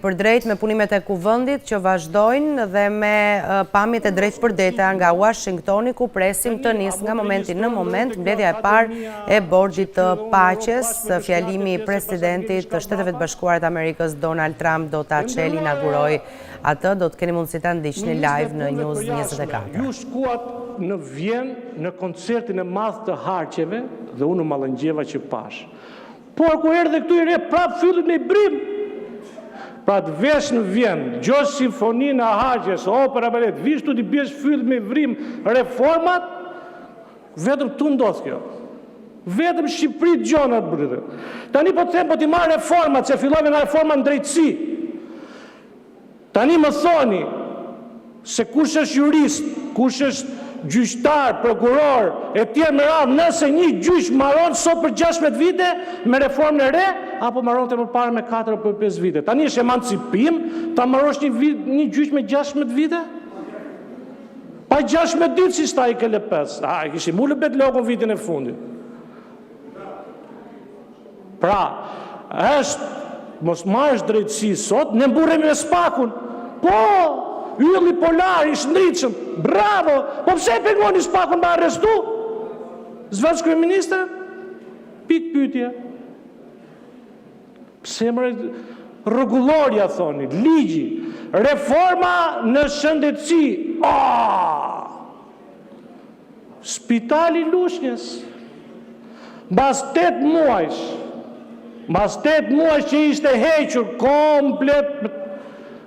për drejt me punimet e kuvendit që vazhdojnë dhe me pamjet e drejt për drejta nga Uashingtoni, ku presim të nis nga momenti në moment mbledhja e parë e Bordit të Paqes. Fjalimi i Presidentit të Shteteve të Bashkuara të Amerikës Donald Trump do ta çelë, inauguroj atë. Do të keni mundësi ta ndiqni live në News 24. Ju shkuat në Vjen në koncertin e madh të harqeve dhe unë mallëngjeva që pash. Por ku erdhe këtu i re, prap fyllit me brim. Pra të vesh në Vjen, gjosh simfoninë e harqes, opera balet, vish tu t'i bjesh fyllit me vrim reformat, vetëm tu ndodh kjo. Vetëm Shqipëri gjonat bërë. Tani po të them, po t'i marrë reformat, se fillojme nga reforma në drejtësi. Tani më thoni se kush është jurist, kush është gjyqtar, prokuror, e tjerë me radhë, nëse një gjyq maron sot për 16 vite me reformën e re, apo maron të përpara me 4 apo 5 vite. Tani është emancipim, ta marosh një gjyq me 16 vite? Pa 16 ditë si shta i KLP-s. I kishim ullë bet lokon vitin e fundit. Pra, është, mos marrësh drejtësi sot, ne mburremi me spakun. Po, ylli polar i shndritshëm, bravo, po pse e pengoni spakun me arrestu? Zveç kryeministër? Pik pyetje. Pse më rregullorja thoni, ligji, reforma në shëndetësi. Spitali Lushnjës. Mbas 8 muajsh që ishte hequr komplet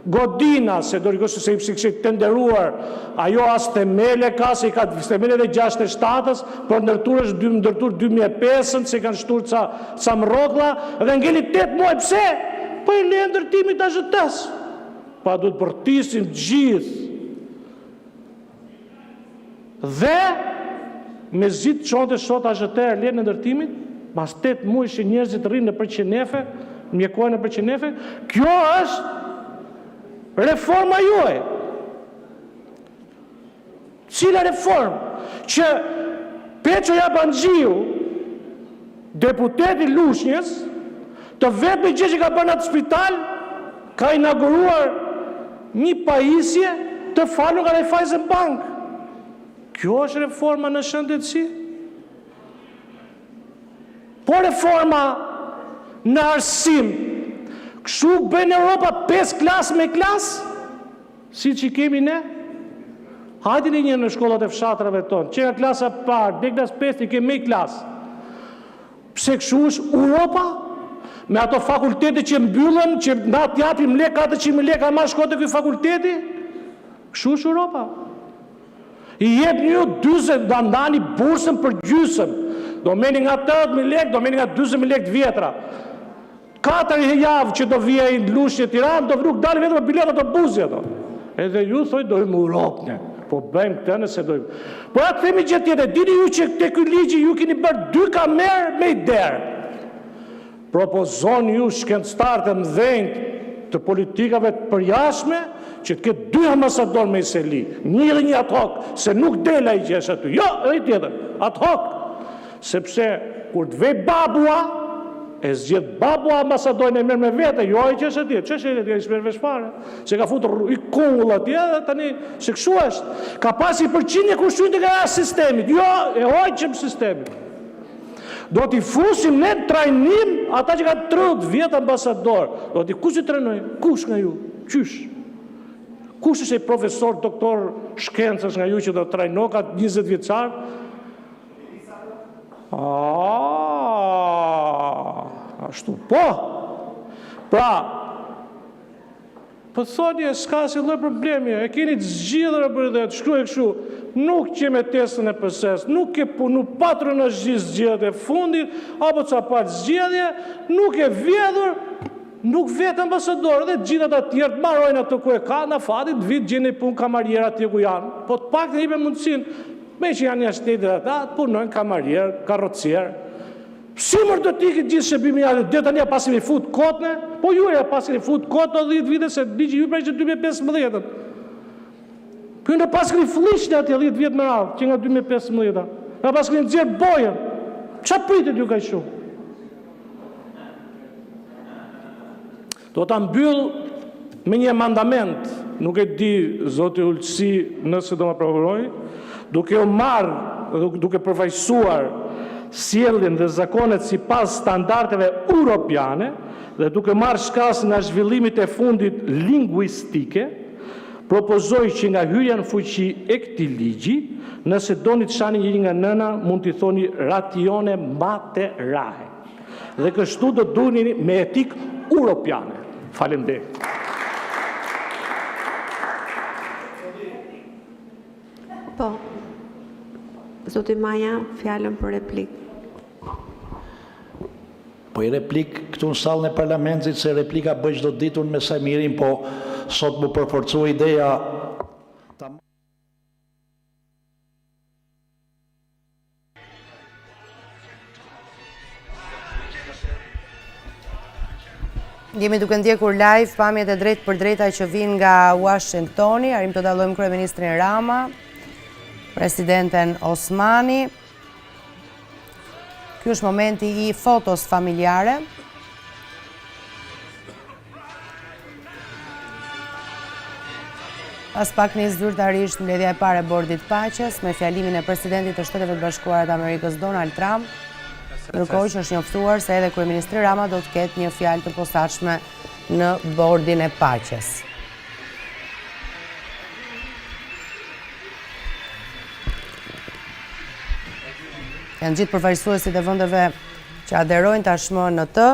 godina, se do rikosë se i kështë tenderuar, ajo as temele ka, se i ka temele dhe 67-ës, për ndërtur 2005-ën, se i kanë shtur ca mrokla, dhe ngeli 8 muaj, pse? Po i le ndërtimit a zhëtës. Pa du të përtisim gjithë. Dhe, me zitë qonte sot a zhëtër le në ndërtimit, mas 8 muaj që njerëzit rrinë në përqenefe, mjekojnë në përqenefe, kjo është reforma juaj. Cila reformë? Që Peço Jabanxhiu, deputeti Lushnjës, të vetë me gjë që ka bërë atë spital, ka inauguruar një pajisje të falur nga Raiffeisen Bank. Kjo është reforma në shëndetësi? Po reforma në arsim, kështu bën Europa 5 klasë me klasë, si që kemi ne? Hajde një në shkollat e fshatrave tonë, që nga klasa parë, dhe klasë 5, i kemi me klasë. Pse kështu është Europa? Me ato fakultete që mbyllën, që na t'japim lek, 400.000 lek, a ma shkote këj fakulteti? Kështu është Europa. I jep një 20, da ndani bursën për gjysëm. Do meni nga 80.000 lek, do meni nga 20.000 lek të vjetra. 4 javë që do vije i Lushnjë Tiranë, do nuk dalë vetëm biletat të buzja ato. Edhe ju thoj dojmë Europë ne. Po bëjmë këtë nëse dojmë. Po atë themi gjë tjetër, dini ju që te ky ligji ju keni bërë 2 kamerë me i derë. Propozoni ju shkencëtarë të mëdhenj të politikave të përjashme që të ketë 2 ambasador me Iseli, një dhe një ad hoc, se nuk del ai që është aty. Jo, edhe tjetër, ad hoc. Sepse kur të vej babua, e zgjedh babua ambasadorin e merr me vete, jo ai që është atje. Ç'është ai që s'merr vesh fare? Se ka futur i kungull atje dhe tani se kështu është. Ka pasi përqindje kushtojnë nga sistemi. Jo, e hoqëm sistemin. Do t'i fusim ne trajnim ata që kanë 30 vjet ambasador. Do t'i kush i trajnoj? Kush nga ju? Qysh? Kush është ai profesor, doktor shkencës nga ju që do trajno ka 20 vjeçar? Ashtu, po. Pra, po thoni, s'ka si lloj problemi, e keni të zgjidhur për dhe të shkruaj kështu, nuk që me testën e PS-s, nuk ke punu patrën është gjithë zgjedhjet e fundit, apo ca pat zgjedhje, nuk e vjedhur, nuk vetë ambasador, dhe gjithat atjerë të marojnë ato ku e ka, në fatit, vitë gjeni punë kamarjera atje ku janë, po të pak të hipe mundësin, me që janë një shtetit ata, të punojnë kamarjer, karrocier. Si mërë do t'i këtë gjithë shërbimi atë, dhe të një pasim i fut kotëne, po ju e pasim i fut kotë o 10 vite, se ligji ju prejshë 2015. Për në pasim i flishtë atë 10 vjetë më radhë, që nga 2015. Në pasim i nëzirë bojën. Qa pritit ju ka i shumë? Do të mbyll me një mandament, nuk e di zoti Ulqësi nëse do më prokuroj, duke u marrë, duke përfaqësuar sjelljen dhe zakonet sipas standardeve europiane dhe duke marrë shkas nga zhvillimit e fundit lingvistike, propozoj që nga hyrja në fuqi e këtij ligji, nëse doni të shani një nga nëna, mund t'i thoni ratione mbate rahe. Dhe kështu do duni me etik europiane. Faleminderit. Po, zoti Maja, fjalën për replik. Po i replik këtu në sallën e parlamentit, se replika bëj çdo ditë unë me sa mirin, po sot më përforcua ideja ta... Jemi duke ndjekur live pamjet e drejt për drejta që vinë nga Uashingtoni. Arrim të dallojmë kryeministrin Rama, presidenten Osmani. Ky është momenti i fotos familjare. Pas pak nis zyrtarisht mbledhja e parë e Bordit Paqes me fjalimin e Presidentit të Shteteve të Bashkuara të Amerikës Donald Trump, ndërkohë që është njoftuar se edhe kryeministri Rama do të ketë një fjalë të posaçme në Bordin e Paqes. Janë gjithë përfaqësuesit e vendeve që aderojnë tashmë në të.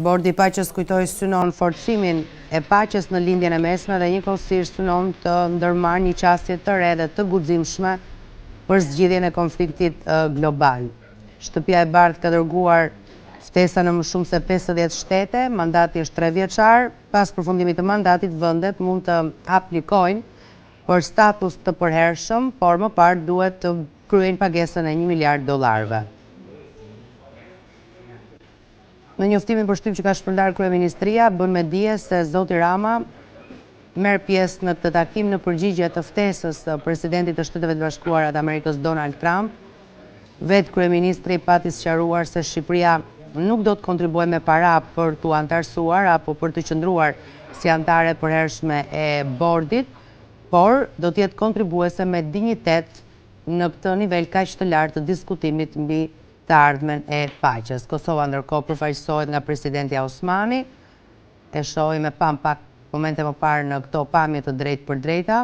Bordi i Paqes kujtoi synon forcimin e paqes në lindjen e mesme dhe njëkohësisht synon të ndërmarrë një qasje të re dhe të guximshme për zgjidhjen e konfliktit global. Shtëpia e Bardhë ka dërguar ftesa në më shumë se 50 shtete, mandati është 3 vjeçar, pas përfundimit të mandatit vendet mund të aplikojnë për status të përhershëm, por më parë duhet të kryejnë pagesën e $1 miliard. Në njoftimin për shtyp që ka shpërndar kryeministria, bën me dije se zoti Rama merr pjesë në këtë takim në përgjigje të ftesës së Presidentit të Shteteve të Bashkuara të Amerikës Donald Trump. Vetë kryeministri pati sqaruar se Shqipëria nuk do të kontribuojë me para për t'u antarësuar apo për të qëndruar si antare përhershme e Bordit, por do të jetë kontribuese me dinjitet në këtë nivel kaq të lartë të diskutimit mbi të ardhmen e paqes. Kosova ndërkohë përfaqësohet nga presidenti Osmani. E shohim e pam pak momente më parë në këto pamje të drejt për drejta.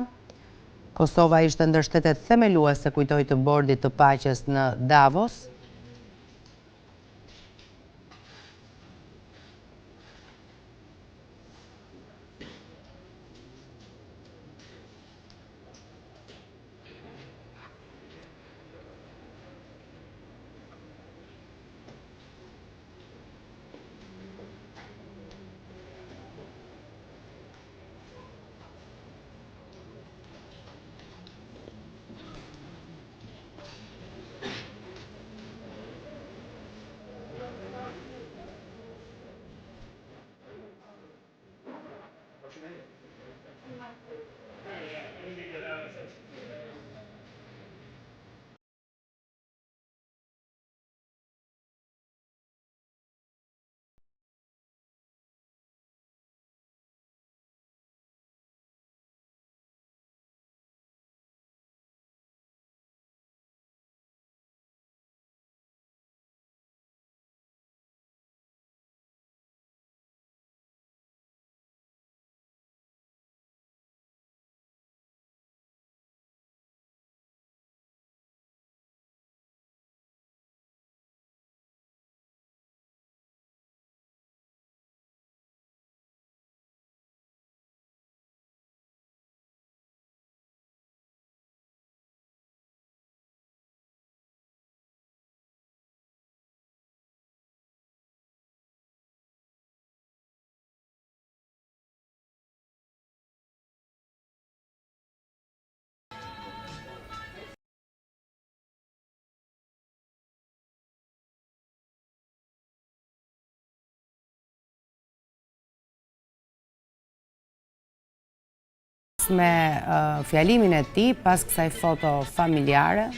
Kosova ishte ndër shtetet themeluese, kujtoi, të Bordit të Paqes në Davos. Me fjalimin e tij pas kësaj foto familjare.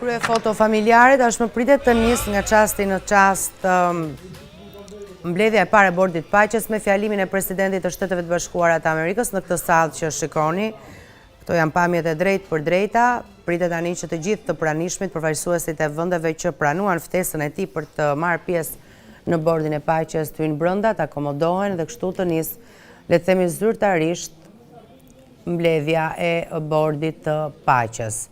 Krye foto familjare, tashmë pritet të nisë nga qasti në qast mbledhja e parë e Bordit Paqes me fjalimin e Presidentit të Shteteve të Bashkuara të Amerikës në këtë sallë që shikoni. Këto janë pamjet e drejtë për drejta, pritet tani që të gjithë të pranishmit, përfaqësuesit e vendeve që pranuan ftesën e tij për të marrë pjesë në Bordin e Paqes të hyjnë brenda, të akomodohen dhe kështu të nisë, le të themi zyrtarisht, mbledhja e Bordit të Paqes.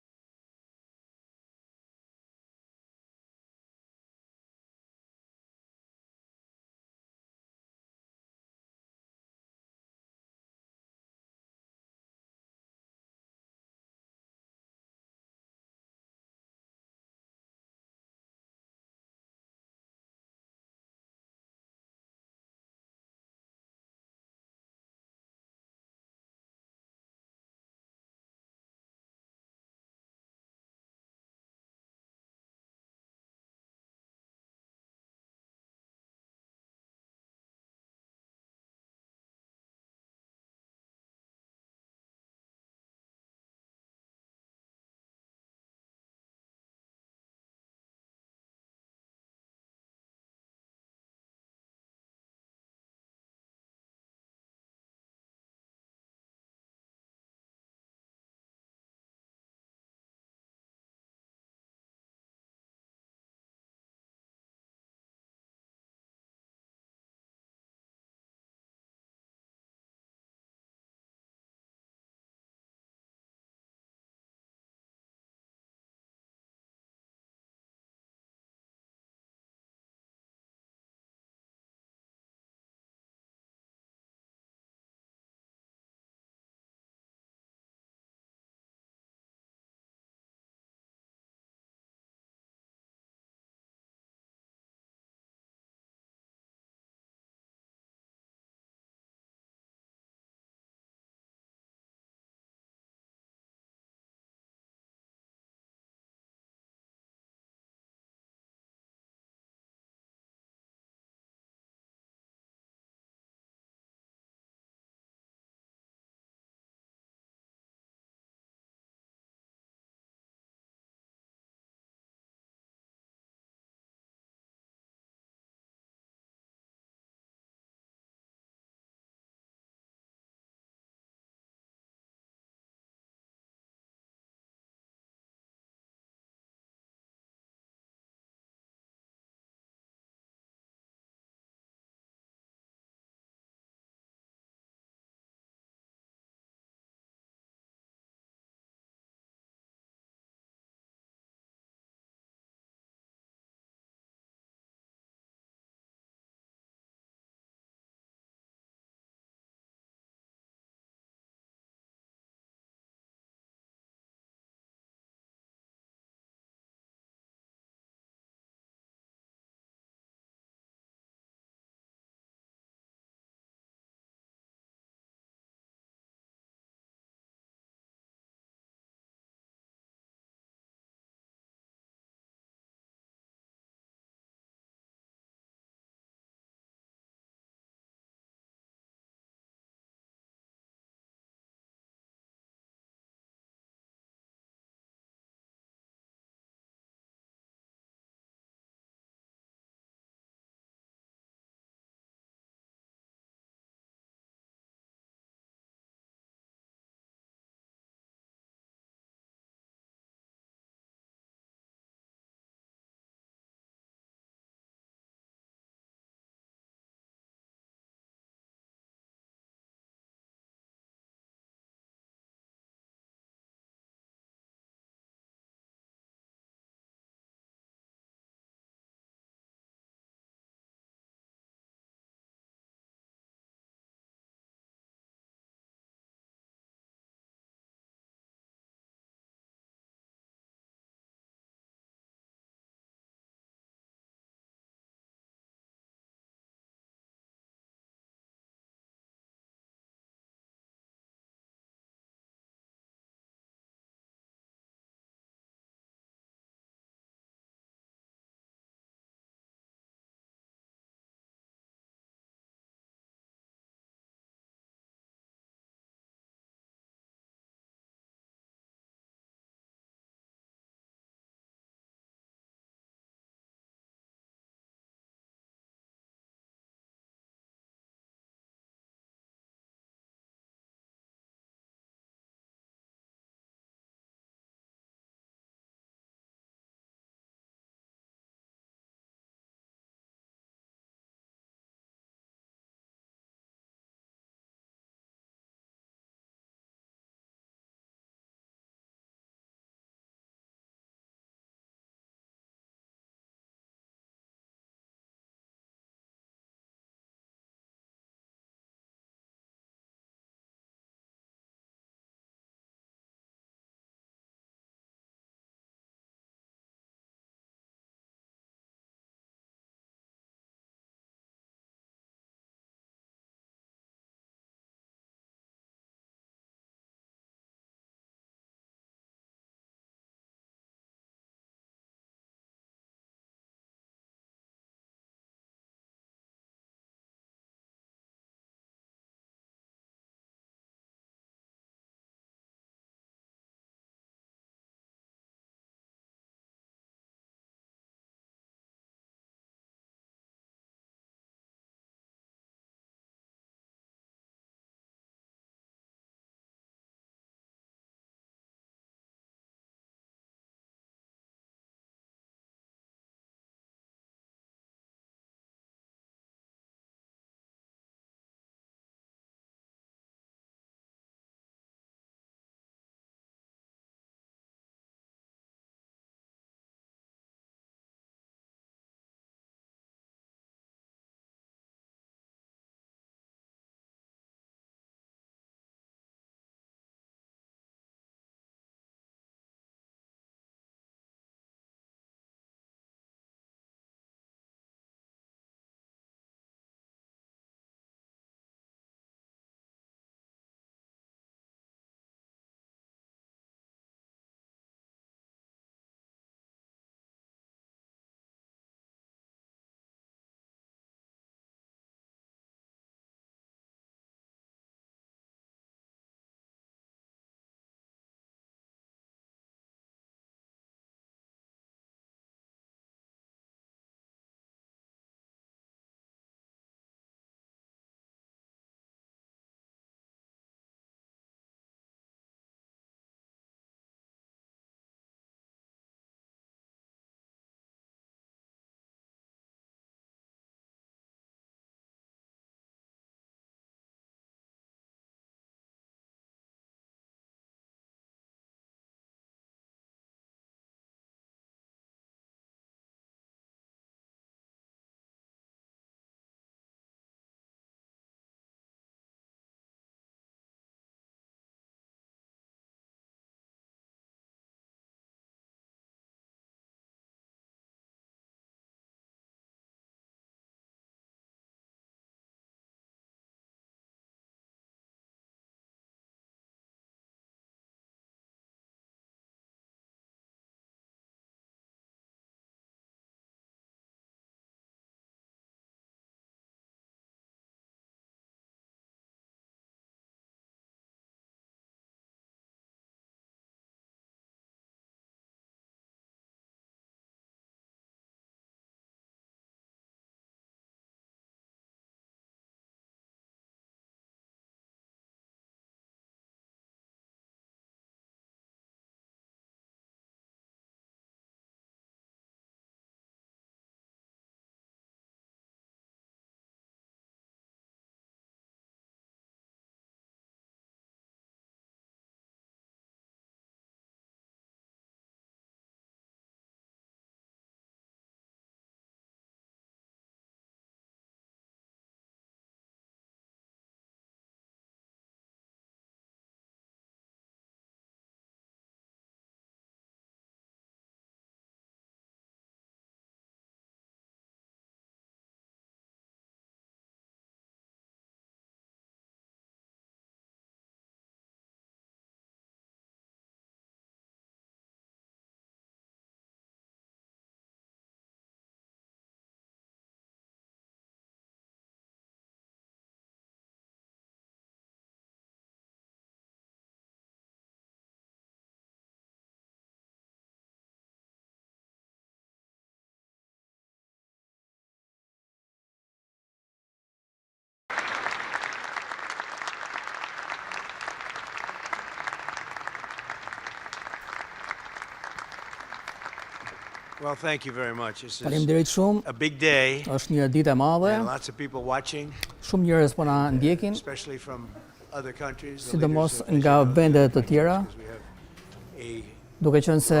Well, thank you very much. This is Faleminderit shumë. a big day Është një ditë e madhe. and lots of people watching, Shumë njerëz po na ndjekin, especially from other countries. the sidomos leaders of nga national vende të countries, tjera, because we have duke qenë se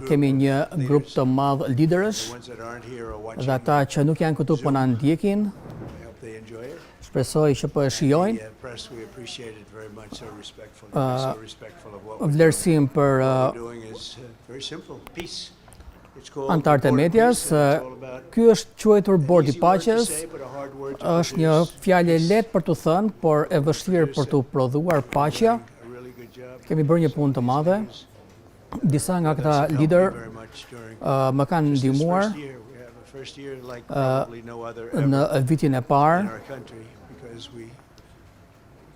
kemi një grup të madh liderësh the ones that aren't here are watching. dhe ata që nuk janë këtu po na ndjekin. I hope they enjoy it. Shpresoj që po e shijojnë. The press, we appreciate it very much. So respectful, so respectful of what we're Vlerësim për doing is very simple. Peace. It's called antarët e the Bordi medias. Peace, and it's all about Ky është quajtur Bordi easy word to Paqes. say, but a hard word to Është një produce. fjalë e lehtë për të thënë, por e vështirë për të prodhuar paqja. A really good job. Kemi bërë një punë të madhe. Disa nga këta lider Very much during më kanë ndihmuar first year. We have a first year like probably no other ever në vitin e in parë. our country because we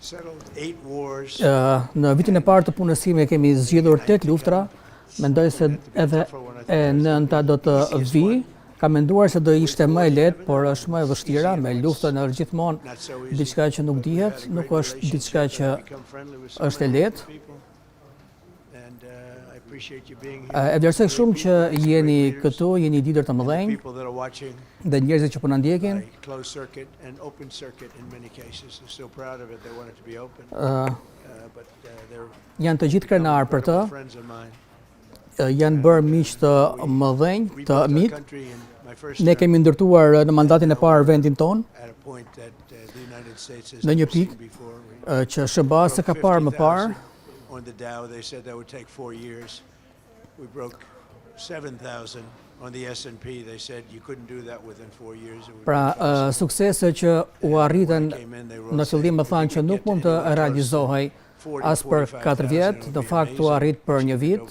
settled 8 wars. Në vitin e parë të punësimit kemi zgjidhur 8 luftra. Mendoj se edhe e nënta do të vi. Ka menduar se do ishte më e lehtë, por është më e vështira me luftën në gjithmonë Not so easy. diçka që nuk dihet, nuk është diçka që Become friendly with so është e many lehtë. people. And I appreciate you being here. E vlerësoj shumë që jeni këtu, jeni lider të mëdhenj People that are watching dhe njerëzit që po na ndjekin. by closed circuit and open circuit in many cases. They're so proud of it. They want it to be open. But they're Janë të gjithë krenar për të. friends of mine. Janë bërë miq të mëdhenj, të Rebuilt our mit. country in my first Ne term kemi ndërtuar në mandatin e parë vendin ton, at a point that the United States has në një never seen pikë before. që SHBA-së ka parë më parë. On the Dow, they said that would take 4 years. We broke 7,000 on the S&P. They said you couldn't do that within 4 years. It would Pra, be impossible. suksese që u arritën Came in, they were në fillim më thanë që nuk mund të realizohej as për 4 vjet, në fakt u arrit për një vit.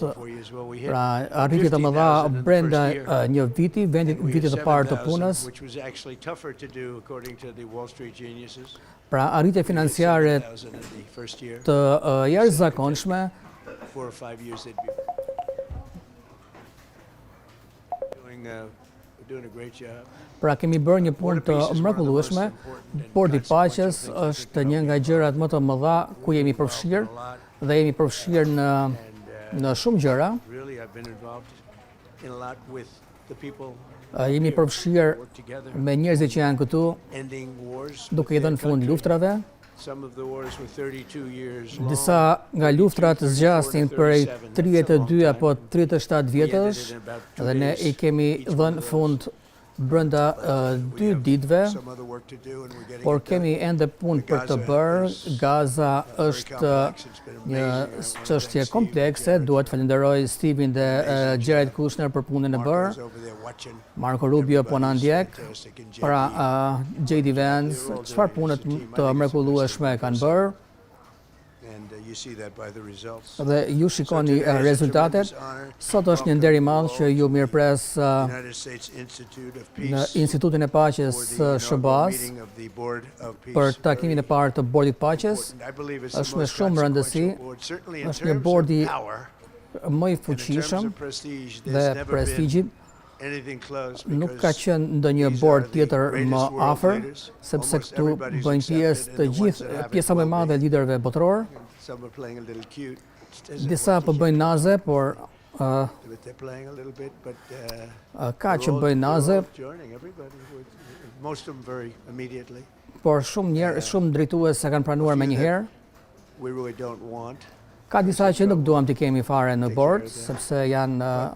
Pra, arritje të mëdha brenda një viti, vitit të parë të punës. Which was actually tougher to do according to the Wall Street geniuses. Pra, arritje financiare 7,000 in the first year. të jashtëzakonshme. 4 or 5 years they'd be doing a great job. Pra, kemi bërë një punë të mrekullueshme. Bordi Paqes është një nga gjërat më të mëdha ku jemi përfshirë dhe jemi përfshirë në shumë gjëra. Really, I've been involved in a lot with the people Jemi përfshirë work together, me njerëzit që janë këtu, ending wars. duke i with dhënë their fund country. luftrave. Some of the wars were 32 years long. Disa nga luftrat zgjasin prej 32 apo 37 vjetësh dhe ne i kemi dhënë fund brenda 2 ditëve, Some other work to do and we're getting por it done. kemi ende punë për të bërë. Gaza është një çështje komplekse. Duhet falenderoj Steven dhe Jared Kushner për punën e bërë. Marco's over there watching. Marco Rubio po na ndjek. Fantastic. And Pra, JD Vance, çfarë punët të mrekullueshme kanë bërë and you see that by the results. dhe ju shikoni rezultatet. Sot është një nder i madh që ju mirëpres United States Institute of në Peace Institutin e Paqes for the së inaugural SHBA-së meeting of the Board of Peace. për takimin e parë të Bordit Paqes. I believe it's the Është me most shumë rëndësi, consequential board, certainly in është një terms of bordi power, më i and in terms fuqishëm of prestige, dhe there's never been prestigjit. anything close Nuk ka because qenë ndonjë these bord are the tjetër më greatest world afër, leaders. sepse Almost këtu everybody's bëjnë pjesë accepted, të and the ones that gjithë haven't pjesa më e will madhe be. e liderëve botror. Some are playing a little cute. There's Disa po bëjnë naze, por but they're playing a little bit, but ka që they're all- bëjnë naze, they're all joining everybody. Most of them very immediately. por shumë drejtues se kanë pranuar me njëherë. We really don't want. Ka disa që nuk duam t'i kemi fare në bord, sepse janë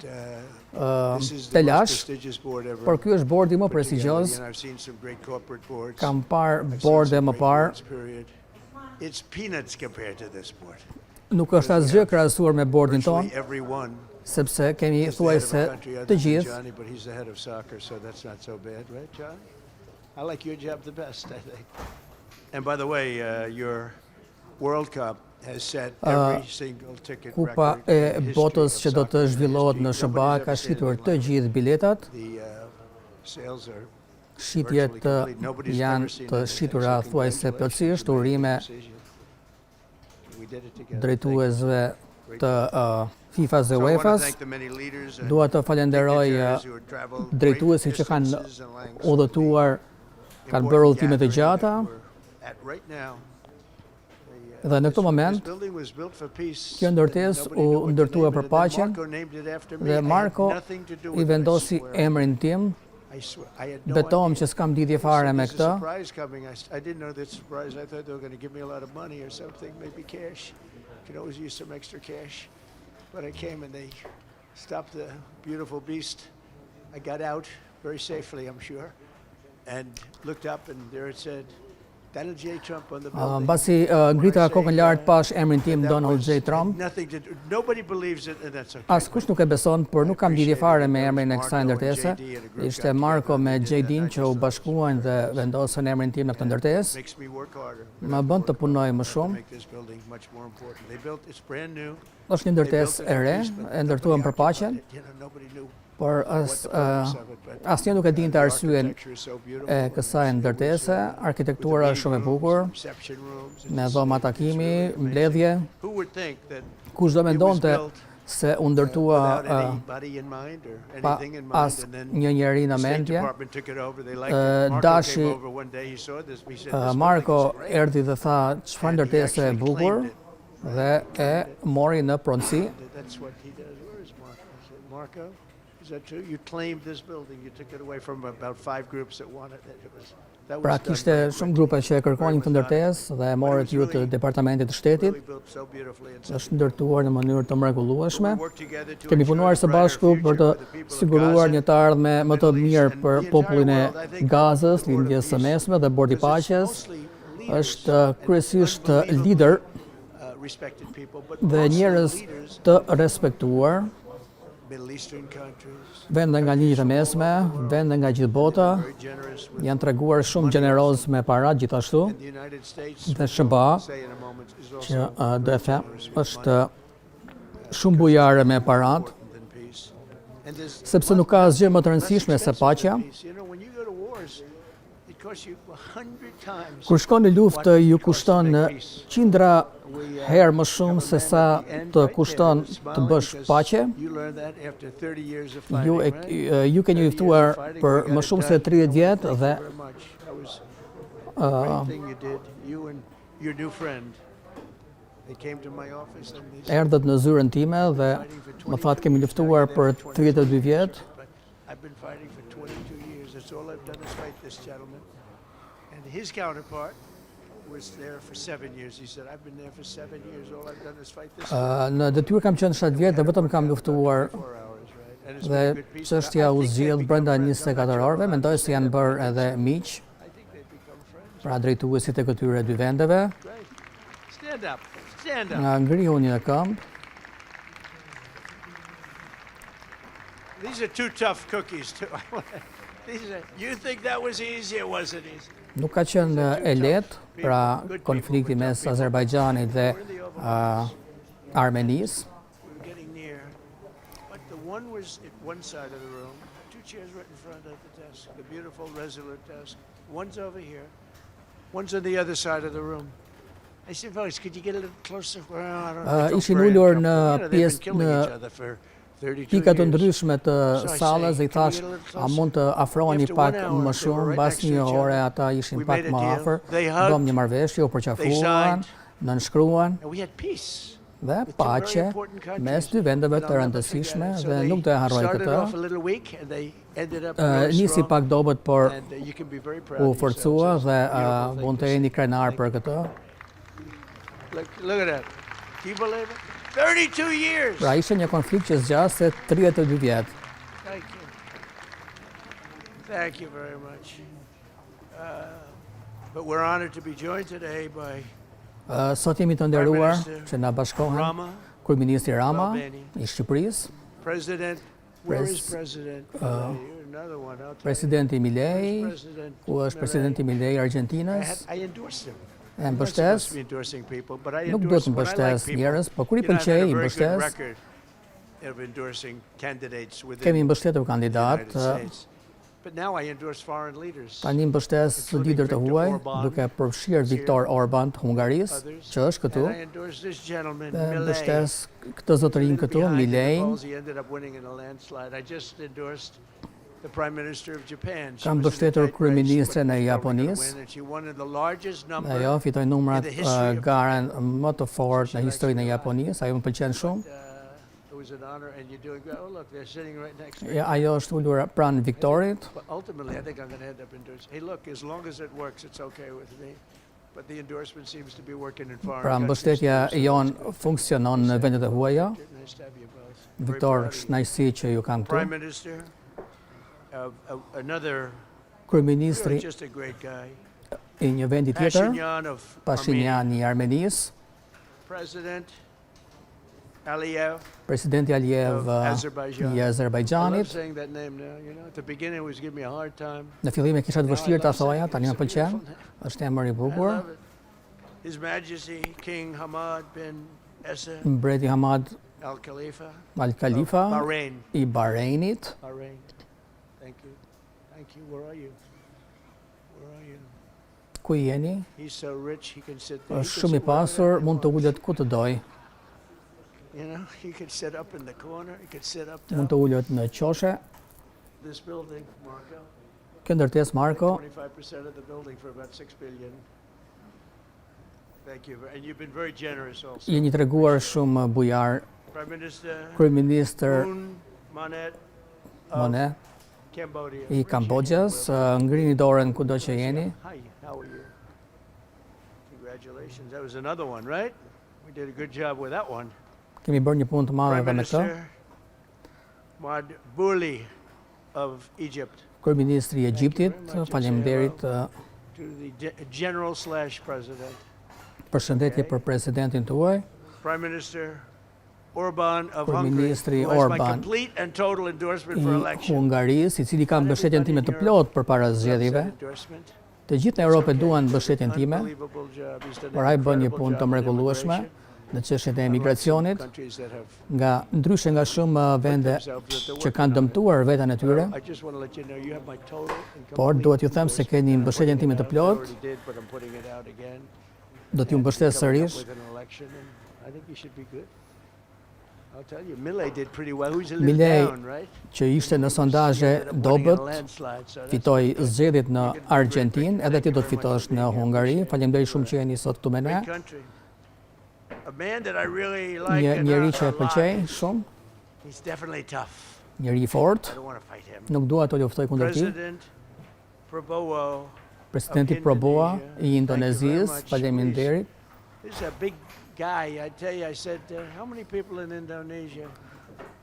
But this is të the most lash, prestigious board ever. por ky është bordi më put together, prestigjioz. and I've seen some great corporate boards. Kam parë I've seen borde some më great parë, boards, period. It's peanuts compared to this board. nuk është asgjë krahasuar me bordin ton, Virtually everyone sepse kemi is the head of thuajse a country other të than gjithë. Johnny, but he's the head of soccer, so that's not so bad, right, John? I like your job the best, I think. And by the way, your World Cup has set every single ticket Kupa record e in the botës history që do of të soccer, in the zhvillohet history. në SHBA Nobody's ka ever seen shitur it të like gjithë biletat. The sales are Shitjet virtually complete. Nobody's janë ever seen të anything, shitura so thuajse congratulations. plotësisht, You made urime the decision. We did it together. drejtuesve Thank you. të FIFA-s dhe So I wanna UEFA-s. thank the many leaders and Dua të falenderoj dignitaries who have traveled drejtuesit që great kanë distances and lengths udhëtuar, for the kanë bërë important udhëtime të gathering gjata. that we're at right now. The Dhe në këtë moment, kjo ndërtesë u ndërtua për paqen dhe Marko i vendosi emrin tim. Betohem që s'kam lidhje fare me këtë. But I came and they stopped the beautiful beast. I got out very safely, I'm sure, and looked up and there it said, Donald J. Trump on the building. Mbasi ngrita kokën lart pash emrin tim Donald J. Trump. Nobody believes it, and that's okay. Askush nuk e beson, por nuk kam lidhje fare me emrin e kësaj ndërtese. Ishte Marko me JD-n që u bashkuan dhe vendosën emrin tim në këtë ndërtesë. Më bën të punoj më shumë. Është një ndërtesë e re, e ndërtuam për paqen. Por asnjë nuk e dinte arsyen e kësaj ndërtese. Arkitektura është shumë e bukur, me dhoma takimi, mbledhje. Kush do mendonte se u ndërtua pa as një njeri në mendje. Dashi Marko erdhi dhe tha çfarë ndërtese e bukur dhe e mori në pronësi. Is that true? You claimed this building. You took it away from about 5 groups that wanted it. Pra kishte shumë grupe që e kërkonin këtë ndërtesë dhe e morët ju të Departamentit të Shtetit. Është ndërtuar në mënyrë të mrekullueshme. Kemi punuar së bashku për të siguruar një të ardhme më të mirë për popullin e Gazës, lindjes së mesme dhe Bordi Paqes. Është kryesisht lider dhe njerëz të respektuar. Vende nga linjët e mesme, vende nga gjithë bota, janë treguar shumë gjeneroz me para gjithashtu. Dhe SHBA, që do e them, është shumë bujare me parat, sepse nuk ka asgjë më të rëndësishme se paqja. Kur shkon në luftë ju kushton qindra herë më shumë se sa të kushton të bësh paqe. Ju keni luftuar për më shumë se 30 vjet dhe erdhët në zyrën time dhe më thatë kemi luftuar për 32 vjet. His counterpart was there for 7 years. He said, I've been there for 7 years. All I've done is fight this. Në detyrë kam qenë 7 vjet dhe vetëm kam luftuar. Dhe çështja u zgjidh brenda 24 orëve. Mendoj se janë bërë edhe miq. Pra drejtuesit e këtyre dy vendeve. Stand up. Stand up. Nga ngrihu një këmbë. These are two tough cookies too. You think that was easy? It wasn't easy. Nuk ka qenë e lehtë, pra konflikti mes Azerbajxhanit dhe Armenisë. But the one was at one side of the room, 2 chairs right in front of the desk, the beautiful resolute desk. One's over here, one's on the other side of the room. I said, "Fellas, could you get a little closer?" Well, I don't know. Ishin ulur në pjesë në pika të ndryshme të sallës dhe i thash, a mund të afroheni pak më shumë, mbas një ore ata ishin pak më afër, bëm një marrëveshje, u përqafuan, nënshkruan dhe paqe mes dy vendeve të rëndësishme dhe nuk do e harroj këtë. Nisi pak dobët, por u forcua dhe mund të jeni krenar për këtë. Look at that. Do you believe it? 32 years. Pra ishte një konflikt që zgjasë 32 vjet. Thank you. Thank you very much. But we're honored to be joined today by Sot jemi të nderuar që na bashkohen kryeministri Rama i Shqipërisë, President. Where is President? Another one. Presidenti Milei, ku është Presidenti Milei i Argjentinës. I endorsed him. E mbështes, nuk do të mbështes njerëz, por kur I pëlqej I mbështes. Kemi mbështetur kandidat. Tani mbështes liderët e huaj, duke përfshirë Viktor Orban të Hungarisë, që është këtu. Dhe mbështes këtë zotërin këtu, Milein. the Prime Minister of Japan. She Kam was in a mbështetur tight race, kryeministren but e we thought we were gonna Japonisë. win, and she won in the largest number. Ajo fitoi numrat in the history of garen më të fortë në historinë e Japonisë. Ajo më pëlqen shumë. It was an honor, and you're doing great. Oh, look, they're sitting right next to me. Ja, ajo është ulur pranë Viktorit. But ultimately, I think I'm going to end up endorsing. Hey, look, as long as it works, it's okay with me. But the endorsement seems to be working in foreign Pra countries. mbështetja jon funksionon në vendet e huaja. Nice to have you both. Very Viktor, proud of you. kënaqësi që ju kam Prime këtu. Minister of another, Kryeministri really just a great guy. i një vendi tjetër, Pashinyan of Armenia. Pashinyan i Armenisë, President Aliyev Presidenti Aliyev of Azerbaijan. i I love Azerbajxhanit. saying that name now. You know, at the beginning it was giving me a hard time. Në fillim e kisha të vështirë ta thoja, tani më It's a pëlqen. beautiful name. Është emër i I bukur. love it. His Majesty King Hamad bin Essa Mbreti Hamad Al Khalifa Al of Khalifa Bahrain. i Bahreinit. Bahrain. Thank you. Thank you. Where are you? Where are you? Ku jeni? He's so rich he can sit there. He Është can shumë i sit wherever pasur, he mund të wants. ulet ku të doj. You know, he could sit up in the corner. He could sit up Mund top. të ulet në qoshe. This building, Marco. Kjo ndërtesë Marko 25% of the building for about 6 billion. Thank you. And you've been very generous also. jeni treguar shumë bujar. Prime Minister Kryeministër Moon Monet of Monet Cambodia. i Kambodgjës, ngrini dorën kudo që jeni. Hi, how are you? Congratulations. That was another one, right? We did a good job with that one. Kemi bërë një punë të madhe Prime edhe me këtë. Minister Madbouli of Egypt. Kryeministri i Egjiptit, faleminderit, To the General/President. përshëndetje për presidentin tuaj. Prime Minister Orban of Kryeministri Hungary, who has my Orban complete and total endorsement I for election. Hungarisë, i cili ka mbështetjen time të plot përpara zgjedhjeve. Endorsement. Të gjithë në Europë duan mbështetjen time, Unbelievable job. He's done por an ai bën një incredible punë të job in mrekullueshme immigration. në çështjet e emigracionit, Countries that have nga ndryshe nga shumë vende që kanë dëmtuar veten e tyre, I just want to let you know you have my total and por complete duhet ju them se keni mbështetjen time të plot, already did, but I'm putting it out again. do t'ju mbështes Coming up sërish. with an election, and I think you should be good. I'll tell you, Milei did pretty well. Who's in Milei, down, right? Që ishte në sondazhe dobët, fitoi zgjedhjet në Argjentinë, edhe ti do të fitosh në Hungari. Faleminderit shumë që jeni sot këtu me ne. A man that I really like Një and njeri a që e lot. pëlqej shumë, He's definitely tough. njeri i fortë, I don't want to fight him. nuk dua të luftoj kundër tij. President Prabowo. Presidenti of Prabowo Indonesia. i Thank you very Indonezisë, much. faleminderit. This is a big guy. I tell you, I said, how many people in Indonesia?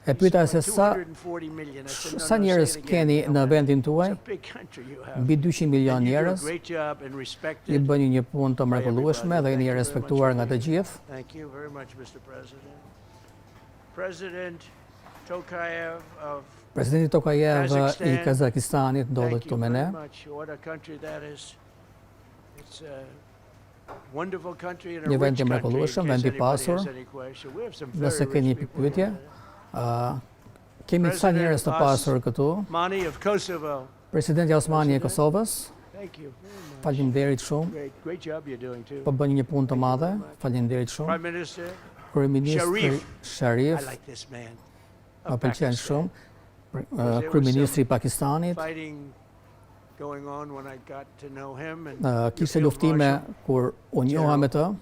E pyeta se sa 240 million. I said, no, sa no, njerëz say it keni again. në vendin tuaj? It's a big country you have. Mbi 200 milion And you do a njerëz. great job and I respected. bëni një punë të mrekullueshme dhe jeni respektuar nga të gjithë. Thank you very much, Mr. President. President Tokayev of Presidenti Tokayev i Kazakistanit ndodhet Thank këtu you me very ne. much. What a country that is. It's a wonderful country and a Një vend rich i country. mrekullueshëm, In vend case i anybody pasur. has any question. We have some Nëse very keni rich people pyetje, here. kemi disa njerëz të pasur këtu. Mani of Kosovo. Presidenti Osmani i Kosovës, Thank you very much. faleminderit shumë. Great job you're doing too. Po bëni një punë të madhe, faleminderit shumë. Prime Minister, Kryeministri Sharif, I like this man. më Of pëlqen Pakistan. shumë. Kryeministri i Pakistanit, Fighting going on when I got to know him and kishte the field luftime marshal, kur u njoha me të.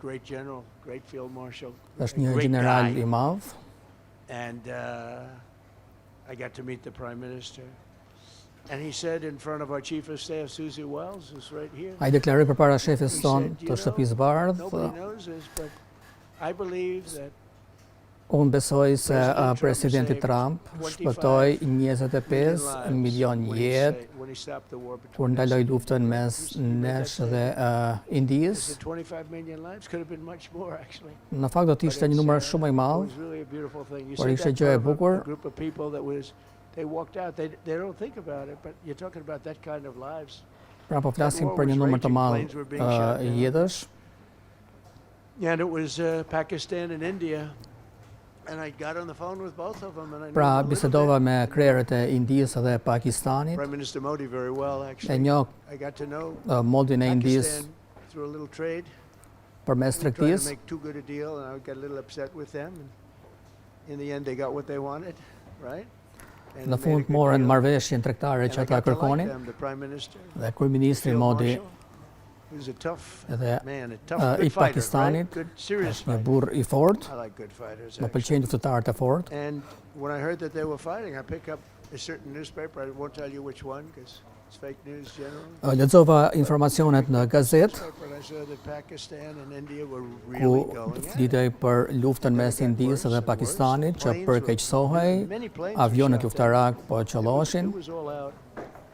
great general, great field marshal. Është a një great general guy. i madh. And I got to meet the Prime Minister. And he said in front of our Chief of Staff, Susie Wells, who's right here. Ai deklaroi përpara shefes He ton said, të "You shtëpisë know, bardhë. Nobody knows this, but I believe that Unë besoj se President Trump Presidenti saved Trump 25 shpëtoi 25 milion jetë when he stopped the war kur between us ndaloi and luftën mes nesh dhe I Indisë. said 25 million lives could have been much more actually. Në fakt do të ishte një numër shumë i It madh. was really a beautiful thing. You Por said ishte that gjë e part of bukur. a group of people that was they walked out. They don't think about it, but you're talking about that kind of lives. Pra po flasim për një numër të madh jetësh. And it was Pakistan and India. And I got on the phone with both of them and I knew Pra a little bisedova bit. me krerët e Indisë dhe Pakistanit. Prime Minister Modi very well E actually. njoh I got to know modin e Indisë Pakistan through a little trade. përmes We tried to tregtisë. make too good a deal and I got a little upset with them. And in the end they got what they wanted, right? Në fund morën marrëveshjen tregtare që ata kërkonin dhe kryeministri Modi edhe i Pakistanit është një burr i fortë, më pëlqejnë luftëtarët e fortë. And when I heard that they were fighting, I picked up a certain newspaper. I won't tell you which one because it's fake news generally. Lexova informacionet në gazet And I saw that Pakistan and India were ku really going at it. flitej për luftën mes Indisë dhe Pakistanit që përkeqësohej, avionët luftarak po qëlloshin. It was all out.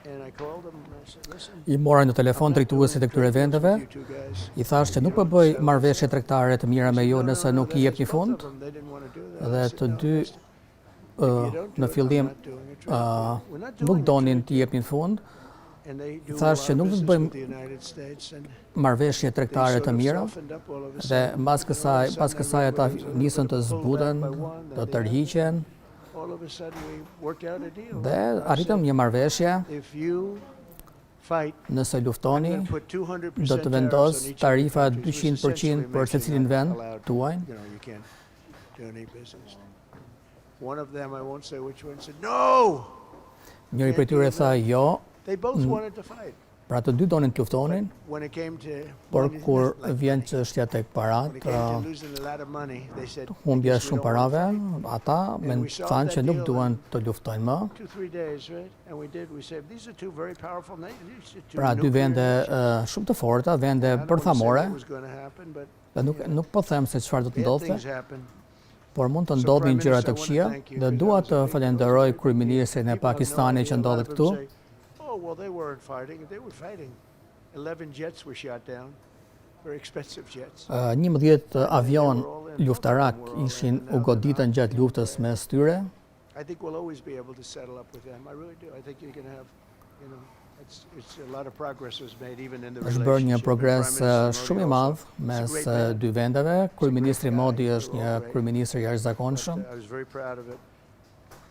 And I called them and I said, listen, I mora në telefon drejtuesit e këtyre vendeve, you two guys. i thash që nuk po bëj marrëveshje tregtare të mira me ju nëse nuk i jep një fund, They didn't want to do that. dhe të dy në fillim nuk donin të jepnin fund. And they do a Thash që lot of nuk do të business with bëjmë the United States and marrëveshje tregtare të mira, softened up all of a dhe sudden. pas kësaj ata nisën të zbuten, të tërhiqen, All of a sudden we worked out a deal. dhe arritëm një marrëveshje. If you fight, Nëse luftoni, I'm gonna put 200% do të vendos tariffs on each tarifa of the countries, which 200% essentially për makes secilin you vend allowed, tuaj. You know, you can't do any business. One of them, I won't say which one, said, no! Njëri prej tyre tha jo, They both wanted to fight. pra të dy donin të luftonin, When it came to por money, kur like vjen money, çështja tek when parat, it came to losing a lot of money, they said, humbja "I guess we shumë don't wanna parave, fight." ata thanë që nuk duan të luftojnë më. 2-3 days, right? And we did. We said, these are two very powerful nations. These are two Pra dy nuclear vende nations. shumë të forta, vende I don't wanna say bërthamore, what was gonna happen, but dhe nuk po them se çfarë do të bad ndodhte, things happen. por mund të So, ndodhin Prime gjëra të Minister, I këqija, wanna thank you dhe because dua it's të a big falenderoj deal. kryeministrin e People have no Pakistanit idea. që A lot ndodhet of këtu. them say, oh, well, they weren't fighting. They were fighting. 11 jets were shot down. Very expensive jets. 11 avion luftarak ishin u goditën gjatë luftës mes tyre. I think we'll always be able to settle up with them. I really do. I think you're going to have, you know, it's a lot of progress was made even in the Është bërë një relationship. progres Prime Minister shumë i Modi madh also, mes he's a great man. dy vendeve. Kryeministri Modi është një Great. kryeministër i jashtëzakonshëm. I was very proud of it.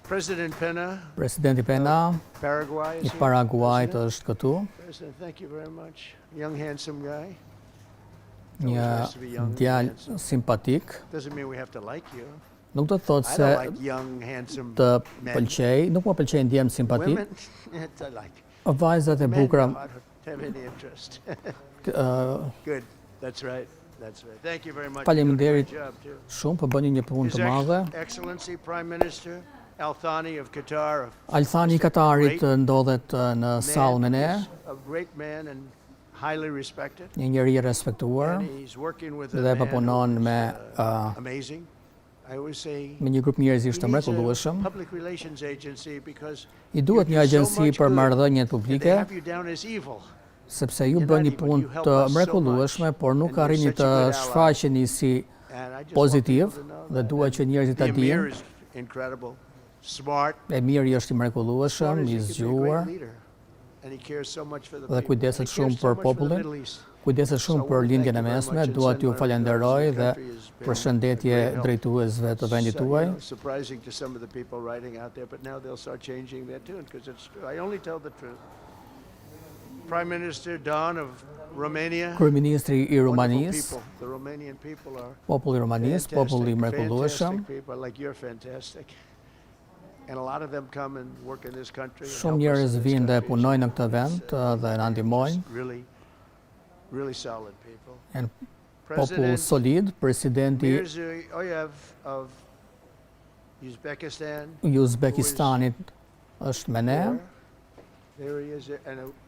President Pena, Presidenti Pena Paraguay. i is here. Paraguayt President, është këtu, President, thank you very much. Young, handsome guy. një djalë simpatik. Doesn't mean we have to like you. Nuk do të thotë I se don't like young, handsome të men. pëlqej, nuk më pëlqejnë djemë simpatik. Women, I like. Vajzat e Men, bukura I don't have any interest. Good. That's right. That's right. Thank you very much. Faleminderit You're doing a great job, too. shumë, po bëni një punë His të madhe. Excellency Prime Minister Al Thani of Qatar. Althani i Katarit ndodhet në sallën me ne, A great man and highly respected. një njeri i respektuar And he's working with a dhe po man punon who's, me amazing. I always say me një grup njerëzish të he needs a mrekullueshëm. public relations agency because I duhet një you do so agjenci much për good marrëdhëniet and they publike, have you down as evil. sepse ju bëni punë të mrekullueshme, por nuk arrini të shfaqeni si And I just pozitiv, want people to know dhe that. dua që njerëzit ta The Emir dinë. is incredible, smart, Emiri është i mrekullueshëm, smart as i he can be, a zgjuar great leader. And he cares so much for the dhe people. kujdeset And he shumë cares so për much for the popullin. Middle East. Kujdeset shumë për lindjen e mesme, dua t'ju falenderoj dhe përshëndetje drejtuesve të vendit tuaj. Surprising to some of the people writing out there, but now they'll start changing their tune because it's true. I only tell the truth. Prime Minister Don of Romania. Kryeministri i Wonderful Rumanisë, people. The Romanian people are populli i Rumanisë, populli i mrekullueshëm. fantastic people. Like you're fantastic. And a lot of them come and work in this country. and Shumë help us njerëz in this vinë dhe country. punojnë në këtë vend dhe na ndihmojnë. Really, really solid people. Janë popull President solid. Presidenti Mirziyoyev of Uzbekistan. i Uzbekistanit është me ne, There he is,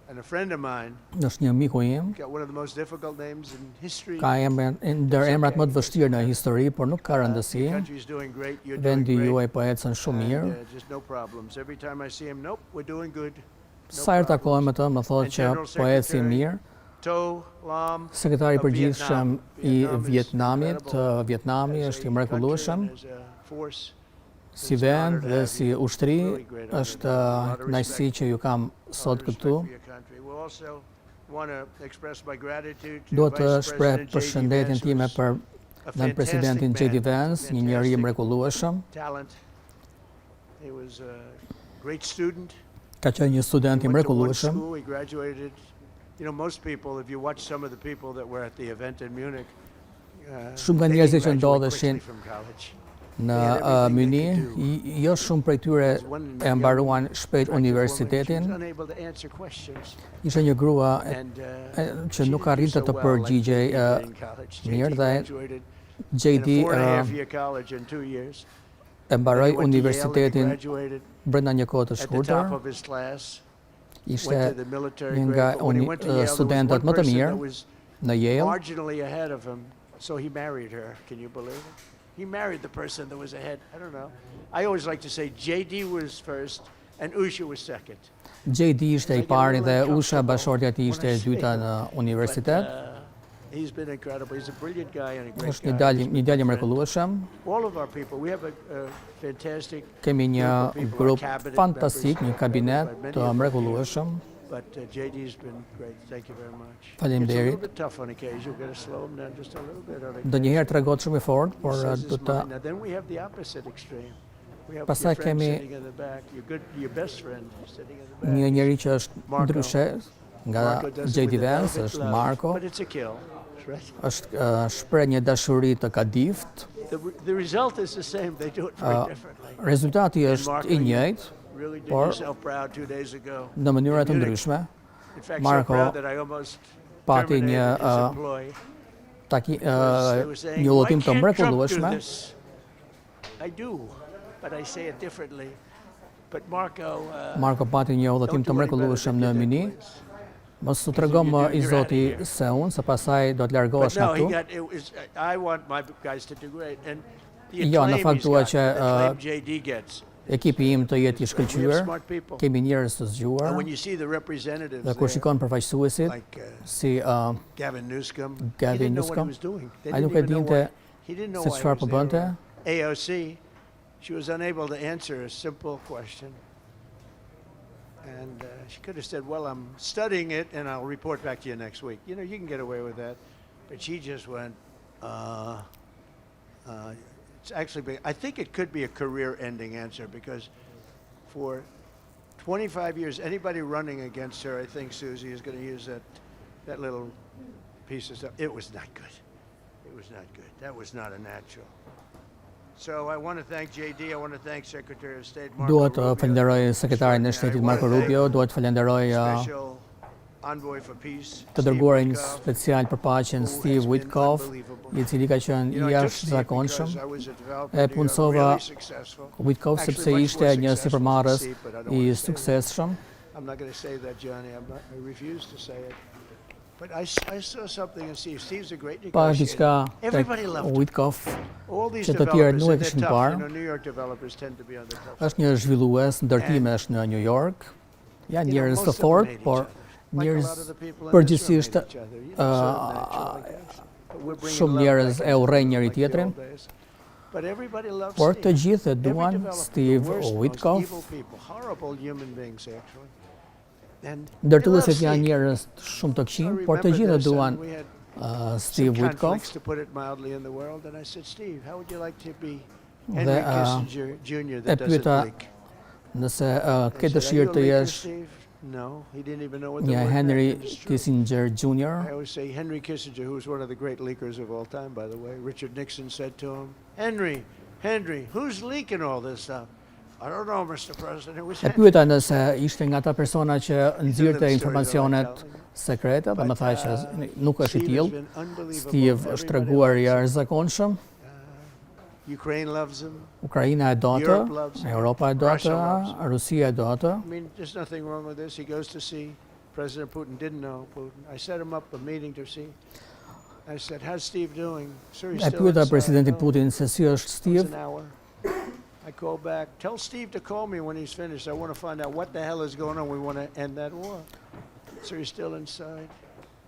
and a friend of mine. është një miku im. Got one of the most difficult names in history. Ka ndër emrat më të vështirë në histori, por nuk ka rëndësi. The country's doing great. You're doing Vendi great. juaj po ecën shumë mirë. And, just no problems. Every time I see him, nope, we're doing good. Sa herë takohem me të, më thotë që po eci mirë. To Lam. Sekretari i of përgjithshëm Vietnam. i Vietnam is Vietnamit, incredible. Vietnami As është i a mrekullueshëm. country and as a force, Si vend dhe si ushtri, është kënaqësi që ju kam sot këtu. Dua të shpreh përshëndetjen time për nën presidentin J.D. Vance, një njeri i mrekullueshëm. He was a great student. Ka qenë një student i Went to one mrekullueshëm. school, he graduated. You know, most people, if you watch some of the people that were at the event in Munich, Shumë nga they njerëzit që graduate ndodheshin quickly from college. Në Myni, jo shumë prej tyre e mbaruan shpejt universitetin. Ishte një grua që nuk arrinte të përgjigjej mirë dhe JD e mbaroi universitetin brenda një kohe të shkurtër. Ishte një nga studentët më të mirë në Yale. So he married her. Can you believe it? He married the person that was ahead. I don't know. I always like to say JD was first and Usha was second. JD ishte I pari dhe Usha bashortja e tij ishte e dyta në universitet. He's been incredible. He's a brilliant guy and a great Është guy. një djalë mrekullueshëm. All of our people, we have a fantastic Kemi një grup fantastik, një kabinet të mrekullueshëm. But JD's been great. Thank you very much. Faleminderit. It's a little bit tough on occasion. You've got to slow him down just a little bit. Ndonjëherë tregon shumë i fortë, por do të Now then we have the opposite extreme. We have Pastaj your friend kemi sitting in the back. Your best friend sitting in the back. një njeri që është ndryshe nga Marco does it JD with a Vance, velvet është glove, Marco, But it's a kill. Right? është shpreh një dashuri të kadift. The result is the same. They do it very differently. Rezultati është i njëjtë, Really did por yourself proud 2 days ago. në mënyra të ndryshme. In fact, Marco so proud that I almost pati terminated një his employee. They were saying, një "Why udhëtim të can't Trump do mrekullueshme. this?" I do, but I say it differently. But Marco, Marco pati një udhëtim don't të do any better mrekullueshëm than në you did, Myni. please. Mos u tregon më i You're outta zoti here. se unë, se pasaj do të But largohesh nga no, këtu. I want my guys to do great. And the Jo, në acclaim fakt he's dua got, që the acclaim JD gets. ekipi im të jetë i We have shkëlqyer. smart people. Kemi njerëz të And zgjuar when you see the representatives dhe kur there, shikon përfaqësuesit like si Gavin Newsom, he Gavin didn't know what he Newsom, was doing. They ai nuk didn't e even know dinte why. He didn't know se why he çfarë po was there. bënte. AOC, she was unable to answer a simple question. And she could have said, well, I'm studying it and I'll report back to you next week. You know, you can get away with that. But she just went, it's actually, I think it could be a career-ending answer because for 25 years, anybody running against her, I think Susie is going to use that little piece of stuff. It was not good. It was not good. That was not a natural. So I want to thank JD. I want to thank Secretary of State Marco Duhet të Rubio. falenderoj sekretarin e shtetit Marco Rubio, duhet të falenderoj Special envoy for peace, të dërguarin special për paqen Steve Witkoff, i cili ka qenë jashtëzakonshëm. E punësova Witkoff sepse ishte një sipërmarrës i suksesshëm. I'm not going to say that, Johnny. I refuse to say it. But I saw something in Steve. Steve's a great Pa negotiator. diçka tek Everybody loved him. Witkoff All these që të tjerë developers, nuk e and they're kishin tough. parë. You know, New York developers tend to be on the tough. Është një zhvillues ndërtimesh në New York. Janë njerëz të fortë, por njerëz përgjithsisht shumë njerëz e urrejnë njëri tjetrin. Por të gjithë e duan Steve Witkoff. Ndërtuesit janë njerëz shumë të këqij, por të gjithë e duan Steve Witkoff. Dhe e pyeta nëse ke dëshirë të jesh një Henry Kissinger Jr. I always say Henry Kissinger, who was one of the great leakers of all time, by the way. Richard Nixon said to him, Henry, who's leaking all this stuff? I don't know, Mr. President. It was E Henry. pyeta nëse ishte nga ata persona që nxirrte informacionet sekrete, dhe më tha që nuk është i tillë. Steve është treguar i jashtëzakonshëm. Ukraine loves him. Ukraina e do atë, Europa e do atë, Rusia e do atë. I mean, there's nothing wrong with this. He goes to see President Putin. Didn't know Putin. I set him up a meeting to see. I said, how's Steve doing? Sir, he's E still pyeta inside. Presidenti "No, Putin se si është it's Steve. an hour." I call back. Tell Steve to call me when he's finished. I want to find out what the hell is going on. We want to end that war. Sir, he's still inside.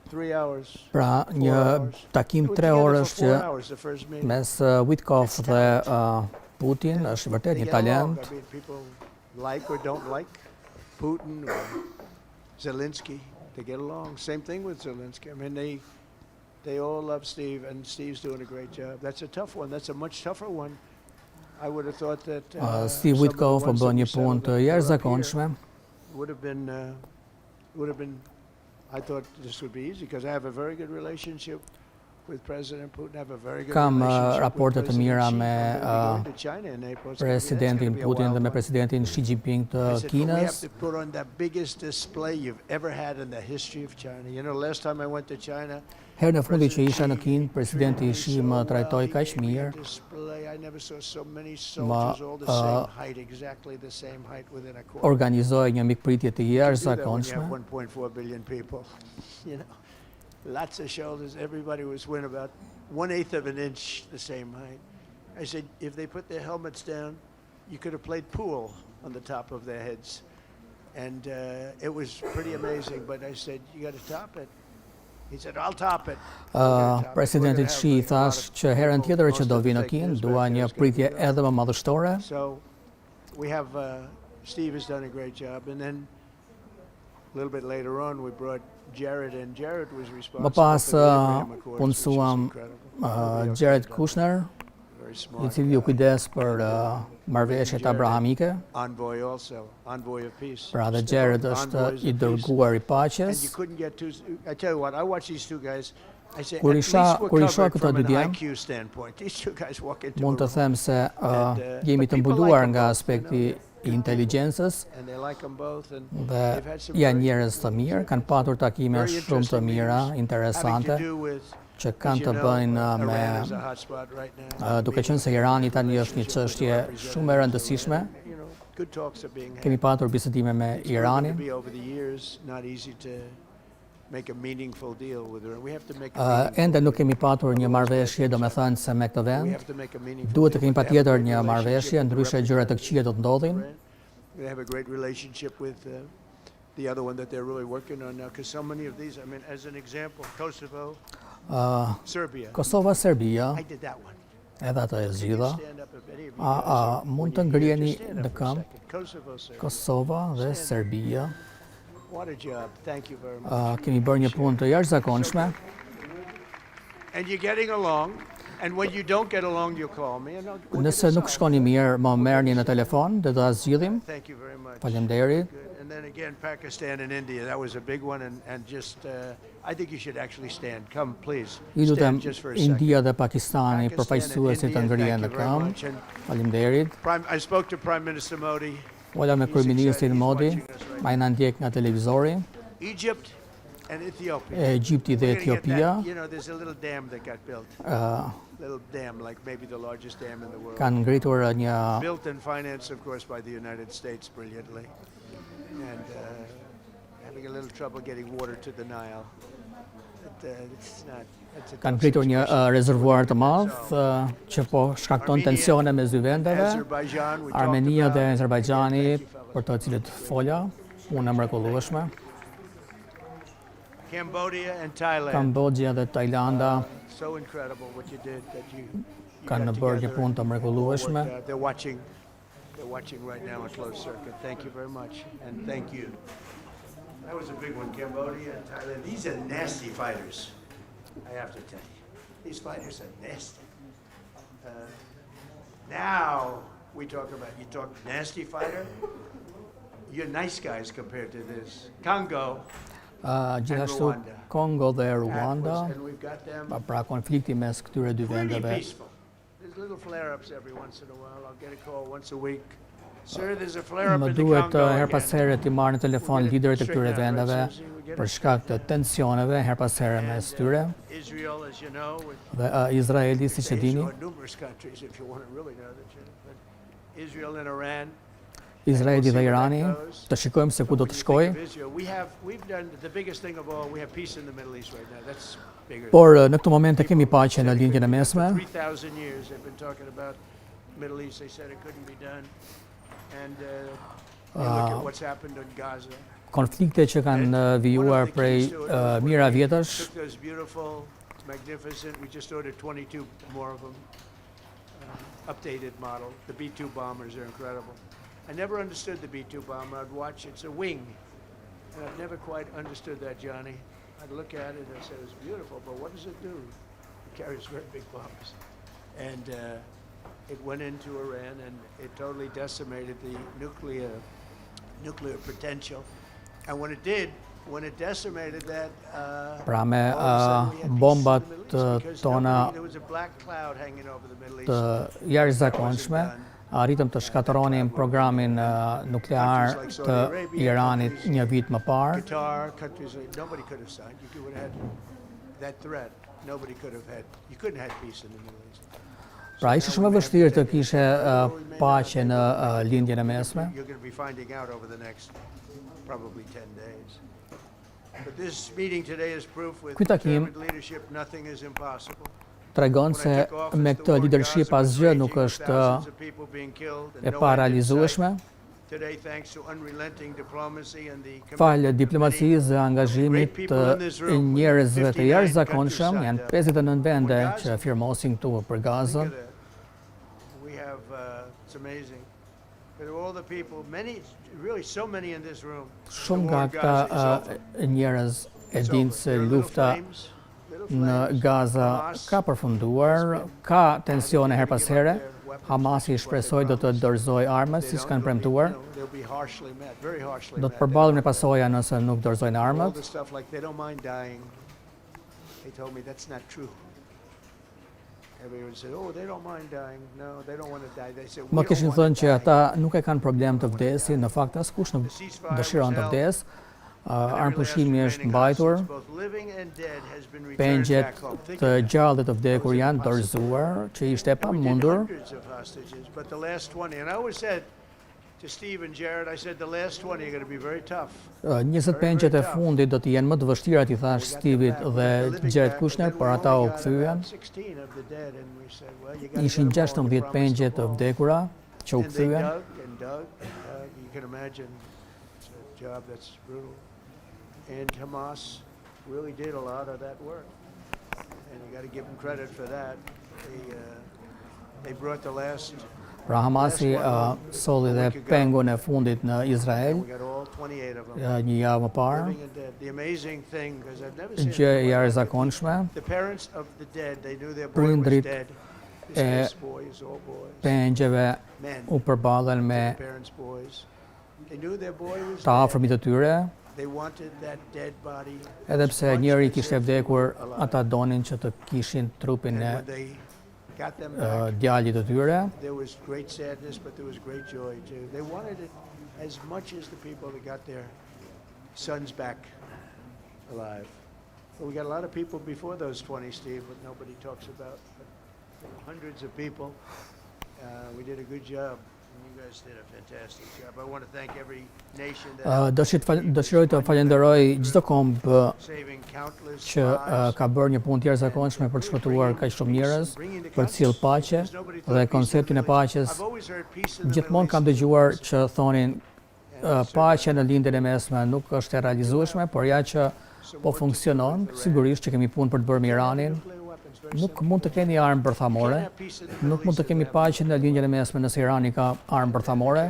3 hours. Pra, 4 një hours. takim We were 3 together orësh for që 4 hours, the first meeting. mes Witkoff dhe Putin është vërtet They një get along. talent. I mean, people like or don't like Putin or Zelensky. They get along. Same thing with Zelensky. I mean, they all love Steve, and Steve's doing a great job. That's a tough one. That's a much tougher one. I would have thought that Steve some of the Witkoff ones bën that një we settled punë të that were up here jashtëzakonshme. would have been. I thought this would be easy because I have a very good relationship with President Putin. I have a very good Kam relationship with raporte të mira President Xi. me I'm gonna be going to China in April. It's gonna be- that's Presidentin gonna be a Putin wild dhe me one. Presidentin Xi Jinping të I said, but we Kinës. have to put on the biggest display you've ever had in the history of China. You know, last time I went to China, Herë në fundi që isha në Kinë, Presidenti Xi më trajtoi kaq mirë. I never saw so many soldiers all the same height, exactly the same height within a quarter. Organizoi një mikpritje të You have jashtëzakonshme. 1.4 billion people. You know, lots of shoulders. Everybody was within about 1/8 of an inch the same height. I said, if they put their helmets down, you could have played pool on the top of their heads. And it was pretty amazing. But I said, you got to top it. He said, I'll top it. Presidentit Xi thash që herën tjetër që do vi në Kinë, dua një pritje edhe më madhështore. So we have, Steve has done a great job. And then a little bit later on, we brought Jared in. Jared was responsible Më pas for the Abraham Accords, which is punësuam incredible. Jared Kushner, Very i smart. cili u kujdes për marrëveshjet abrahamike. Envoy also, envoy of peace. Pra dhe Still Jared është envoys i of peace. dërguar i And you paqes. couldn't get two. I tell you what, I watch these two guys. I say, Kur at isha- least we're kur isha covered këto from dy an djem, IQ standpoint. These two guys walk into Mund a të room them se jemi but të people mbuluar like nga them both, aspekti i inteligjencës and they like them both. And dhe they've had some janë very- njerëz të mirë, kanë patur takime very shumë të interesting mira, meetings having interesante, to do with, që as kanë you të know, bëjnë Iran me is a hot spot right now. duke qenë se Irani tani është një çështje shumë e rëndësishme. You know, good talks are being had. Kemi patur bisedime me It's proven to Iranin. be over the years not easy to make a meaningful deal with Iran. We have to make a meaningful Ende nuk kemi patur një marrëveshje, domethënë se me këtë We vend have to make a meaningful duhet të deal. kemi We have a patjetër great një marrëveshje, relationship with ndryshe the gjëra të këqija do të ndodhin. Iran. We have a great relationship with the other one that they're really working on now, because so many of these, I mean, as an example, Kosovo, Serbia. Kosova, Serbia, I did that one. edhe ato e zgjidha. Stand up if any of you guys Mund të when you hear, ngriheni just stand up në for a këmbë. second. Kosovo, Serbia. Kosova dhe Serbia. What a job. Thank you very much. Kemi bërë një punë të jashtëzakonshme. And you're getting along, and when you don't get along, you call me. And we'll get Nëse it nuk solved. shkoni mirë, më merrni në telefon dhe do ta zgjidhim. Thank you very much. Faleminderit. Good. And then again, Pakistan and India, that was a big one, and just, I think you should actually stand. Come, please. Ju lutem Stand just for a second. India dhe Pakistani përfaqësuesit të Pakistan and ngrihen India, në thank you very këmbë. much. And Faleminderit. I spoke to Prime Minister Modi. Ola me He's kryeministrin excited. He's Modi, watching us right ai na ndjek nga televizori. Egypt and Ethiopia. Egjipti dhe We're gonna get Etiopia that. You know, there's a little dam that got built. Little dam, like maybe the largest dam in the world. kanë ngritur një Built and financed, of course, by the United States brilliantly. And having a little trouble getting water to the Nile. But, it's not, it's a kanë tough ngritur një situation. rezervuar të madh që po shkakton tensione mes dy vendeve. Azerbaijan, we talked Armenia about. dhe Azerbajxhani, Thank you, fellas. për të cilët fola, punë e mrekullueshme. Cambodia and Thailand. Kambodja dhe Tajlanda So incredible what you did, that you kanë got bërë një together punë të and mrekullueshme. worked out. They're watching right now a closed circuit. Thank you very much, and thank you. That was a big one, Cambodia and Thailand. These are nasty fighters, I have to tell you. These fighters are nasty. Now we talk about, you talk nasty fighter, you're nice guys compared to this. Congo, Gjithashtu Rwanda. Kongo dhe Ruanda, and we've got them pra konflikti mes këtyre dy pretty vendeve. peaceful. There's little flare-ups every once in a while. I'll get a call once a week. Sir, there's a flare-up Më in the duhet Congo her pas again. here t'i marrë në telefon liderët e këtyre Straighten out, right, vendeve Susie? We get për it shkak të tensioneve her pas here mes tyre Israel, as you know, with dhe Izraeli, siç e dini, or numerous countries, if you want to really know that. But Israel and Iran. Izraeli dhe Irani, të shikojmë se ku do të shkojë. We've done the biggest thing of all. We have peace in the Middle East right now. That's bigger. Por në këtë moment e kemi paqen në lindjen e mesme. 3,000 years they've been talking about Middle East. They said it couldn't be done. And you look at what's happened in Gaza. Konflikte që kanë vijuar prej mira vjetësh, Took those beautiful, magnificent. We just ordered 22 more of them. Updated model. The B-2 bombers are incredible. I never understood the B-2 bomber. I'd watch, it's a wing. And I've never quite understood that, Johnny. I'd look at it and say, it's beautiful, but what does it do? It carries very big bombs. And it went into Iran and it totally decimated the nuclear potential. And when it did, when it decimated that, Pra me all of a sudden we had peace bombat in the Middle East because tona there was a black cloud hanging over the Middle East. të jashtëzakonshme, arritëm të shkatëronim programin nuklear të Iranit një vit më parë. Qatar, countries like nobody could have signed. You would have had that threat. Nobody could have had. You couldn't have peace in the Middle East. Pra ishte shumë e vështirë të kishe paqe në lindjen e mesme. You're going to be finding out over the next probably 10 days. But this meeting today is proof with Ky takim determined leadership nothing is impossible. tregon se me këtë leadership asgjë nuk është e paralizueshme. Today, thanks to unrelenting diplomacy and the Falë diplomacisë dhe angazhimit të njerëzve të jashtëzakonshëm, janë 59 vende që firmosin këtu për Gazën. We have, it's amazing. But of all the people, many, really so many in this room. Shumë nga këta njerëz e dinë se lufta në Gaza ka përfunduar, ka tensione her pas here. Hamasi shpresoi do të dorëzoj armët, siç kanë premtuar. Do të përballen me pasoja nëse nuk dorëzojnë armët. Më kishin thënë që ata nuk e kanë problem të vdesin, në fakt askush nuk dëshiron të vdes. Armëpushimi është mbajtur, pengjet të gjallë dhe të vdekur janë dorëzuar, që ishte e pamundur. To Steve and Jared, I said the last 20 are going to be very tough. 20 pengjet e fundit do të jenë më të vështira, i thash Steve-it dhe Jared Kushner, por ata u kthyen. Ishin 16 pengje të vdekura që u kthyen. You can imagine it's a job that's brutal. And Hamas really did a lot of that work. And you got to give them credit for that. They brought the last. Pra Hamasi solli dhe pengun e fundit në Izrael, një javë më parë. Gjë e jashtëzakonshme. Prindrit e pengjeve u përballen me të afërmit të tyre. Edhe pse njëri kishte vdekur, ata donin që të kishin trupin e djalit të tyre. There was great sadness, but there was great joy too. They wanted it as much as the people that got their sons back alive. But we got a lot of people before those 20, Steve, but nobody talks about. Hundreds of people. We did a good job. You guys did a fantastic job. I want to thank every nation that Dëshiroj të falenderoj çdo kombë që ka bërë një punë të jashtëzakonshme për të shpëtuar kaq shumë njerëz, për të sjellë paqe dhe konceptin e paqes. Gjithmonë kam dëgjuar që thonin paqja në lindjen e mesme nuk është e realizueshme, por ja që po funksionon, sigurisht që kemi punë për të bërë me Iranin. Nuk mund të keni armë bërthamore, nuk mund të kemi paqe në lindjen e mesme nëse Irani ka armë bërthamore,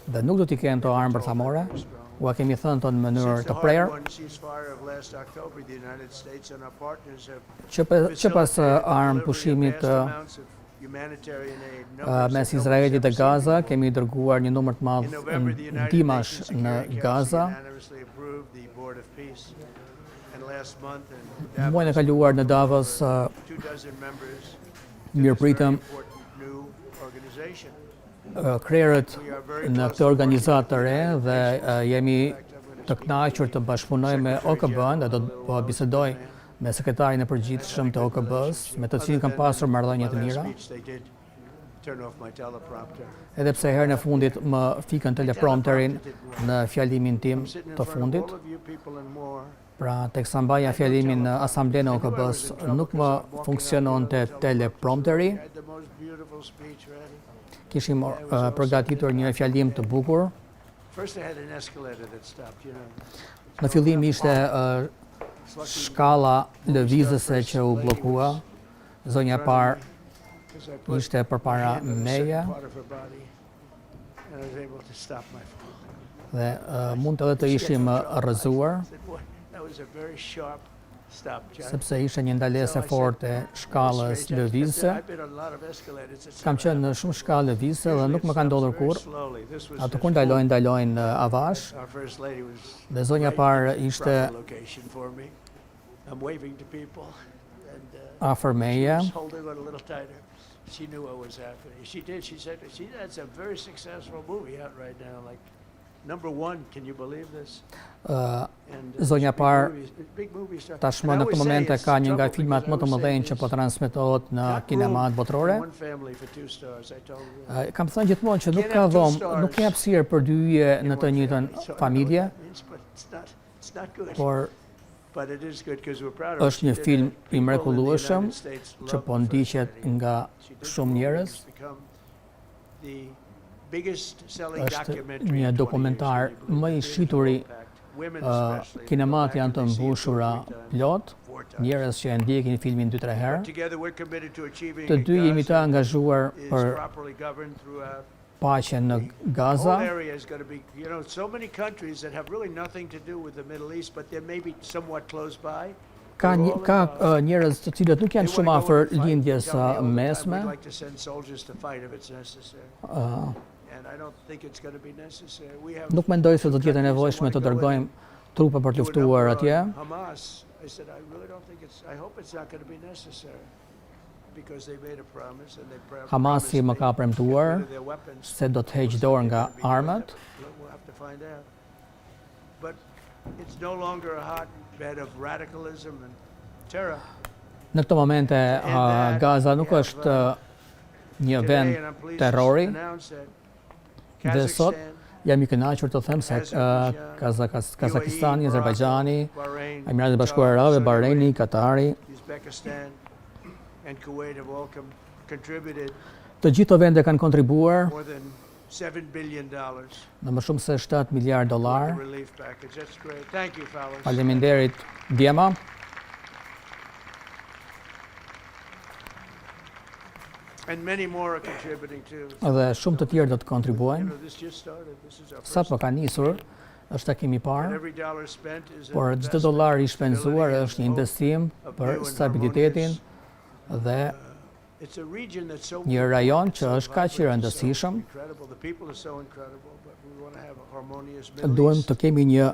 dhe nuk do t'i kenë to armë bërthamore, ua kemi thënë to në mënyrë të prerë, që pas armë pushimit mes Izraelit dhe Gaza, kemi dërguar një numër të madh ndihmash në Gaza. Muajin e kaluar në Davos mirëpritëm krerët në këtë organizatë të re dhe jemi të kënaqur të bashkëpunojmë me OKB-n dhe do të po bisedoj me sekretarin e përgjithshëm të OKB-s, me të cilin kam pasur marrëdhënie të mira. Edhe pse herën e fundit më fikën teleprompterin në fjalimin tim të fundit. Pra, teksa mbaja fjalimin në asamblenë e OKB-s, nuk më funksiononte teleprompteri. Kishim përgatitur një fjalim të bukur. Në fillim ishte shkalla lëvizëse që u bllokua. Zonja e parë ishte përpara meje. Dhe mund edhe të ishim rrëzuar. sepse ishte një ndalesë e fortë e shkallës lëvizëse. Kam qenë në shumë shkallë lëvizëse dhe nuk më ka ndodhur kurrë. Ato kur ndalojnë avash. Dhe zonja parë ishte afër meje. She knew what was happening. She did. She said, that's a very successful movie out right now. Like, #1, can you believe this? Zonja parë tashmë në këtë momente ka një nga filmat më të mëdhenj që po transmetohet në kinemat botërore. Kam thënë gjithmonë që nuk ka dhomë, nuk ka hapësirë për dy yje në të njëjtën familje, por është një film i mrekullueshëm që po ndiqet nga shumë njerëz. Është një dokumentar më i shituri. Kinemat janë të mbushura plot, njerëz që e ndjekin filmin 2-3 herë. Të dy jemi të angazhuar për paqen në Gaza. Ka njerëz të cilët nuk janë shumë afër lindjes mesme. Nuk mendoj se do të jetë nevojshme të dërgojmë trupe për të luftuar atje. Hamasi më ka premtuar se do të heqë dorë nga armat. Në këtë momente Gaza nuk është një vend terrori. Dhe sot jam i kënaqur të them se Kazakistani, Azerbajxhani, Emiratet e Bashkuara Arabe, Bahreini, Katari, të gjithë të vende kanë kontribuar në më shumë se $7 miliard. Faleminderit djema. Dhe shumë të tjerë do të kontribuojnë. Sa po ka nisur, është takimi i parë, por çdo dollar i shpenzuar është një investim për stabilitetin dhe një rajon që është kaq i rëndësishëm. Duhem të kemi një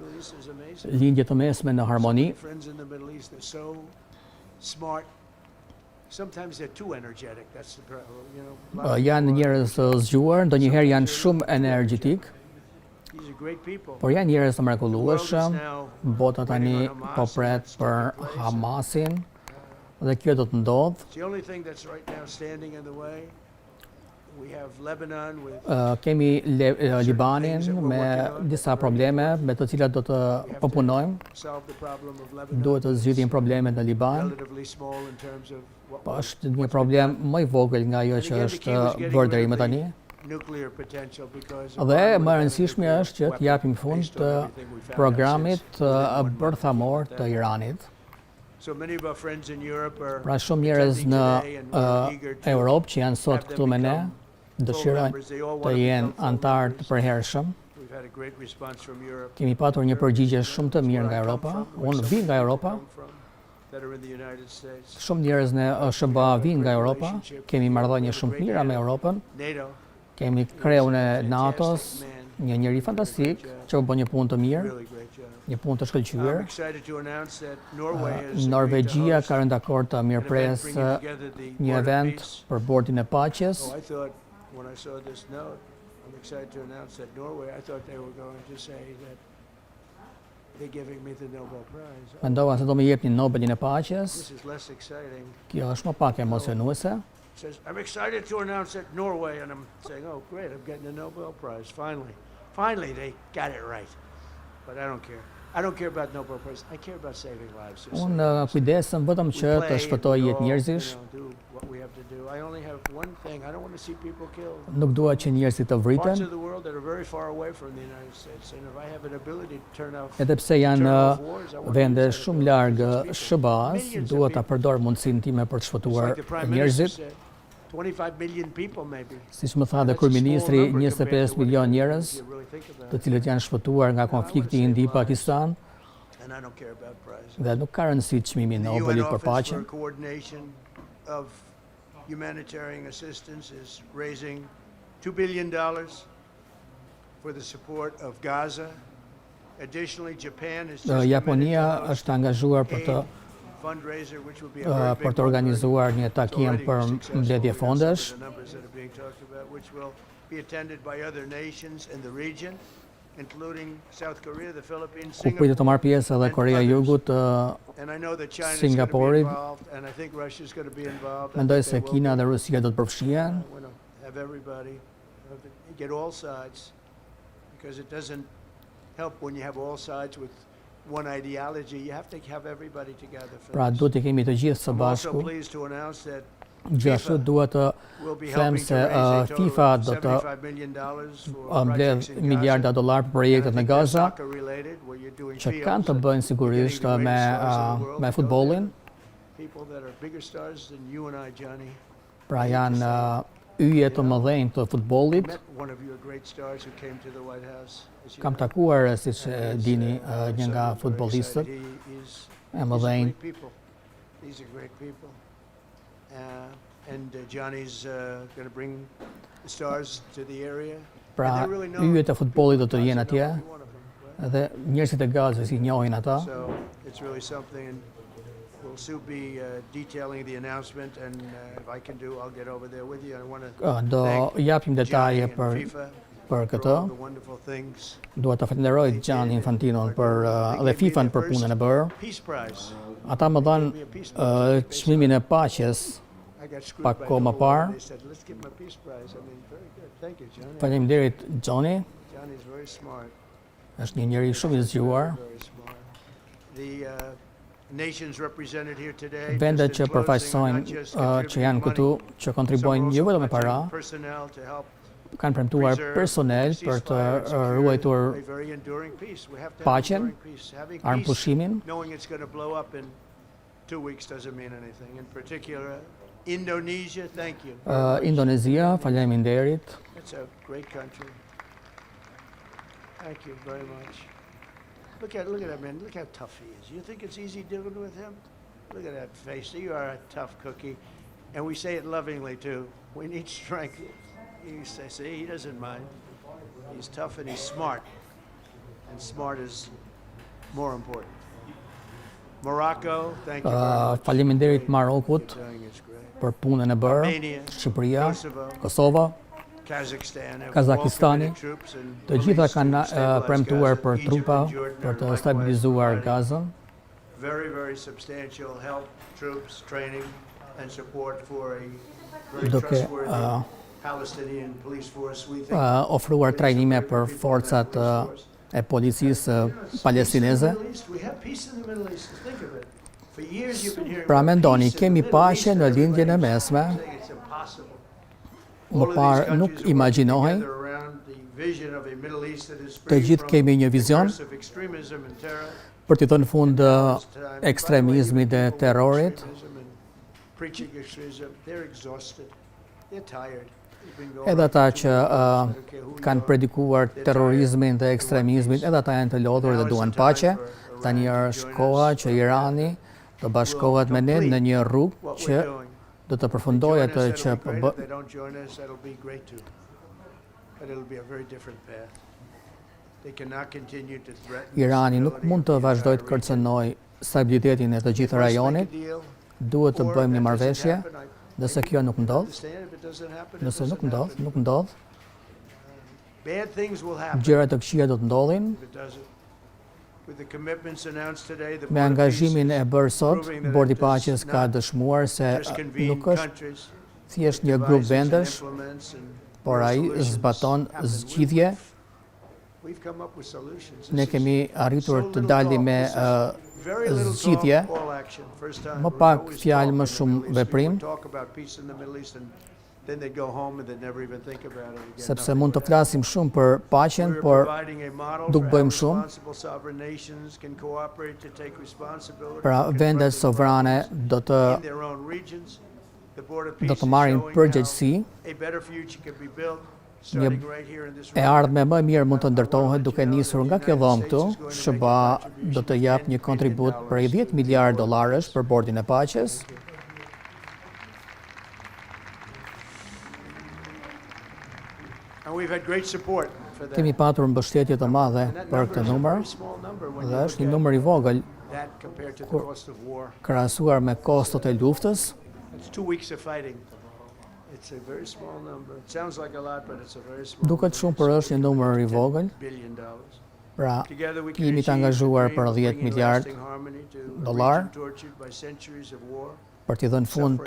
lindje të mesme në harmoni. Janë njerëz të zgjuar, ndonjëherë janë shumë energjetik, por janë njerëz të mrekullueshëm. Bota tani po pret për Hamasin dhe kjo do të ndodhë. Kemi Libanin me disa probleme me të cilat do të punojmë. Duhet të zgjidhim problemet në Liban. Po është një problem më i vogël nga ajo që është bërë deri më tani. Dhe më e rëndësishme është që të japim fund të programit bërthamor të Iranit. Pra shumë njerëz në Europë që janë sot këtu me ne, dëshirojnë të jenë antar të përhershëm. Kemi patur një përgjigje shumë të mirë nga Europa. Unë vi nga Europa. Shumë njerëz në SHBA vinë nga Europa. Kemi marrëdhënie shumë të mira me Europën. Kemi kreun e NATO-s, një njeri fantastik që bën një punë të mirë, një punë të shkëlqyer. Norvegjia ka rënë dakord të mirëpresë një event për Bordin e Paqes. When I saw this note, I'm excited to announce that Norway, I thought they were going to say that they're giving me the Nobel Prize. Mendova se do më jepnin Nobelin e Paqes. This is less exciting. Kjo është më pak emocionuese. Says, I'm excited to announce that Norway, and I'm saying, oh great, I'm getting the Nobel Prize, finally. Finally, they got it right. But I don't care. I don't care about Nobel Prize. I care about saving lives. Unë kujdesem vetëm që të shpëtoj jetë njerëzish. Nuk dua që njerëzit të vriten. Edhe pse janë vende shumë larg SHBA-s, dua ta përdor mundësinë time për të shpëtuar njerëzit. Siç më tha dhe kryeministri, 25 milion njerëz, të cilët janë shpëtuar nga konflikti Indi-Pakistan, and I don't care about prizes. Dhe nuk ka rëndësi çmimi i The UN Nobelit për Office for paqen. Coordination of Humanitarian Assistance is raising $2 billion for the support of Gaza. Additionally, Japan is just Japonia është angazhuar për të fundraiser, which will be a very për big të organizuar një takim already për successful. mbledhje We got fondesh. some of the numbers that are being talked about, which will be attended by other nations in the region, including South Korea, the Philippines, Ku pritet të marrë pjesë edhe Korea e Jugut, and I know that China is going to be Singaporit. involved, and I think Russia is going to be involved. I Mendoj think se they will Kina be. dhe Rusia do të përfshihen. I want to have everybody, get all sides, because it doesn't help when you have all sides with one ideology. You have to have everybody together for Pra this. duhet të kemi të gjithë së I'm also bashku. pleased to announce that Gjithashtu duhet të we'll be them helping se to raise a total FIFA of do të $75 million for mbledh projects in miliarda Gaza. dollar për And I projektet në think they're Gaza, soccer-related, where you're doing që fields kanë të and bëjnë you're sigurisht getting the me greatest stars in the world me to go futbollin. there. People that are bigger stars than you and I, Johnny. Pra janë yje të mëdhenj të futbollit. Met one of your great stars who came to the White House. As you Kam know. takuar, siç e dini, një nga So I'm very futbollistët excited. These e are mëdhenj. great people. These are great people. And Johnny's going to bring the stars to the area. Pra yjet e futbollit do të jenë atje dhe njerëzit e Gazës i njohin ata. So it's really something, and we'll soon be detailing the announcement, and if I can do, I'll get over there with you. I want to Do japim detaje për FIFA për for këtë. all the wonderful things. Dua të falenderoj Gianni Infantinon për dhe FIFA-n për punën e bërë. Peace Prize. Ata më dhanë çmimin e paqes I got screwed pak by kohë më the parë. war. They said, let's give him a Peace Prize. I mean, very good. Thank you, Johnny. Faleminderit Johnny, Johnny's very smart. është një njeri shumë i zgjuar. Very smart. The nations represented here today. Vendet just që in closing, përfaqësojnë not just që janë contributing këtu, money. që kontribuojnë jo vetëm me para, Personnel to help kanë premtuar preserve personel për të ceasefire and secure ruajtur a very enduring peace. We have to have paqen, enduring peace. Having peace, armëpushimin. knowing it's going to blow up in 2 weeks doesn't mean anything. In particular, Indonesia, thank you. Indonezia, faleminderit. It's a great country. Thank you very much. Look at that man. Look how tough he is. You think it's easy dealing with him? Look at that face. You are a tough cookie. And we say it lovingly too. We need strength. You say, see, he doesn't mind. He's tough and he's smart. And smart is more important. Morocco, thank you very much. Faleminderit Marokut You're doing it's great. për punën e bërë. Albania, Shqipëria, Kosovo, Kosova, Kazakhstan, have Kazakistani, all committed troops and të gjitha police to kanë stabilize premtuar Gaza. për Egypt trupa and Jordan për are të likewise stabilizuar providing Gazën. Very, very substantial help, troops, training, and support for a very Duke trustworthy Palestinian police force. We think ofruar trajnime për forcat e policisë palestineze. we have peace in the Middle East. Think of it. For years you've been hearing Pra about mendoni, peace in kemi the Middle East paqe në and lindjen e everybody mesme. saying it's impossible. Më All of these parë nuk countries are working imagjinohej. together around the vision of a Middle East that is Të free gjithë from kemi një vizion aggressive extremism and terror. për të thënë fund ekstremizmit dhe terrorit. Preaching extremism, they're exhausted. They're tired. They've been going Edhe ata on që for 2 years. Okay, who kanë you are. predikuar terrorizmin dhe ekstremizmin, edhe ata janë të lodhur dhe duan paqe. Tani është koha që Irani të bashkohet me ne në një rrugë What që we're doing. do të përfundojë Join atë us, që that'll be great. If they don't join us, that'll be great too. But it'll be a very different path. They cannot continue to threaten Irani nuk stability mund të of the vazhdoj të entire region. kërcënoj stabilitetin e të gjithë If us make a rajonit. deal, Duhet të or bëjmë një that doesn't marrëveshje, happen, I nëse kjo nuk ndodh, understand. If it doesn't happen, it nëse nuk doesn't ndodh, happen. nuk ndodh, Bad things will happen gjëra të këqija do të ndodhin. if it doesn't. With the commitments announced today, the Me Board of Peace angazhimin e is bërë sot, proving that Bordi it Paqes does ka not dëshmuar se just convene nuk është countries, thjesht një grup devices and vendesh, implements and por ai resolutions zbaton happen. zgjidhje. We've come up with solutions. Ne This kemi is arritur so të little dalim talk. me This is very little zgjidhje, talk, all action. First time më we pak always fjalë, talk më in the shumë Middle East. veprim. People talk about peace in the Middle East and then they go home and they never even think about it again. Sepse Nothing mund të would happen. flasim shumë për paqen, We're por providing a model duk for bëjmë how shumë. responsible sovereign nations can cooperate to take responsibility pra for vendet confronting sovrane problems do të in their own regions. The Board of do Peace të is marrin showing përgjegjësi how a better future can be built Një e ardhme më mirë mund të ndërtohet duke nisur nga kjo dhomë këtu. SHBA do të jap një kontribut për $10 miliardë për Bordin e Paqes. Kemi patur mbështetje të madhe për këtë numër dhe është një numër i vogël krahasuar me kostot e luftës. Duket shumë, por është një numër i vogël. Pra, jemi të angazhuar për $10 miliardë për t'i dhënë fund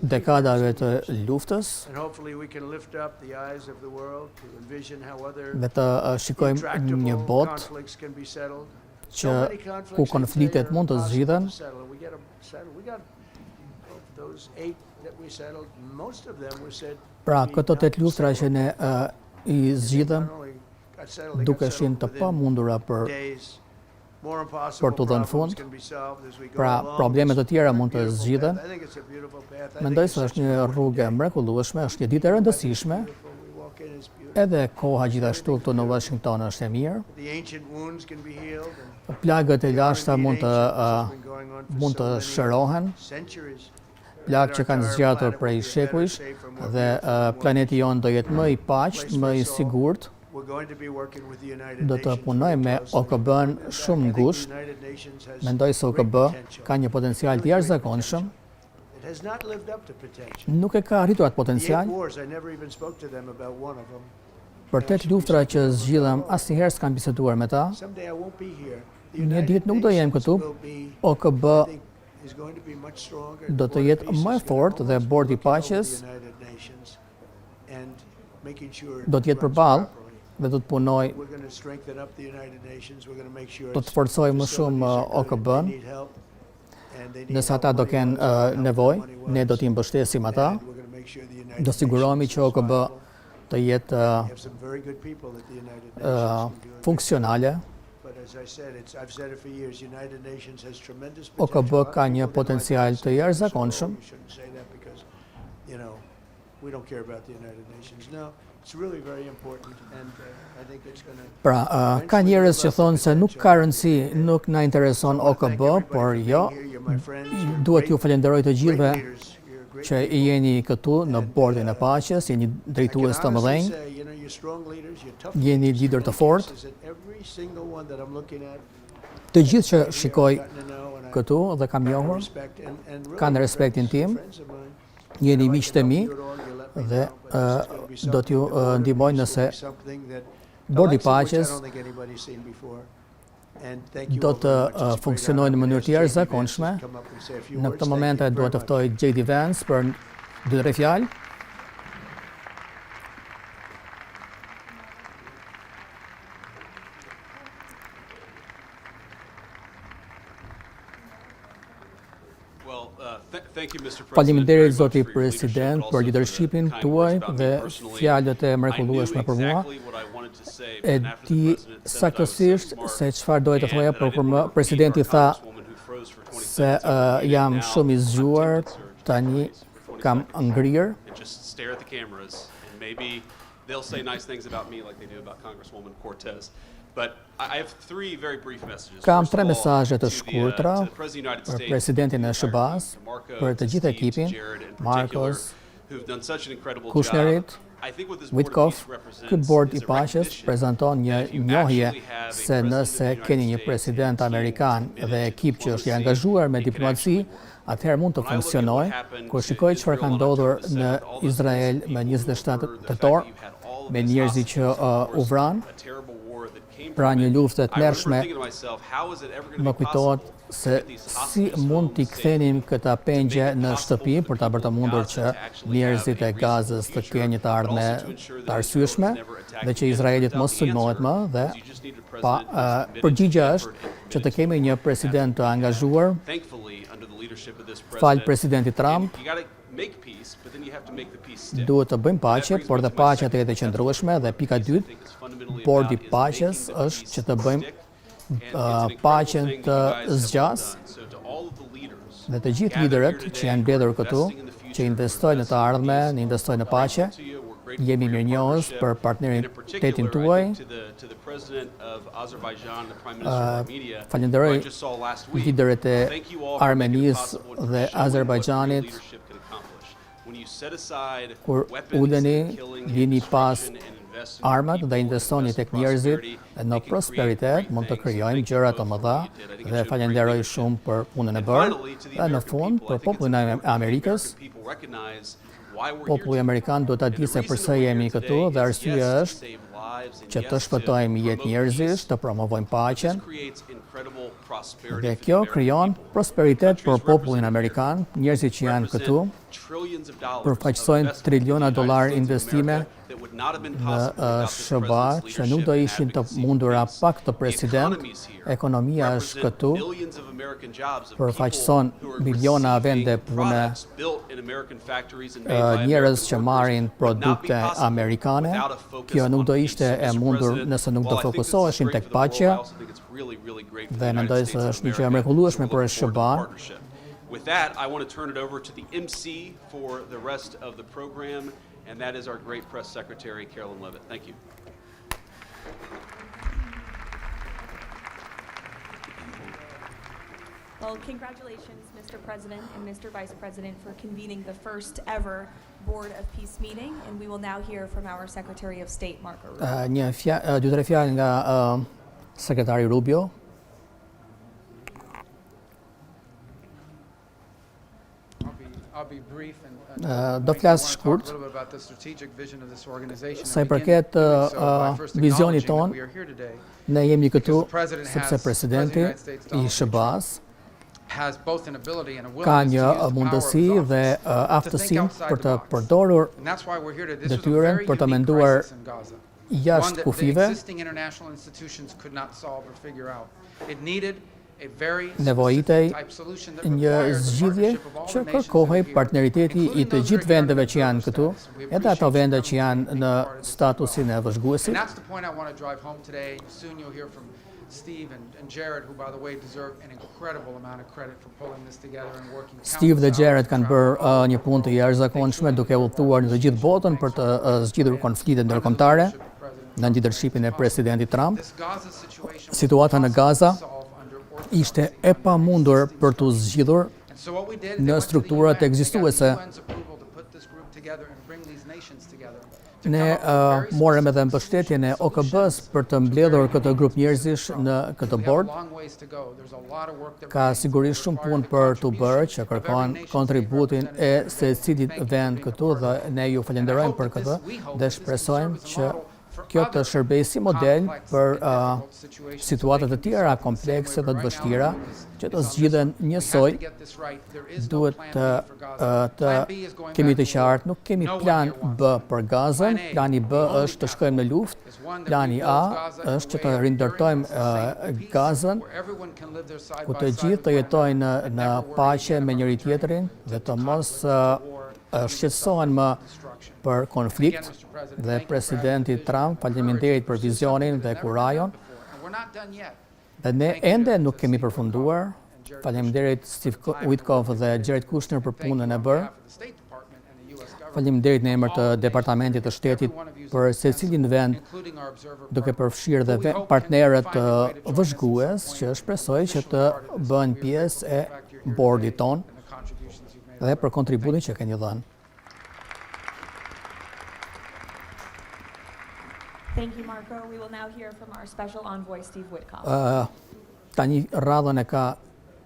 dekadave të luftës dhe të shikojmë një botë ku konfliktet mund të zgjidhen. Pra, këto 8 luftra që ne i zgjidhem dukeshin të pamundura për të dhënë fund. Pra, problemet të tjera mund të zgjidhen. Mendoj se është një rrugë mrekullueshme, është një ditë e rëndësishme. Edhe koha gjithashtu këtu në Uashington është e mirë. Plagët e lashta mund të shërohen. Plagë që kanë zgjatur prej shekujsh dhe planeti jonë do jetë më i paqët, më i sigurt. Do të punojmë me OKB-n shumë ngushtë. Mendoj se OKB ka një potencial të jashtëzakonshëm. Nuk e ka arritur atë potencial. Për 8 luftra që zgjidhem, asnjëherë s'kam biseduar me ta. Një ditë nuk do jem këtu. OKB do të jetë më e fortë dhe Bordi i Paqes do të jetë përballë dhe do të punoj, do të forcoj më shumë OKB-n. Nëse ata do kenë nevojë, ne do t'i mbështesim ata. Do sigurohemi që OKB të jetë funksionale. OKB ka një potencial të jashtëzakonshëm. Pra, ka njerëz që thonë se nuk ka rëndësi, nuk na intereson OKB, por jo, duhet ju falenderoj të gjithëve që i jeni këtu në Bordin e Paqes, jeni drejtues të mëdhenj, jeni lider të fortë. Të gjithë që shikoj këtu dhe kam njohur, kanë respektin tim, jeni miqtë e mi dhe do t'ju ndihmoj nëse Bordi i Paqes do të funksionojë në mënyrë të jashtëzakonshme. Në këtë moment dua të ftoj J.D. Vance për 2-3 fjalë. Faleminderit zoti President për leadershipin tuaj dhe fjalët e mrekullueshme për mua. E di saktësisht se çfarë doja të thoja, por kur Presidenti tha se jam shumë i zgjuar, tani kam ngrirë. Kam 3 mesazhe të shkurtra për Presidentin e SHBA-s, për të gjithë ekipin, Marcos, Kushnerit, Witkoff. Ky Bord i Paqes prezanton një njohje se nëse keni një president amerikan dhe ekip që është i angazhuar me diplomaci, atëherë mund të funksionojë. Kur shikoj çfarë ka ndodhur në Izrael me 27 tetor, me njerëzit që u vranë, pra një luftë e tmerrshme, më kujtohet se si mund t'i kthenim këta pengje në shtëpi për ta bërë të mundur që njerëzit e Gazës të kenë një të ardhme të arsyeshme dhe që Izraelit mos sulmohet më dhe përgjigjja është që të kemi një president të angazhuar, fal Presidentit Trump. Duhet të bëjmë paqe, por dhe paqja të jetë e qëndrueshme dhe pika 2, Bordi i Paqes është që të bëjmë paqen të zgjas dhe të gjithë liderët që janë mbledhur këtu, që investojnë në të ardhme, në investojnë në paqe, jemi mirënjohës për partneritetin tuaj. Falenderoj liderët e Armenisë dhe Azerbajxhanit kur uleni, vini pas armat dhe investoni tek njerëzit dhe në prosperitet mund të krijojmë gjëra të mëdha dhe falenderoj shumë për punën e bërë. Dhe në fund, për popullin e Amerikës, populli amerikan duhet ta di se pse jemi këtu dhe arsyeja është që të shpëtojmë jetë njerëzish, të promovojmë paqen. Dhe kjo krijon prosperitet për popullin amerikan, njerëzit që janë këtu përfaqësojnë triliona dollar investime në SHBA që nuk do ishin të mundura pa këtë president. Ekonomia është këtu, përfaqëson miliona vende pune, njerëz që marrin produkte amerikane. Kjo nuk do ishte e mundur nëse nuk do fokusoheshin tek paqja dhe mendoj se është një gjë e mrekullueshme për SHBA-n. With that, I want to turn it over to the MC for the rest of the program, and that is our great press secretary, Carolyn Levitt. Thank you. Well, congratulations, Mr. President and Mr. Vice President, for convening the first ever Board of Peace meeting, and we will now hear from our Secretary of State, Marco Rubio. Dy tre fjalë nga sekretari Rubio. Do flas shkurt sa i përket vizionit ton. Ne jemi këtu sepse presidenti i SHBA-s ka një mundësi dhe aftësinë për të përdorur detyrën për të menduar jashtë kufive. Nevojitej një zgjidhje që kërkohej partneriteti i të gjithë vendeve që janë këtu, edhe ato vende që janë në statusin e vëzhguesit. Steve dhe Jared kanë bërë një punë të jashtëzakonshme duke udhëtuar në të gjithë botën për të zgjidhur konfliktet ndërkombëtare në leadershipin e Presidentit Trump. Situata në Gaza ishte e pamundur për të zgjidhur në strukturat ekzistuese. Ne morëm edhe mbështetjen e OKB-s për të mbledhur këtë grup njerëzish në këtë bord. Ka sigurisht shumë punë për të bërë që kërkon kontributin e secilit vend këtu dhe ne ju falenderojmë për këtë dhe shpresojmë që kjo të shërbejë si model për situatat të tjera komplekse dhe të vështira që të zgjidhen njësoj. Duhet të kemi të qartë, nuk kemi plan B për Gazën, plani B është të shkojmë në luftë, plani A është që të rindërtojmë Gazën, ku të gjithë të jetojnë në paqe me njëri tjetrin dhe të mos shqetësohen më për konflikt. Dhe Presidenti Trump, faleminderit për vizionin dhe kurajon. Dhe ne ende nuk kemi përfunduar. Faleminderit Steve Witkoff dhe Jared Kushner për punën e bërë. Faleminderit në emër të Departamentit të Shtetit për secilin vend, duke përfshirë dhe partnerët vëzhgues që shpresoj që të bëhen pjesë e Bordit ton dhe për kontributin që keni dhënë. Thank you, Marco. We will now hear from our special envoy, Steve Witkoff. Tani radhën e ka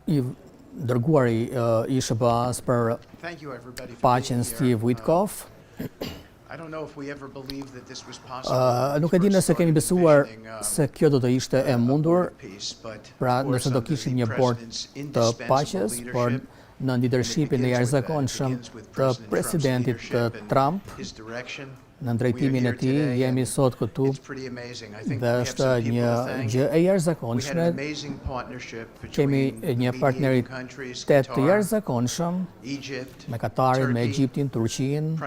i dërguari i SHBA-s për paqen Steve Witkoff. Nuk e di nëse kemi besuar se kjo do të ishte e mundur, pra nëse do kishim një bord të paqes, por në leadershipin e jashtëzakonshëm të Presidentit Trump, në drejtimin e tij jemi sot këtu dhe është një gjë e jashtëzakonshme. Kemi një partneritet të jashtëzakonshëm me Katarin, me Egjiptin, Turqinë.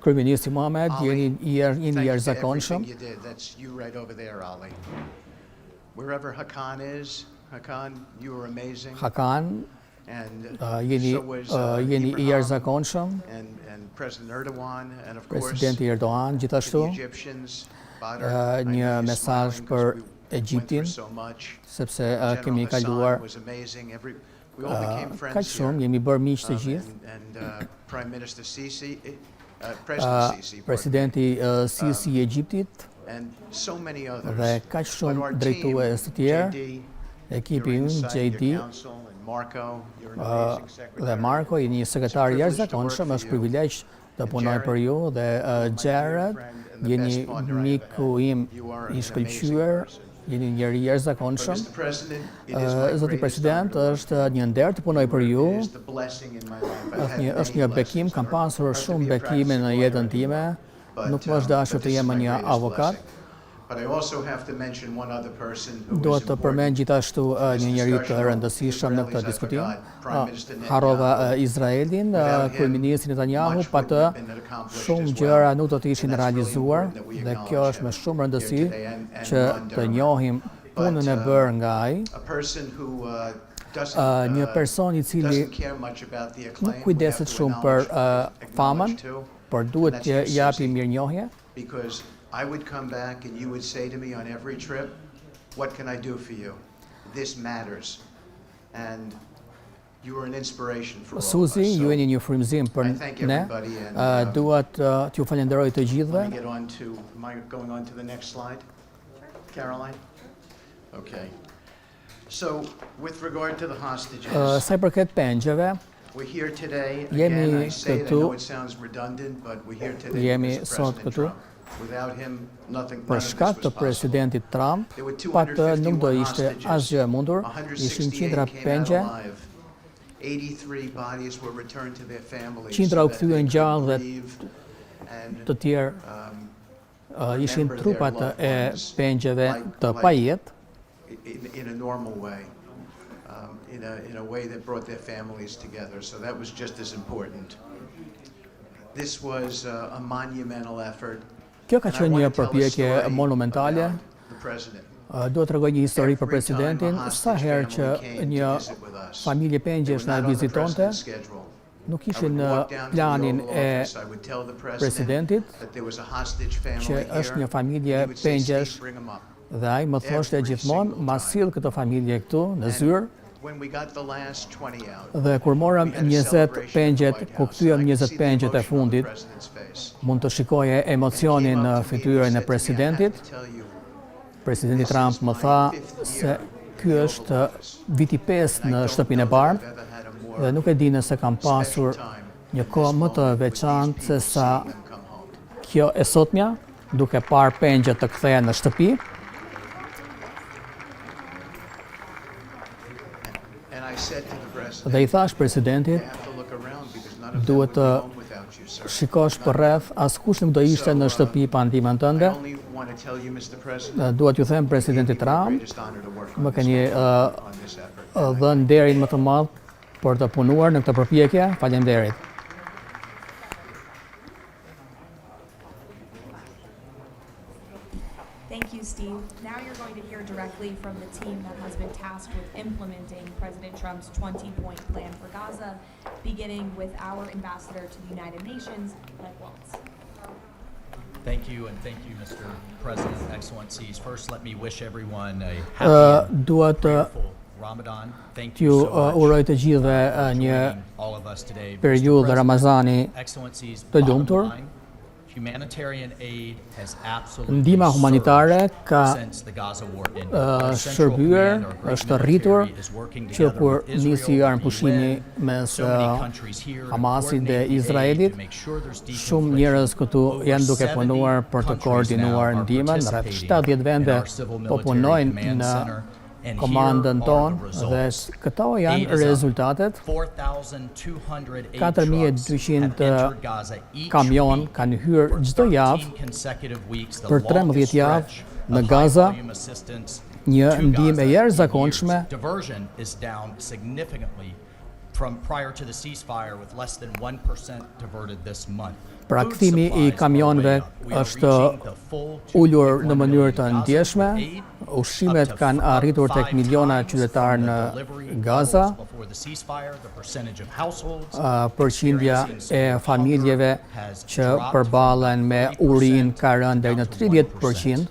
Kryeministri Mohamed, jeni i jashtëzakonshëm. Hakan, Jeni I jashtëzakonshëm. Presidenti Erdogan gjithashtu. Një mesazh për Egjiptin, sepse kemi kaluar kaq shumë, jemi bërë miq të gjithë. Presidenti Sisi I Egjiptit dhe kaq shumë drejtues të tjerë, ekipi ynë, JD dhe Marko, jeni një sekretar I jashtëzakonshëm, është privilegj të punoj për ju dhe Jared, jeni miku im I shkëlqyer, jeni njëri I jashtëzakonshëm. Zoti President, është një nder të punoj për ju. Është një bekim, kam pasur shumë bekime në jetën time. Nuk më është dashur të jem një avokat. Duhet të përmend gjithashtu një njeri të rëndësishëm në këtë diskutim. Harrova Izraelin, kryeministri Netanyahu, pa të shumë gjëra nuk do të ishin realizuar dhe kjo është me shumë rëndësi që të njohim punën e bërë nga ai. Një person I cili nuk kujdeset shumë për famën, por duhet të japi mirënjohje. I would come back and you would say to me on every trip, what can I do for you? This matters. And you were an inspiration for all of us. Suzy, ju jeni një frymëzim për ne. Duat t'ju falenderoj të gjithëve. Am I going on to the next slide? Caroline? Okay. So, with regard to the hostages, sa I përket pengjeve, we're here today. Jemi Again, I say it, I know këtu. it sounds redundant, but we're here today Jemi because of sot President këtu. Trump. Without him, nothing, Për shkak të Presidentit Trump, pa të nuk do ishte asgjë e mundur, ishin qindra pengje, qindra u kthyen gjallë dhe të tjerë ishin trupat e pengjeve të pajet. In a normal way, in a way that brought their families together. So that was just as important. This was a monumental effort. Kjo ka qenë një përpjekje monumentale. Duhet të rregoj një histori për Presidentin. Sa herë që një familje pengjesh na vizitonte, nuk ishin në planin e Presidentit, që është një familje pengjesh, dhe ai më thoshte gjithmonë, ma sill këtë familje këtu në zyrë. Dhe kur morëm 20 pengjet, ku kthyem 20 pengjet e fundit, mund të shikoje emocionin në fytyrën e Presidentit. Presidenti Trump më tha se ky është viti 5 në shtëpinë e bardhë dhe nuk e di nëse kam pasur një kohë më të veçantë se sa kjo e sotmja, duke parë pengjet të kthehen në shtëpi. Dhe I thash Presidentit, duhet të shikosh për rreth, askush nuk do ishte në shtëpi pa ndihmën tënde. Duhet ju them Presidentit Trump, më keni dhënë nderin më të madh për të punuar në këtë përpjekje. Faleminderit. Thank you, Steve. Now you're going to hear directly from the team that has been tasked with implementing President Trump's 20-point plan for Gaza, beginning with our ambassador to the United Nations, Ed Waltz. Thank you, and thank you, Mr. President, Excellencies. First, let me wish everyone a happy and prayerful Ramadan. Thank you so much uroj të gjithëve një joining all of us today. periudhë Ramazani Excellencies, të bottom lumtur. line, humanitarian aid has absolutely Ndihma humanitare surged ka since the Gaza war ended. Our central shërbyer, command, our great është rritur military, is working që together kur with Israel, nisi armëpushimi the UN, mes so many countries here, and Hamasit dhe coordinate the aid Izraelit. to make sure there's Shumë njerëz këtu Over janë duke 70 punuar për të countries koordinuar now are ndihmën. Rreth participating 70 vende in our civil po military punojnë command në center, and here komandën are tonë the dhe results. këto janë Aid is up. rezultatet. 4,200 aid 4.200 trucks have entered Gaza each kamion week kanë hyrë for çdo 13 javë consecutive weeks, the për 13 longest javë stretch në of Gaza. high-volume assistance Një to ndihmë Gaza e in jashtëzakonshme. years. Diversion is down significantly from prior to the ceasefire, with less than 1% diverted this month. Pra Food kthimi I supplies are kamionëve way up. We are është reaching the full ulur në 2.1 mënyrë të million ndjeshme. Gaza aid, Ushqimet up to kanë arritur tek 5 miliona times qytetarë from në the delivery Gaza. levels before the ceasefire, the percentage of households përqindja e familjeve që përballen me urinë ka rënë deri në 30%.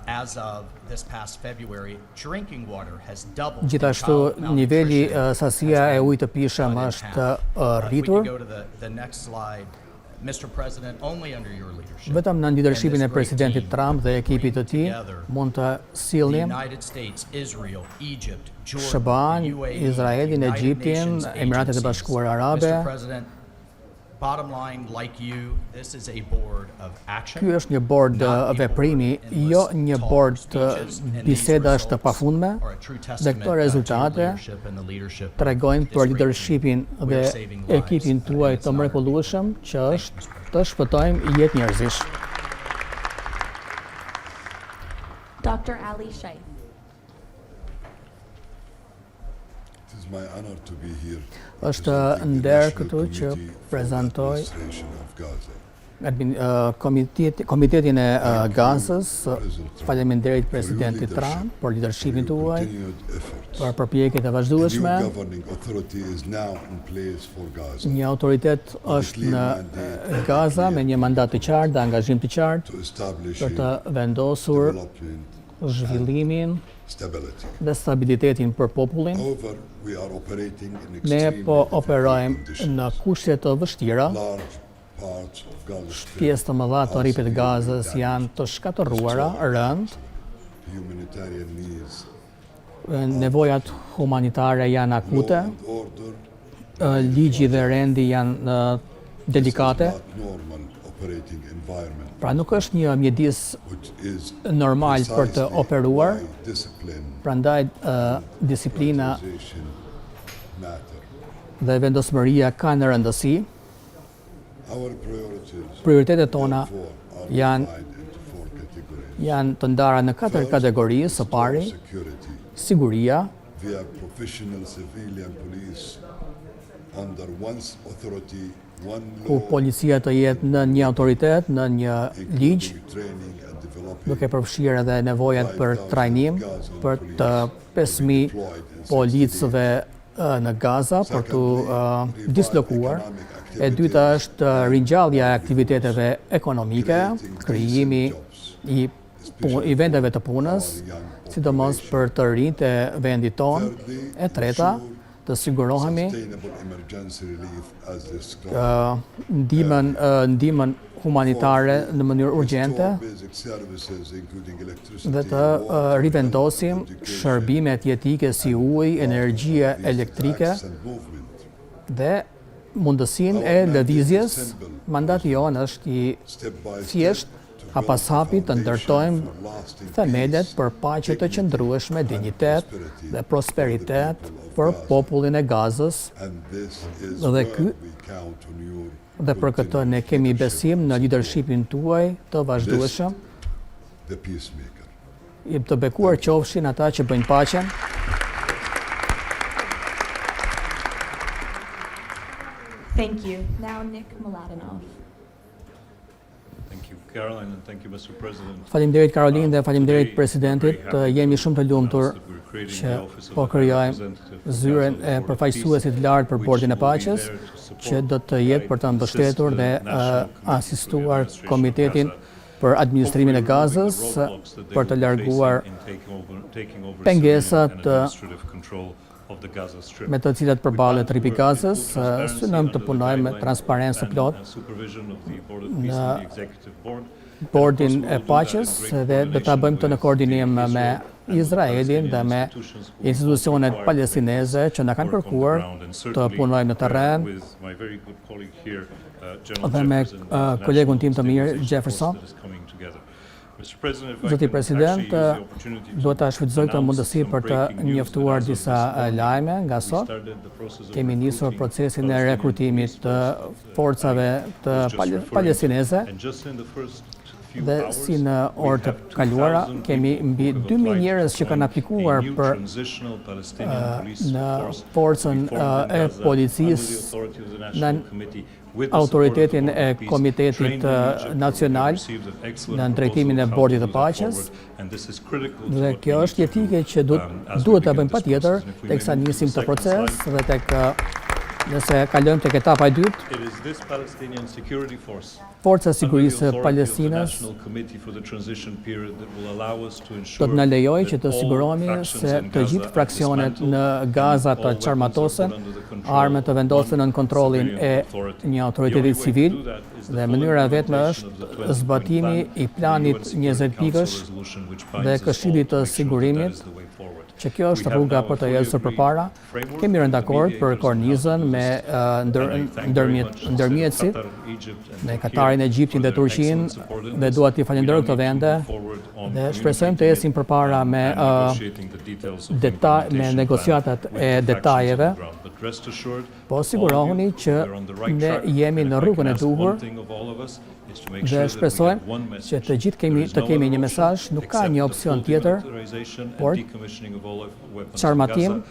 As of this past February, drinking water has doubled. Gjithashtu niveli sasia e ujit të pishëm është rritur. We can go to the next slide. Mr. President, only under your leadership. Vetëm në lidershipin e Presidentit Trump dhe ekipit të tij mund të sillim SHBA-n, Izraelin, Egjiptin, Emiratet e Bashkuara Arabe. Bottom line, like you, this is a board of action. Ky është një bord veprimi, jo një bord bisedash të pafundme, dhe këto rezultate tregojnë për leadershipin dhe ekipin tuaj të mrekullueshëm që është të shpëtojmë jetë njerëzish. Dr. Ali Sheikh. Është nder këtu që prezantoj Komitetin e Gazës. Faleminderit Presidentit Trump për lidershipin tuaj, për përpjekjet e vazhdueshme. Një autoritet është në Gaza me një mandat të qartë dhe angazhim të qartë për të vendosur zhvillimin dhe stabilitetin për popullin. Ne po operojmë në kushte të vështira. Pjesë të mëdha të rripit Gazës janë të shkatërruara rënd. Nevojat humanitare janë akute. Ligji dhe rendi janë delikate. Pra nuk është një mjedis normal për të operuar, prandaj disiplina dhe vendosmëria kanë rëndësi. Prioritetet tona janë të ndara në 4 kategori. Së pari, siguria, ku policia të jetë në një autoritet, në një ligj, duke përfshirë edhe nevojat për trajnim, për të 5.000 policëve në Gaza për të dislokuar. E dyta është ringjallja e aktiviteteve ekonomike, krijimi i vendeve të punës, sidomos për të rinjt e vendit tonë. E treta, të sigurohemi ndihmën humanitare në mënyrë urgjente dhe të rivendosim shërbimet jetike si ujë, energjia elektrike dhe mundësinë e lëvizjes. Mandati jonë është i thjesht pas hapi të ndërtojmë themelet për paqe të qëndrueshme, dinjitet dhe prosperitet për popullin e Gazës. Dhe për këtë ne kemi besim në leadershipin tuaj të vazhdueshëm. I të bekuar qofshin ata që bëjnë paqen. Thank you. Now Nick Mladenov. Faleminderit Karolin dhe faleminderit Presidentit. Jemi shumë të lumtur që po krijojmë zyren e përfaqësuesit lartë për Bordin e Paqes, që do të jetë për të mbështetur dhe asistuar Komitetin për administrimin e Gazës, për të larguar pengesat me të cilat përballet rripi Gazës. Synojmë të punojmë me transparencë plot në Bordin e Paqes dhe do ta bëjmë të në koordinim me Izraelin dhe me institucionet palestineze që na kanë kërkuar të punojmë në terren dhe me kolegun tim të mirë Jefferson. Zoti President, do ta shfrytëzoj këtë mundësi për të njoftuar disa lajme nga sot. Kemi nisur procesin e rekrutimit të forcave të palestineze Dhe si në orë të kaluara, kemi mbi 2.000 njerëz që kanë aplikuar për në forcën e policisë në autoritetin e Komitetit Nacional në drejtimin e Bordit të Paqes. Dhe kjo është jetike që duhet të bëjmë patjetër teksa nisim të proces dhe tek nëse kalojmë tek etapa e dytë. Forca e Sigurisë së Palestinës do të na lejojë që të sigurohemi se të gjithë fraksionet në Gaza të çarmatosen, armët të vendosen në kontrollin e një autoriteti civil dhe mënyra vetme është zbatimi i planit 20 pikësh dhe Këshillit të Sigurimit, që kjo është rruga për të ecur përpara. Kemi rënë dakord për kornizën me ndërmjetësit, me Katarin, Egjiptin dhe Turqinë, dhe dua t'i falenderoj këto vende dhe shpresojmë të ecim përpara me negociatat e detajeve. Po sigurohuni që ne jemi në rrugën e duhur dhe shpresojmë që të gjithë të kemi një mesazh, nuk ka një opsion tjetër, por çarmatim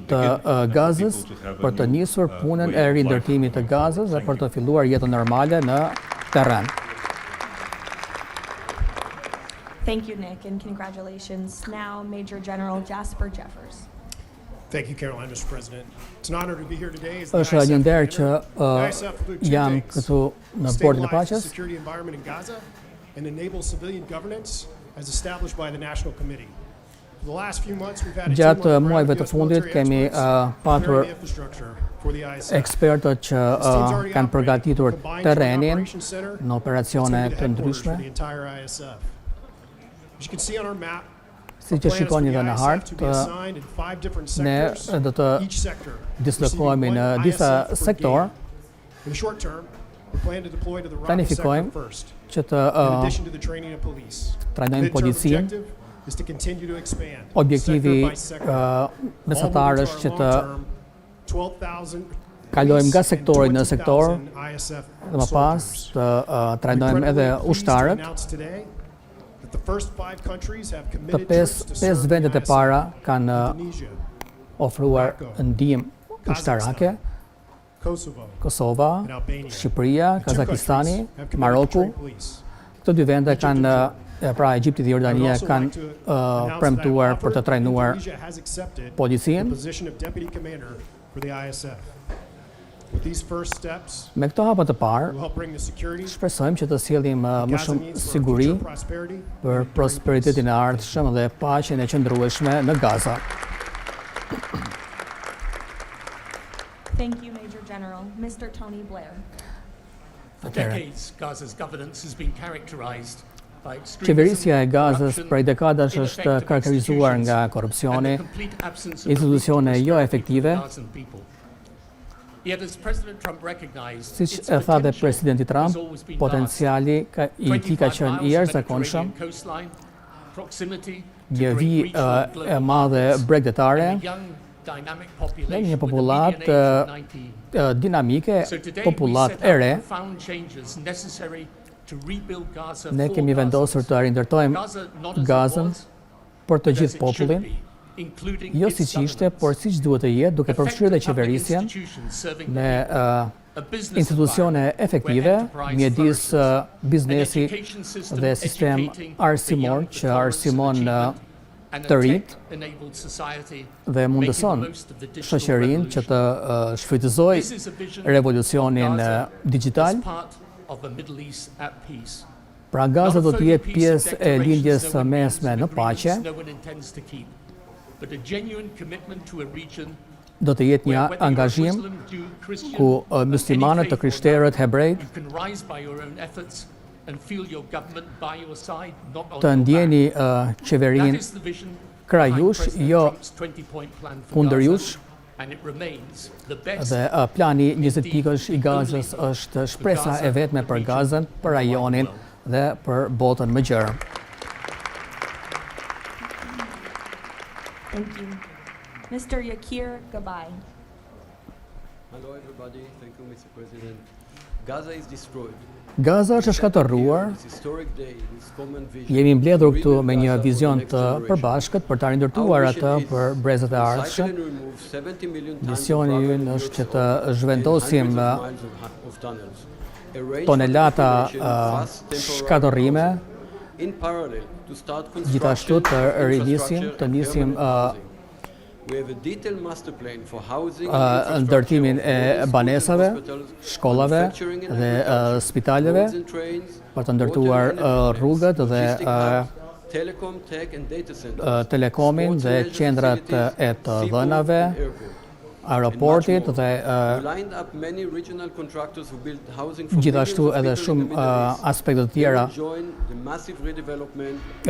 të Gazës për të nisur punën e rindërtimit të Gazës dhe për të filluar jetën normale në terren. Thank you, Nick, and congratulations. Now, Major General Jasper Jeffers. Thank you, Caroline, Mr. President. It's an honor to be here today. Është një nder që jam këtu në Bordin e Paqes. Security environment in Gaza and enable civilian governance as established by the National Committee. For the last few months we've had Gjatë muajve të fundit kemi patur ekspertët që kanë përgatitur terrenin në operacione të ndryshme. As you can see on our map, si që shikoni dhe në hartë, ne do të dislokohemi në disa sektor, planifikojmë që të trajnojmë policinë. Objektivi mesatar është që të kalojmë nga sektori në sektor dhe më pas të trajnojmë edhe ushtarët. Të pesë vendet e para kanë ofruar ndihmë ushtarake: Kosova, Shqipëria, Kazakistani, Maroku. Këto dy vende kanë, pra Egjipti dhe Jordania, kanë premtuar për të trajnuar policinë. Me këto hapa të parë, shpresojmë që të sjellim më shumë siguri për prosperitetin e ardhshëm dhe paqen e qëndrueshme në Gaza. Thank you, Major General. Mr. Tony Blair. For decades, Gaza's governance has been characterized by Qeverisja e Gazës prej dekadash është karakterizuar nga korrupsioni, institucione jo efektive. Siç e tha dhe Presidenti Trump, potenciali i tij ka qenë i jashtëzakonshëm, një vijë e madhe bregdetare dhe një popullat dinamike, popullat e re. Ne kemi vendosur të rindërtojmë Gazën për të gjithë popullin, jo si që ishte, por si që duhet të jetë, duke përfshirë dhe qeverisjen me institucione efektive, mjedis biznesi dhe sistem arsimor që arsimon të rit dhe mundëson shoqërinë që të shfrytëzojë revolucionin digital. Pra Gaza do të jetë pjesë e lindjes së mesme në paqe. Do të jetë një angazhim ku muslimanët, të krishterët, hebrejt të ndjeni qeverinë kraj jush, jo kundër jush. Dhe plani 20 pikësh i Gazës është shpresa e vetme për Gazën, për rajonin dhe për botën më gjerë. Thank you. Mr. Yakir Gabay. Hello everybody, thank you Mr. President. Gaza është shkatërruar. Jemi mbledhur këtu me një vizion të përbashkët për ta rindërtuar atë për brezat e ardhshëm. Misioni ynë është që të zhvendosim tonelata shkatërrime, gjithashtu të rinisim, të nisim ndërtimin e banesave, shkollave dhe spitaleve, për të ndërtuar rrugët dhe telekomin dhe qendrat e të dhënave, aeroportit dhe gjithashtu edhe shumë aspekte të tjera.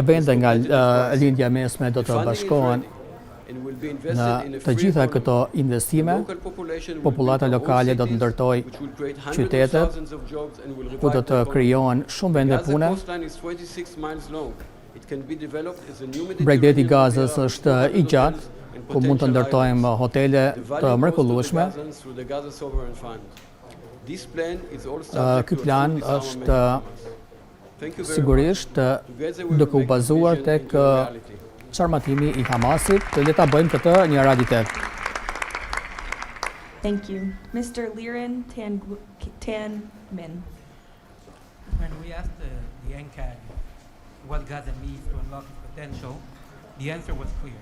Vende nga lindja mesme do të bashkohen në të gjitha këto investime. Popullata lokale do të ndërtoj qytetet ku do të krijohen shumë vende pune. Bregdeti Gazës është i gjatë, ku mund të ndërtojmë hotele të mrekullueshme. Ky plan është sigurisht duke u bazuar tek çarmatimi i Hamasit, le ta bëjmë këtë një realitet. Thank you. Mr. Liren Tanmin. When we asked the NCAG what Gaza needs to unlock its potential, the answer was clear.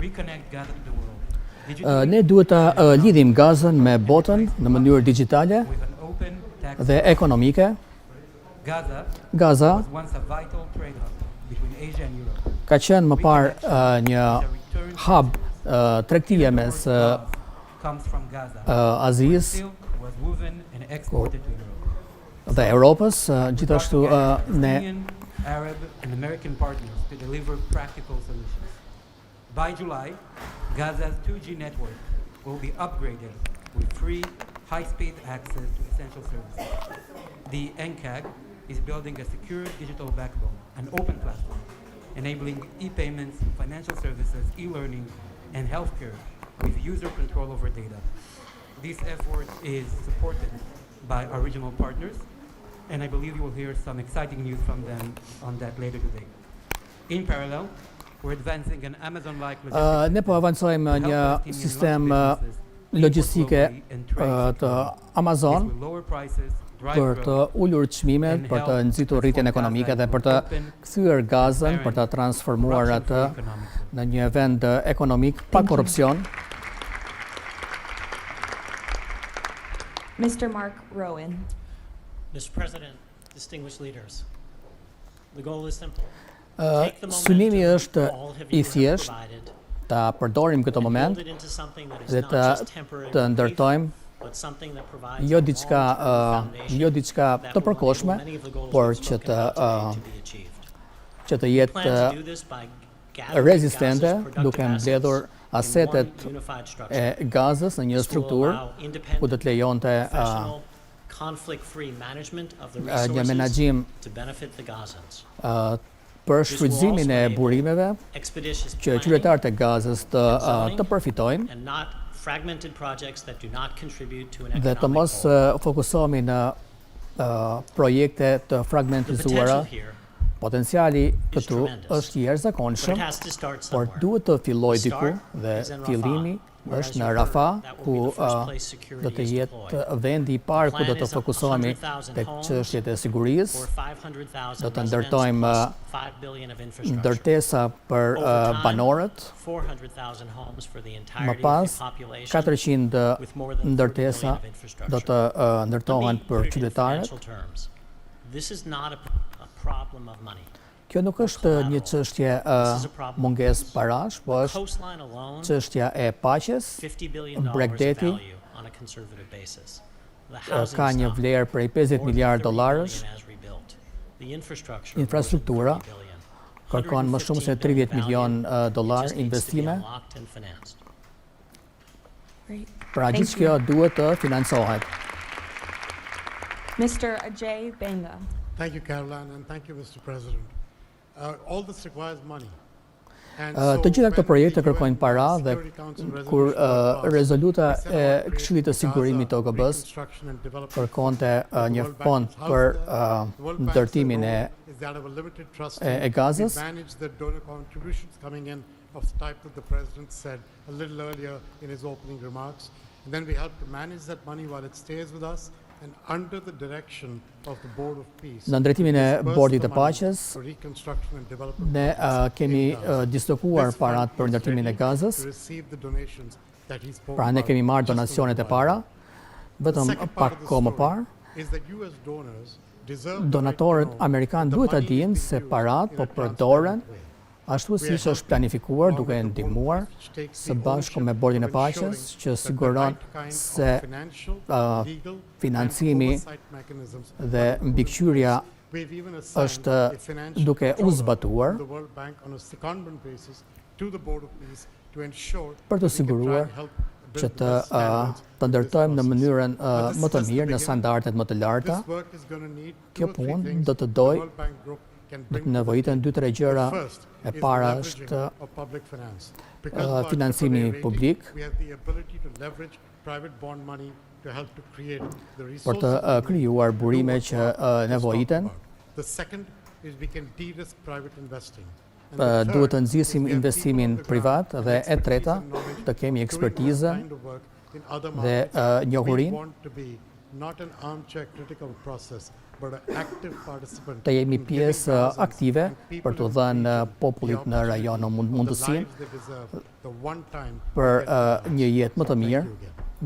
Reconnect Gaza to the world. Ne duhet ta lidhim Gazën me botën në mënyrë digjitale dhe ekonomike. Gaza ka qenë më parë një hub tregtie mes Azisë dhe Europës, gjithashtu ne By July, Gaza's 2G network will be upgraded with free, high-speed access to essential services. The NCAG is building a secure digital backbone, an open platform, enabling e-payments, financial services, e-learning, and healthcare with user control over data. This effort is supported by our regional partners, and I believe you will hear some exciting news from them on that later today. In parallel, ne po avancojmë një sistem logjistike të Amazon për të ulur çmimet, për të nxitur rritjen ekonomike dhe për të kthyer Gazën, për ta transformuar atë në një vend ekonomik pa korrupsion. Mr. Mark Rowan. Mr. President, distinguished leaders, the goal is simple. Synimi është i thjeshtë, ta përdorim këtë moment dhe të ndërtojmë jo diçka të përkohshme, por që të jetë rezistente, duke mbledhur asetet e Gazës në një strukturë ku do të lejonte një menaxhim për shfrytëzimin e burimeve që qytetarët e Gazës të përfitojnë dhe të mos fokusohemi në projekte të fragmentizuara. Potenciali këtu është i jashtëzakonshëm, por duhet të fillojë diku dhe fillimi është në Rafah, ku do të jetë vendi i parë ku do të fokusohemi tek çështjet e sigurisë. Do të ndërtojmë ndërtesa për banorët, më pas 400 ndërtesa do të ndërtohen për qytetarët. Kjo nuk është një çështje mungesë parash, po është çështja e paqes. Bregdeti ka një vlerë prej 50 miliardë dollarësh. Infrastruktura kërkon më shumë se 30 milion dollar investime. Pra gjithë kjo duhet të financohet. Mr. Ajay Banga. Thank you, Caroline, and thank you, Mr. President. All this requires money. Të gjitha këto projekte kërkojnë para dhe kur rezoluta e Këshillit të Sigurimit të OKB-s kërkonte një fond për ndërtimin e Gazës, of the type that the President said a little earlier in his opening remarks. And then we help to manage that money while it stays with us and under the direction of the Board of Peace. Në ndërtimin e Bordit të Paqes, ne kemi dislokuar parat për ndërtimin e Gazës, pra ne kemi marrë donacionet e para, vetëm pak kohë më parë. Donatorët Amerikanë duhet të dinë se parat po përdoren ashtu siç është planifikuar duke ndihmuar së bashku me Bordin e Paqes që siguron se financimi dhe mbikëqyrja është duke u zbatuar për të siguruar që të ndërtojmë në mënyrën më të mirë në standardet më të larta. Kjo punë do të nevojiten 2-3 gjëra. E para është financimi publik për të krijuar burime që nevojiten. Duhet të nxisim investimin privat dhe e treta të kemi ekspertizën dhe njohurinë të jemi pjesë aktive për të dhënë popullit në rajon mundësinë për një jetë më të mirë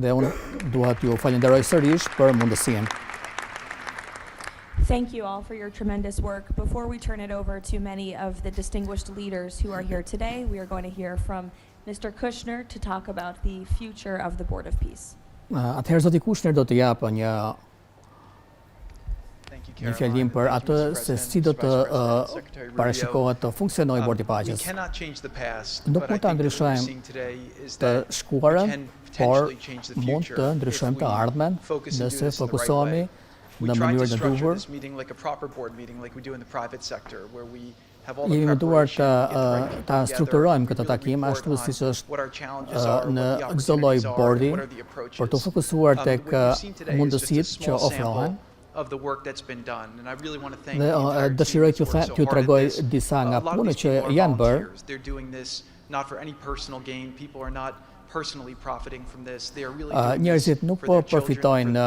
dhe unë dua t'ju falenderoj sërish për mundësinë. Thank you all for your tremendous work. Before we turn it over to many of the distinguished leaders who are here today, we are going to hear from Mr. Kushner to talk about the future of the Board of Peace. Atëherë zoti Kushner do të japë një fjalim për atë se si do të parashikohet të funksionojë Bordi i Paqes. Nuk mund ta ndryshojmë të shkuarën, por mund të ndryshojmë të ardhmen nëse fokusohemi në mënyrën e duhur. Jemi mënduar ta strukturojmë këtë takim ashtu siç është në çdo lloj bordi për të fokusuar tek mundësitë që ofrohen. Dhe dëshiroj t'ju tregoj disa nga punët që janë bërë. Njerëzit nuk po përfitojnë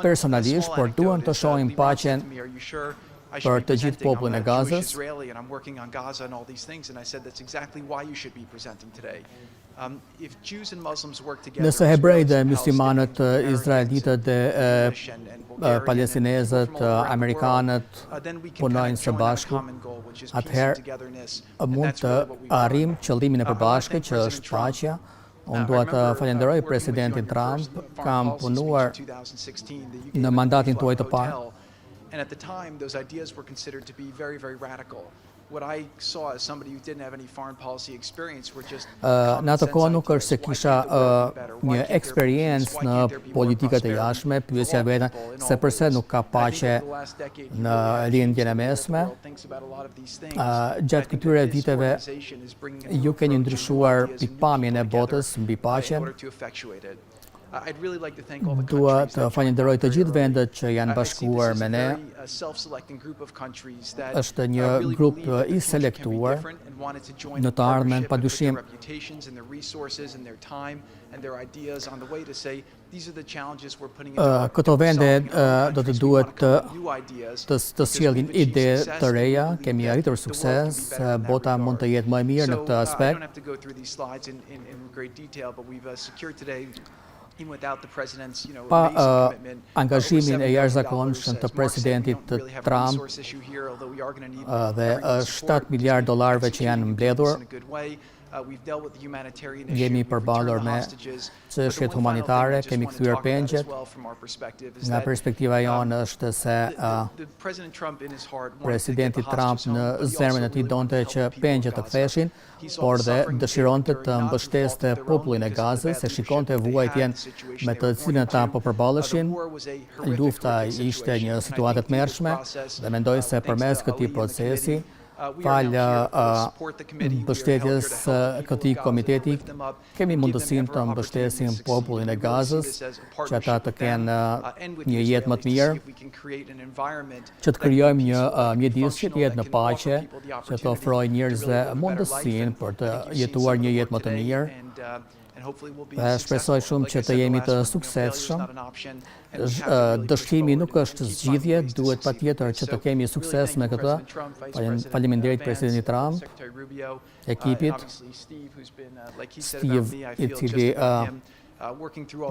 personalisht, por duan të shohin paqen për të gjithë popullin e Gazës. Nëse hebrejt dhe muslimanët, izraelitët dhe palestinezët, amerikanët punojnë së bashku, atëherë mund të arrijmë qëllimin e përbashkët që është paqja. Unë dua të falenderoj Presidentin Trump, kam punuar në mandatin tuaj të parë. Në atë kohë nuk është se kisha një eksperiencë në politikat e jashtme, pyesja vetën se përse nuk ka paqe në lindjen e mesme. Gjatë këtyre viteve ju keni ndryshuar pikpamjen e botës mbi paqen. Dua të falenderoj të gjithë vendet që janë bashkuar me ne. Është një grup i selektuar në të ardhmen, padyshim. Këto vende do të duhet të sjellin ide të reja, kemi arritur sukses, bota mund të jetë më e mirë në këtë aspekt. Pa angazhimin e jashtëzakonshëm të Presidentit Trump dhe $7 miliardë që janë mbledhur, jemi përballur me çështjet humanitare, kemi kthyer pengjet. Nga perspektiva jonë është se Presidenti Trump në zemrën e tij donte që pengjet të ktheshin, por dhe dëshironte të mbështeste popullin e Gazës, se shikonte vuajtjen me të cilën ata po përballeshin. Lufta ishte një situatë e tmerrshme dhe mendoj se përmes këtij procesi falë mbështetjes këtij komiteti, kemi mundësinë të mbështesim popullin e Gazës, që ata të kenë një jetë më të mirë, që të krijojmë një mjedis që të jetë në paqe, që të ofrojë njerëzve mundësinë për të jetuar një jetë më të mirë. Dhe shpresoj shumë që të jemi të suksesshëm. Dështimi nuk është zgjidhje, duhet patjetër që të kemi sukses me këtë. Faleminderit Presidentit Trump, ekipit, Steve, i cili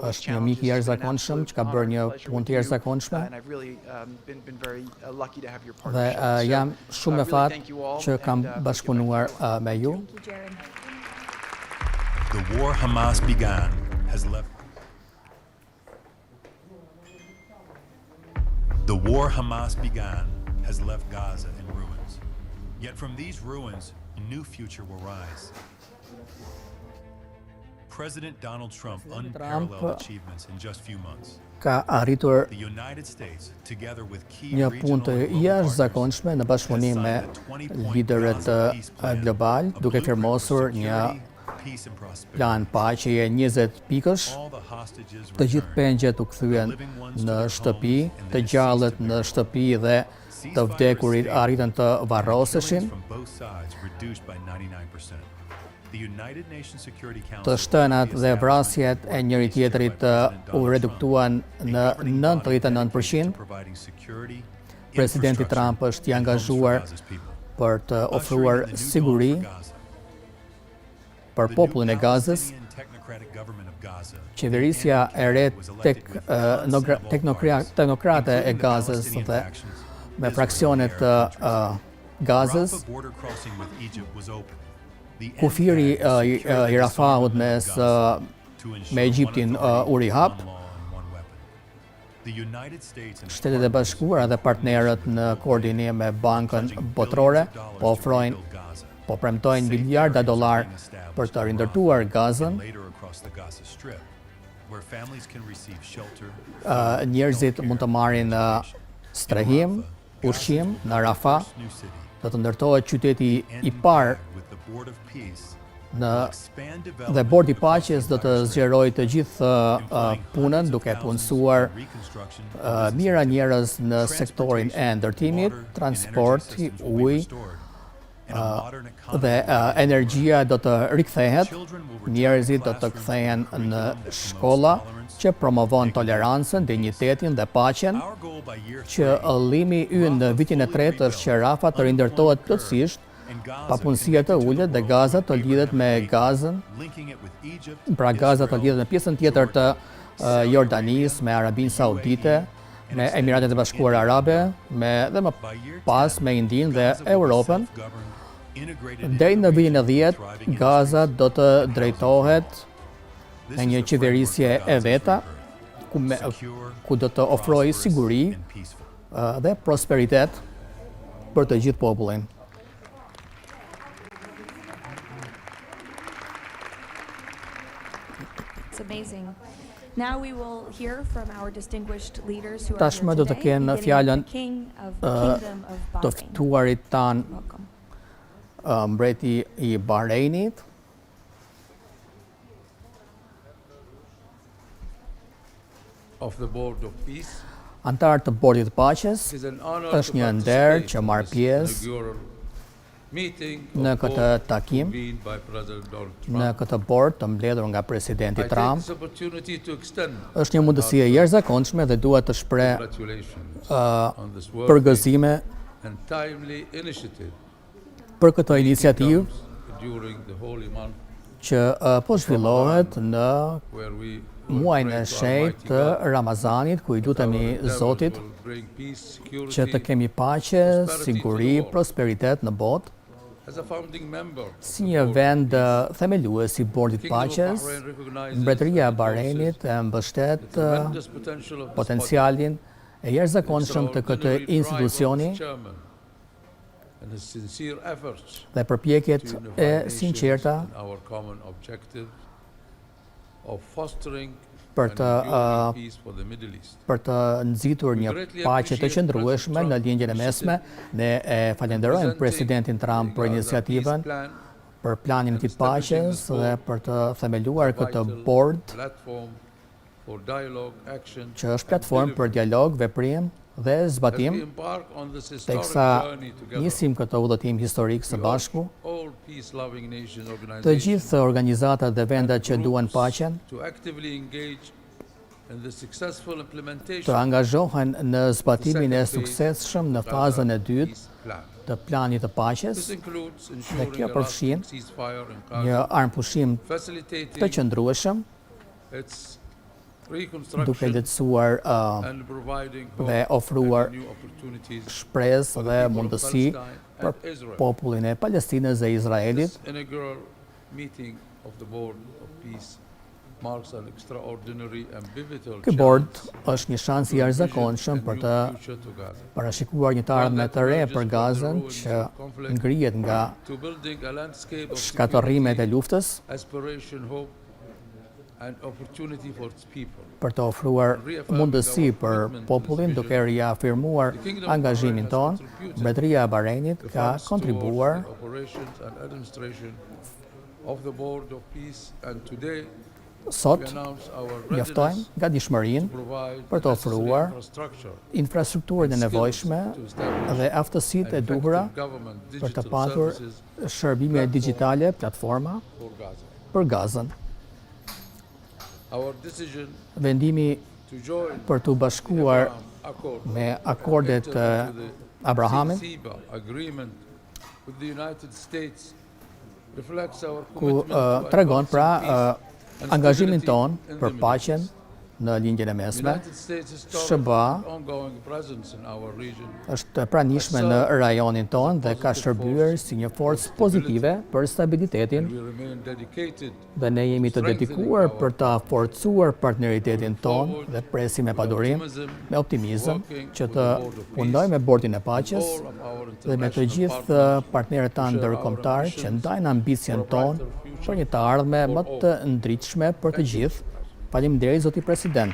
është një mik i jashtëzakonshëm, që ka bërë një punë të jashtëzakonshme. Dhe jam shumë me fat që kam bashkëpunuar me ju. The war Hamas began has left. The war Hamas began has left Gaza in ruins. Yet from these ruins, a new future will rise. President Donald Trump unparalleled achievements in just few months. Ka arritur The United States, together with key një punë të regional jashtëzakonshme në bashkëpunim me liderët global, duke firmosur një plan paqeje 20 pikësh, të gjithë pengjet u kthyen në shtëpi, të gjallët në shtëpi dhe të vdekurit arritën të varroseshin, të shtënat dhe vrasjet e njëri tjetrit u reduktuan në 99%. Presidenti Trump është i angazhuar për të ofruar siguri për popullin e Gazës. Qeverisja e re teknokrate e Gazës dhe me fraksionet të Gazës, kufiri i Rafahut me Egjiptin u rihap. Shtetet e Bashkuara dhe partnerët në koordinim me Bankën Botërore po premtojnë miliarda dollar për të rindërtuar Gazën. Njerëzit mund të marrin strehim, ushqim në Rafah, do të ndërtohet qyteti i parë dhe Bordi Paqes do të zgjerojë të gjithë punën, duke punësuar mijëra njerëz në sektorin e ndërtimit, transporti, ujë, dhe energjia do të rikthehet, njerëzit do të kthehen në shkolla që promovon tolerancën, dinjitetin dhe paqen, që qëllimi ynë në vitin e tretë është që Rafa të rindërtohet plotësisht, papunësia të ullet dhe Gaza të lidhet me Gazën, pra Gaza të lidhet me pjesën tjetër të Jordanisë, me Arabinë Saudite, me Emiratet e Bashkuara Arabe, dhe më pas me Indinë dhe Europën. Deri në vitin e 10, Gaza do të drejtohet në një qeverisje e veta, ku do të ofrojë siguri dhe prosperitet për të gjithë popullin. It's amazing. Now we will hear from our distinguished leaders who are Tashmë do të kenë fjalën të ftuarit tan, mbreti i Bahreinit, antar të Bordit të Paqes. Është një nder që marr pjesë në këtë takim, në këtë bord të mbledhur nga Presidenti Trump. Është një mundësi e jashtëzakonshme dhe dua të shpreh përgëzime për këtë iniciativë që po zhvillohet në muajin e shenjtë të Ramazanit, ku i lutemi Zotit që të kemi paqe, siguri, prosperitet në botë. Si një vend themelues i Bordit Paqes, mbretëria e Bahreinit e mbështet potencialin e jashtëzakonshëm të këtij institucioni dhe përpjekjet e sinqerta për të nxitur një paqe të qëndrueshme në lindjen e mesme. Ne falenderojmë Presidentin Trump për iniciativën, për planin e tij të paqes dhe për të themeluar këtë bord që është platformë për dialog, veprim dhe zbatim, teksa nisim këtë udhëtim historik së bashku. Të gjithë organizatat dhe vendet që duan paqen të angazhohen në zbatimin e suksesshëm në fazën e dytë të planit të paqes, dhe kjo përfshin një armpushim të qëndrueshëm, duke lehtësuar dhe ofruar shpresë dhe mundësi për popullin e Palestinës dhe Izraelit. Ky bord është një shans i jashtëzakonshëm për të parashikuar një të ardhme të re për Gazën që ngrihet nga shkatërrimet e luftës, për të ofruar mundësi për popullin duke riafirmuar angazhimin ton. Mbretëria e Bahreinit ka kontribuar sot njoftojmë gatishmërinë për të ofruar infrastrukturën e nevojshme dhe aftësitë e duhura për të patur shërbime digjitale, platforma për Gazën. Vendimi për të bashkuar me akordet Abrahamit, ku tregon pra angazhimin ton për paqen në lindjen e mesme. SHBA është pranishme në rajonin ton dhe ka shërbyer si një forcë pozitive për stabilitetin, dhe ne jemi të dedikuar për ta forcuar partneritetin ton dhe presim me padurim, me optimizëm, që të punojmë me bordin e paqes dhe me të gjithë partnerët tanë ndërkombëtar që ndajnë ambicien ton për një të ardhme më të ndritshme për të gjithë. Faleminderit, zoti President.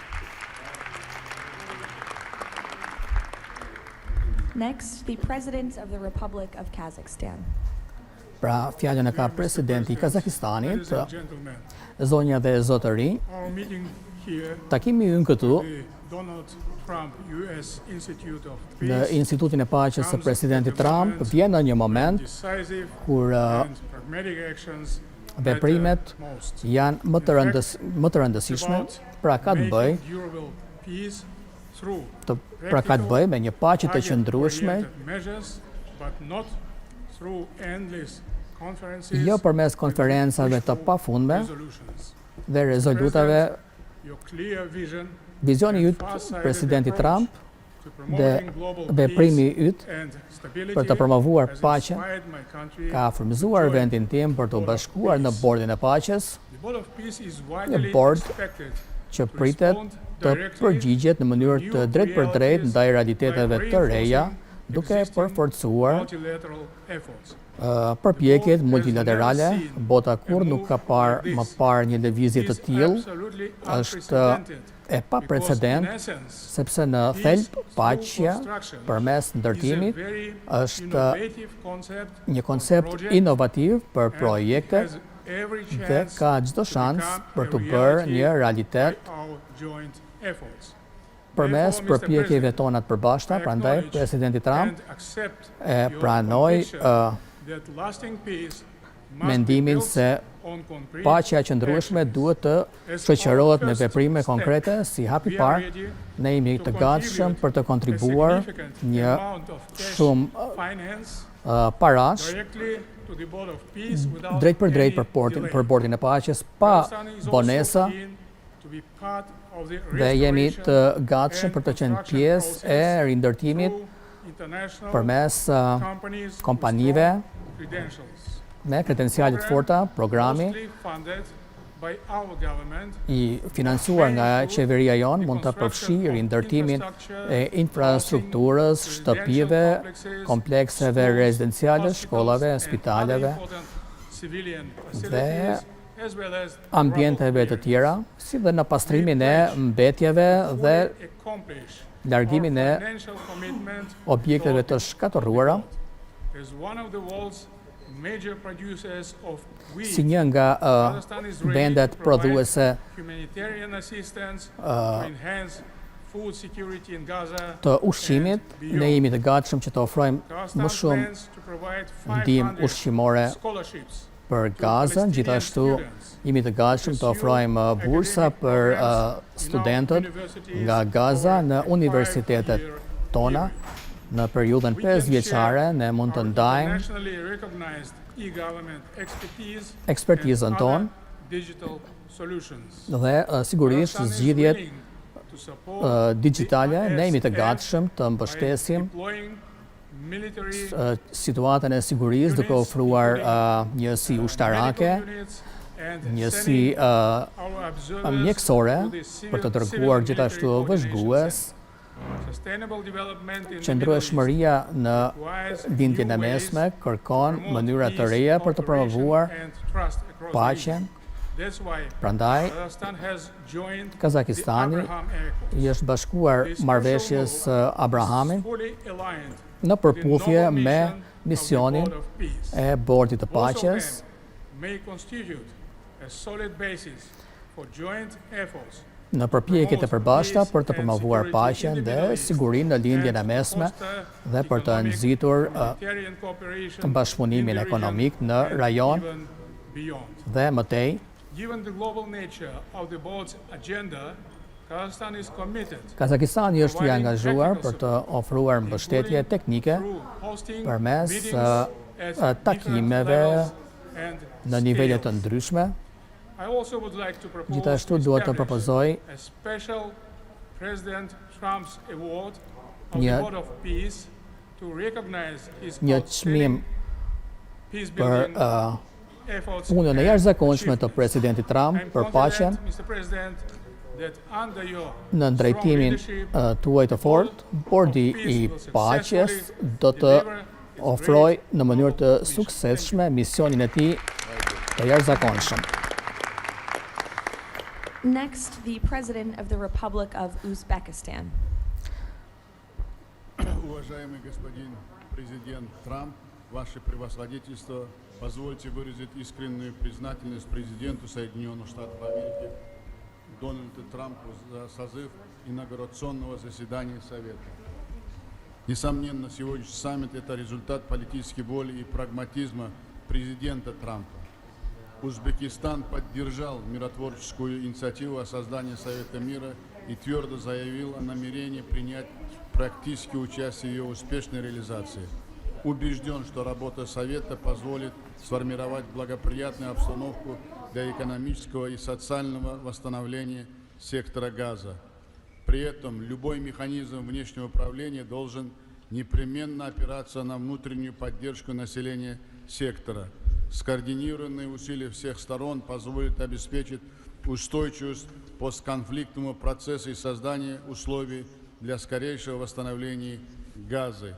Next, the President of the Republic of Kazakhstan. Pra, fjalën e ka Presidenti i Kazakistanit, zonja dhe zotëri. Takimi ynë këtu, në Institutin e Paqes së Presidentit Trump, vjen në një moment kur veprimet janë më të rëndësishme, pra ka të bëj me një paqe të qëndrueshme, jo përmes konferencave të pafundme dhe rezolutave. Vizioni yt, Presidenti Trump, dhe veprimi yt për të promovuar paqen ka frymëzuar vendin tim për të bashkuar në bordin e paqes, një bord që pritet të përgjigjet në mënyrë të drejtë për drejtë ndaj realiteteve të reja, duke përforcuar përpjekjet multilaterale. Bota kur nuk ka më parë një lëvizje të tillë, është e pa precedent, sepse në thelb paqja përmes ndërtimit është një koncept inovativ për projekte dhe ka çdo shans për të bërë një realitet përmes përpjekjeve tona të përbashkëta. Prandaj Presidenti Trump e pranoi mendimin se paqja e qëndrueshme duhet të shoqërohet me veprime konkrete. Si hapi parë, ne jemi të gatshëm për të kontribuar një shumë parash drejt për drejt për bordin e paqes, pa bonesa, dhe jemi të gatshëm për të qenë pjesë e rindërtimit përmes kompanive me kredencialet forta. Programi i financuar nga qeveria jonë mund të përfshijë rindërtimin e infrastrukturës, shtëpive, komplekseve rezidenciale, shkollave, spitaleve dhe ambienteve të tjera, si dhe në pastrimin e mbetjeve dhe largimin e objekteve të shkatërruara, si një nga vendet prodhuese të ushqimit, ne jemi të gatshëm që të ofrojmë më shumë ndihmë ushqimore për Gazën, gjithashtu jemi të gatshëm të ofrojmë bursa për studentët nga Gaza në universitetet tona. Në periudhën 5 vjeçare ne mund të ndajmë ekspertizën tonë dhe sigurisht zgjidhjet digjitale. Ne jemi të gatshëm të mbështesim situatën e sigurisë duke ofruar njësi ushtarake, njësi mjekësore për të dërguar gjithashtu vëzhgues. Qëndrueshmëria në lindjen e mesme kërkon mënyra të reja për të promovuar paqen. Prandaj, Kazakistani i është bashkuar marrëveshjes Abrahamit në përputhje me misionin e Bordit të Paqes, në përpjekjet e përbashkëta për të promovuar paqen dhe sigurinë në lindjen e mesme dhe për të nxitur bashkëpunimin ekonomik në rajon dhe mëtej. Kazakistani është i angazhuar për të ofruar mbështetje teknike përmes takimeve në nivele të ndryshme. Gjithashtu duhet të propozoj një çmim për punën e jashtëzakonshme të Presidentit Trump për paqen në drejtimin tuaj të fortë. Bordi i paqes do të ofrojë në mënyrë të suksesshme misionin e tij të jashtëzakonshëm. Next, the President of the Republic of Uzbekistan. Уважаемый господин президент Трамп, ваше превосходительство, позвольте выразить искреннюю признательность президенту Соединенных Штатов Америки Дональду Трампу за созыв инаугурационного заседания Совета. Несомненно, сегодняшний саммит – это результат политической воли и прагматизма президента Трампа. Узбекистан поддержал миротворческую инициативу о создании Совета мира и твердо заявил о намерении принять практическое участие в ее успешной реализации. Убежден, что работа Совета позволит сформировать благоприятную обстановку для экономического и социального восстановления сектора Газа. При этом любой механизм внешнего управления должен непременно опираться на внутреннюю поддержку населения сектора. Скоординированные усилия всех сторон позволят обеспечить устойчивость постконфликтного процесса и создание условий для скорейшего восстановления Газы.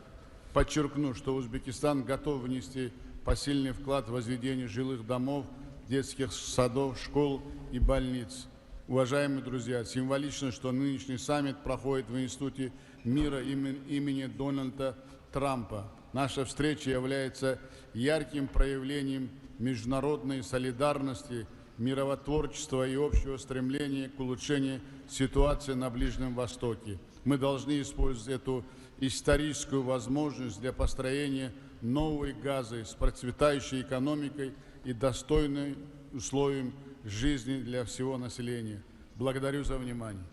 Подчеркну, что Узбекистан готов внести посильный вклад в возведение жилых домов, детских садов, школ и больниц. Уважаемые друзья, символично, что нынешний саммит проходит в Институте мира имени Дональда Трампа. Наша встреча является ярким проявлением международной солидарности, миротворчества и общего стремления к улучшению ситуации на Ближнем Востоке. Мы должны использовать эту историческую возможность для построения новой Газы с процветающей экономикой и достойным условием жизни для всего населения. Благодарю за внимание.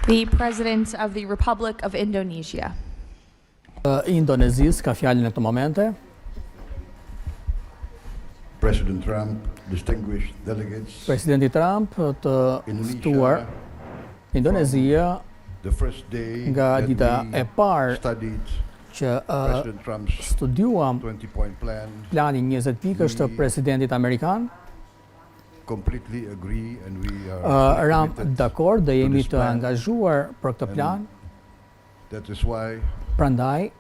The President of the Republic of Indonesia. Indonezis ka fjalën në këtë momente. President Trump, distinguished delegates. Presidenti Trump të ftuar Indonezia nga dita e parë që studiuam planin 20 pikësh të Presidentit Amerikan. Ram dakord dhe jemi të angazhuar për këtë plan. Prandaj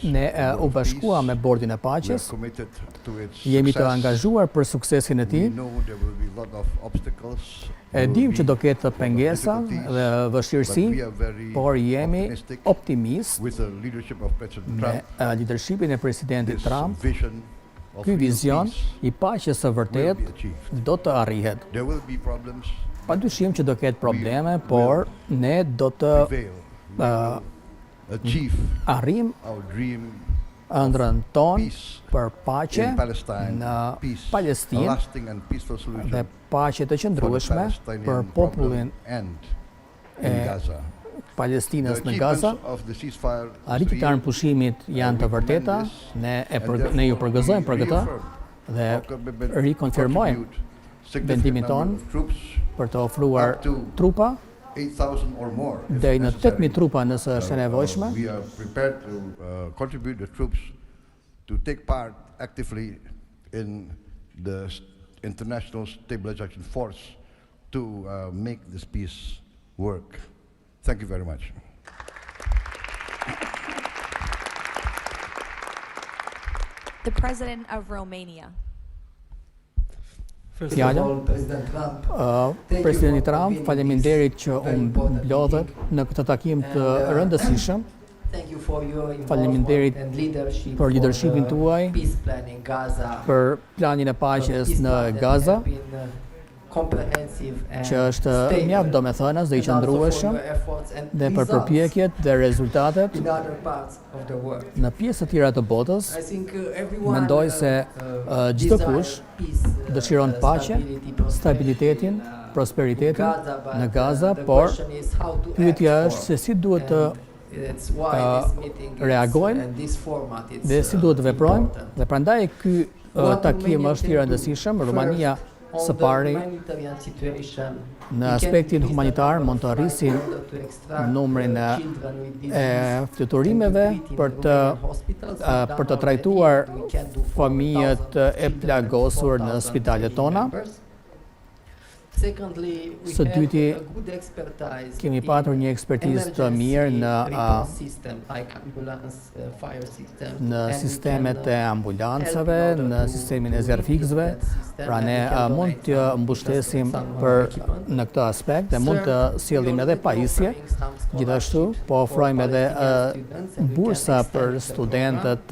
Ne u bashkuam me Bordin e Paqes, jemi të angazhuar për suksesin e tij. E dim që do ketë pengesa dhe vështirësi, por jemi optimist me lidershipin e Presidentit Trump. Ky vizion I paqes së vërtet do të arrihet. Padyshim që do ketë probleme, por ne do të arrim ëndrrën tonë për paqe në Palestinë dhe paqe të qëndrueshme për popullin e Palestinës në Gaza. Arritjet e armëpushimit janë të vërteta, ne ju përgëzojmë për këtë dhe rikonfirmojmë vendimin tonë për të ofruar trupa deri në 8.000 trupa nëse është e nevojshme. We are prepared to contribute the troops to take part actively in the international stabilization force to make this peace work. Thank you very much. The President of Romania. Presidenti Trump, faleminderit që mblodhet në këtë takim të rëndësishëm. Faleminderit për lidershipin tuaj, për planin e paqes në Gaza, që është mjaft domethënës dhe I qëndrueshëm dhe për përpjekjet dhe rezultatet në pjesë të tjera të botës. Mendoj se çdo kush dëshiron paqe, stabilitetin, prosperitetin në Gaza, por pyetja është se si duhet të reagojmë dhe si duhet të veprojmë, dhe prandaj ky takim është I rëndësishëm. Rumania së pari në aspektin humanitar mund të rrisin numrin e fluturimeve për të trajtuar fëmijët e plagosur në spitalet tona. Së dyti, kemi patur një ekspertizë të mirë në sistemet e ambulancave, në sistemin e zjarfikësve, pra ne mund të mbështesim në këtë aspekt dhe mund të sjellim edhe pajisje. Gjithashtu, po ofrojmë edhe bursa për studentët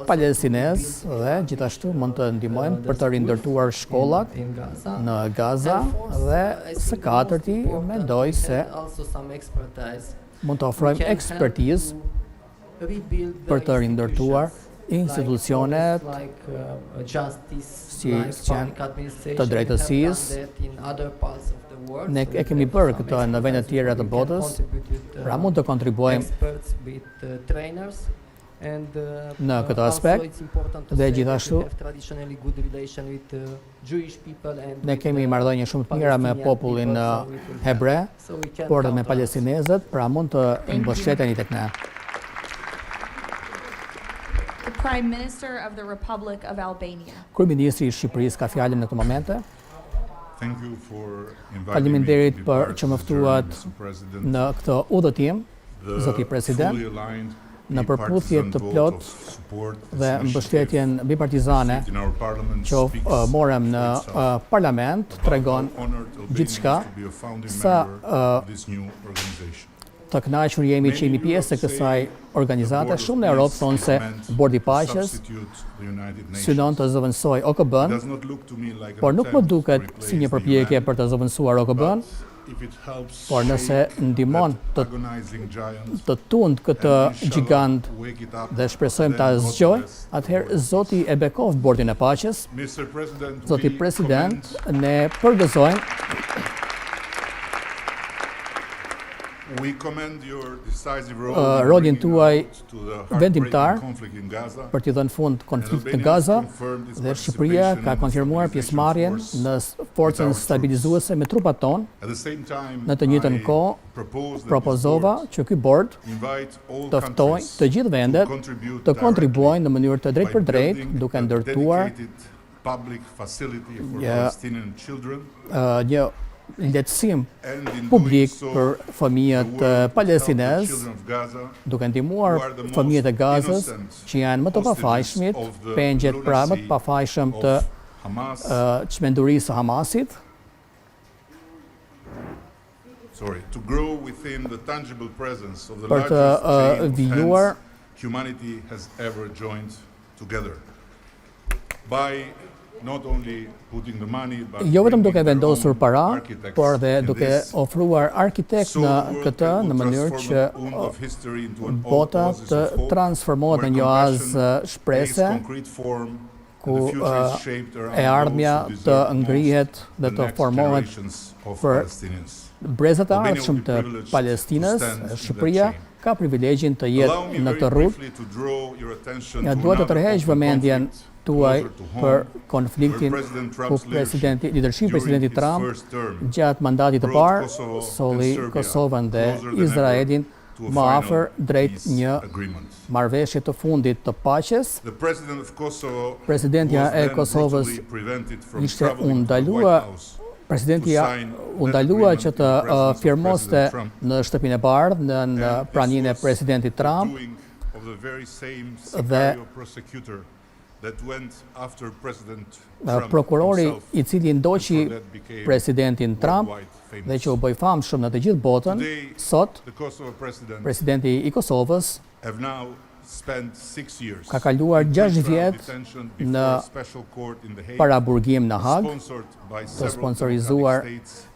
palestinezë dhe gjithashtu mund të ndihmojmë për të rindërtuar shkollat në Gaza dhe së katërti mendoj se mund të ofrojmë ekspertizë për të rindërtuar institucionet si të drejtësisë. Ne e kemi bërë këtë në vende të tjera të botës, pra mund të kontribuojmë në këtë aspekt dhe gjithashtu ne kemi marrëdhënie shumë të mira me popullin hebre, por edhe me palestinezët, pra mund të mbështeteni tek ne. The Prime Minister of the Republic of Albania. Kryeministri I Shqipërisë ka fjalën në këtë momente. Faleminderit për që më ftuat në këtë udhëtim, zoti President, në përputhje të plot dhe mbështetjen bipartizane që morëm në parlament tregon gjithçka sa të kënaqur jemi që jemi pjesë e kësaj organizate. Shumë në Europë thonë se Bordi Paqes synon të zëvendësoj OKB-n, por nuk më duket si një përpjekje për të zëvendësuar OKB-n, por nëse ndihmon të tund këtë gjigant dhe shpresojmë ta zgjojë, atëherë Zoti e bekov Bordin e Paqes. Zoti President, ne përgëzojmë rolin tuaj vendimtar për t'i dhënë fund konfliktit në Gaza dhe Shqipëria ka konfirmuar pjesëmarrjen në forcën stabilizuese me trupat tonë. Në të njëjtën kohë, propozova që ky bord të ftojë të gjithë vendet të kontribuojnë në mënyrë të drejtpërdrejtë duke ndërtuar një lehtësim publik për fëmijët palestinez, duke ndihmuar fëmijët e Gazës që janë më të pafajshmit, pengjet pra më të pafajshëm të çmendurisë së Hamasit. To grow within the tangible presence of the Për të largest chain of vijuar hands humanity has ever joined together. By not only putting the money, but jo vetëm duke bringing their vendosur own para, architects por dhe in duke this, ofruar arkitekt në këtë në mënyrë që bota të transformohet në një oazë shprese ku e ardhmja të ngrihet dhe të formohet për brezat e ardhshëm të Palestinës. Shqipëria ka privilegjin të jetë në këtë rrugë. Duhet të tërheq vëmendjen tuaj për konfliktin ku liderëshi Presidenti Trump gjatë mandatit të parë solli Kosovën dhe Izraelin më afër drejt një marrëveshje të fundit të Paqes. Presidentja e Kosovës ishte Presidenti u ndalua që të firmoste në Shtëpinë e Bardhë në praninë e Presidentit Trump dhe prokurori i cili ndoqi Presidentin Trump dhe që u bë i famshëm në të gjithë botën, sot Presidenti i Kosovës ka kaluar 6 vjet në paraburgim në Hag, të sponsorizuar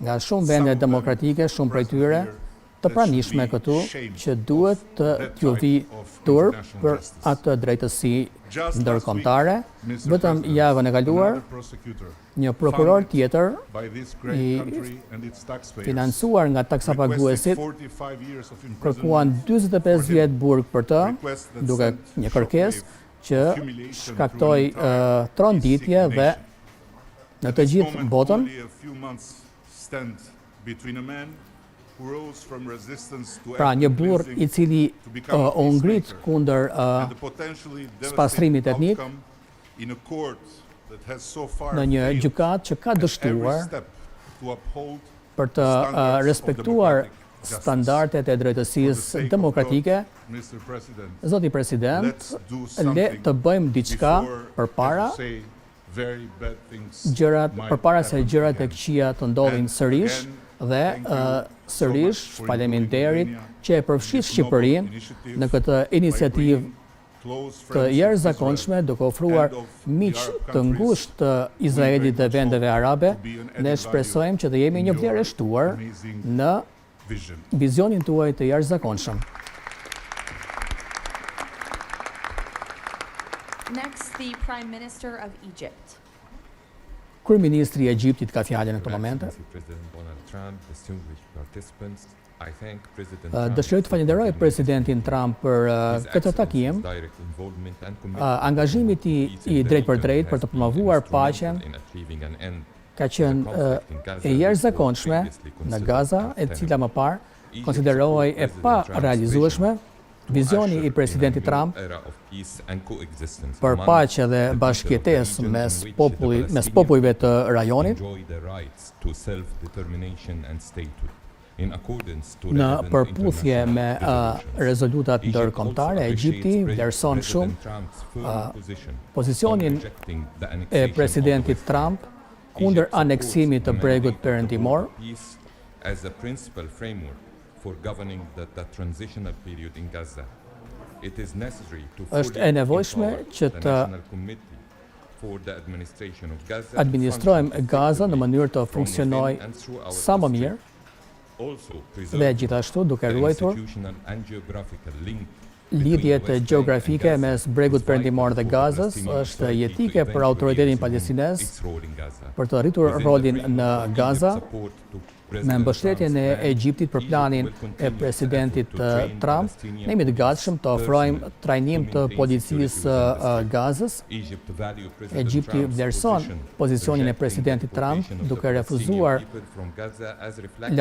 nga shumë vende demokratike, shumë prej tyre të pranishme këtu, që duhet të t'ju vi turp për atë drejtësi ndërkombëtare. Vetëm javën e kaluar, një prokuror tjetër i financuar nga taksapaguesit kërkuan 45 vjet burg për të, duke një kërkesë që shkaktoi tronditje dhe në të gjithë botën. Pra një burr i cili u ngrit kundër spastrimit etnik në një gjykatë që ka dështuar për të respektuar standardet e drejtësisë demokratike. Zoti President, le të bëjmë diçka përpara se gjërat e këqija të ndodhin sërish. Dhe sërish faleminderit që e përfshis Shqipërinë në këtë iniciativë të jashtëzakonshme, duke ofruar miq të ngushtë të Izraelit dhe vendeve arabe. Ne shpresojmë që të jemi një vlerë e shtuar në vizionin tuaj të jashtëzakonshëm. Next, the Prime Minister of Egypt. Kryeministri i Egjiptit ka fjalën në këtë moment. Dëshiroj të falenderoj Presidentin Trump për këtë takim. Angazhimi i drejt për drejt për të promovuar paqen ka qenë e jashtëzakonshme në Gaza, e cila më parë konsiderohej e pa realizueshme. Vizioni i Presidentit Trump për paqe dhe bashkëjetesë mes popujve të rajonit në përputhje me rezolutat ndërkombëtare, Egjipti vlerëson shumë pozicionin e Presidentit Trump kundër aneksimit të bregut perëndimor. For governing the transitional period in Gaza. It is necessary to është e nevojshme që të administrojmë Gaza në mënyrë të funksionojë sa më mirë dhe gjithashtu duke ruajtur lidhjet gjeografike mes bregut perëndimor dhe Gazës. Është jetike për autoritetin palestinez për të rritur rolin në Gaza me mbështetjen e Egjiptit për planin e Presidentit Trump. Ne jemi të gatshëm të ofrojmë trajnim të policisë Gazës. Egjipti vlerëson pozicionin e Presidentit Trump duke refuzuar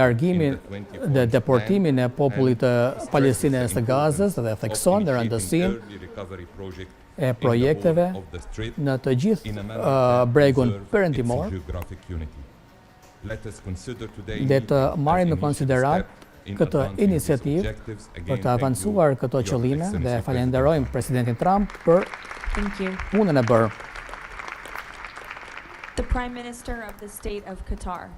largimin dhe deportimin e popullit të Palestinës së Gazës dhe thekson dhe rëndësinë e projekteve në të gjithë bregun perëndimor. Le të marrim në konsiderat këtë iniciativë për të avancuar këto qëllime dhe falenderojmë Presidentin Trump për punën e bërë. The Prime Minister of the State of Qatar.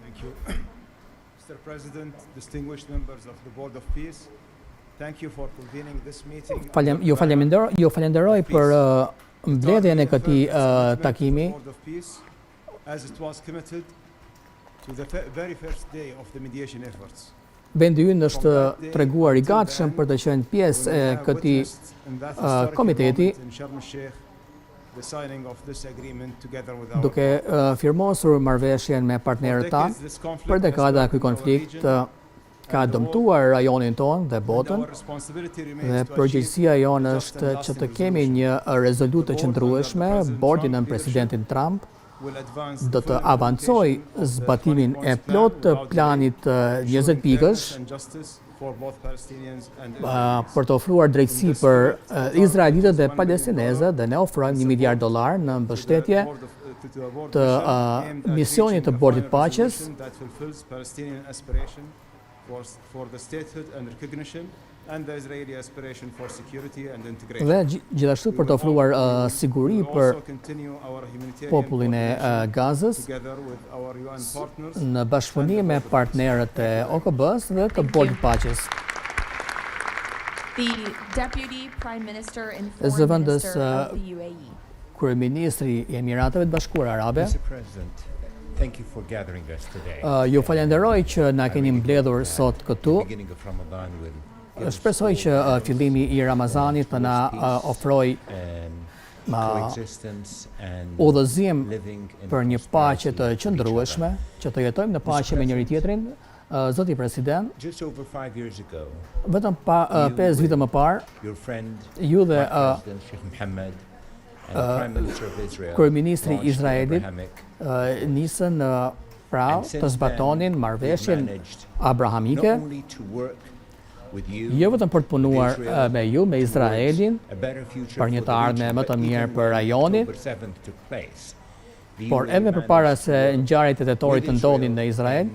Thank you. Mr. President, distinguished members of the Board of Peace, thank you for convening this meeting. Ju falenderoj për mbledhjen e këtij takimi. Board of Peace, as it was committed to the very first day of the mediation efforts. Vendi ynë është treguar I gatshëm për të qenë pjesë e këtij komiteti, duke firmosur marrëveshjen me partnerët tanë. Për dekada ky konflikt ka dëmtuar rajonin tonë dhe botën, dhe përgjegjësia jonë është që të kemi një rezolutë të qëndrueshme. Bordi nën Presidentin Trump do të avancoj zbatimin e plot të planit 20 pikësh për të ofruar drejtësi për izraelitët dhe palestinezët, dhe ne ofrojmë $1 miliard në mbështetje të misionit të Bordit Paqes dhe gjithashtu për të ofruar siguri për popullin e Gazës në bashkëpunim me partnerët e OKB-s dhe të Bordit Paqes. The Deputy Prime Minister and Foreign Minister of the UAE. Kryeministri I Emirateve të Bashkuara Arabe. Thank you for gathering us today. Ju falenderoj që na keni mbledhur sot këtu. Shpresoj që fillimi I Ramazanit të na ofroj udhëzim për një paqe të qëndrueshme, që të jetojmë në paqe me njëri-tjetrin. Zoti President, vetëm 5 vite më parë, ju dhe Kryeministri I Izraelit nisën të zbatonin marrëveshjen abrahamike, jo vetëm për të punuar me ju, me Izraelin, për një të ardhme më të mirë për rajonin, por edhe përpara se ngjarjet e tetorit të ndodhin në Izrael.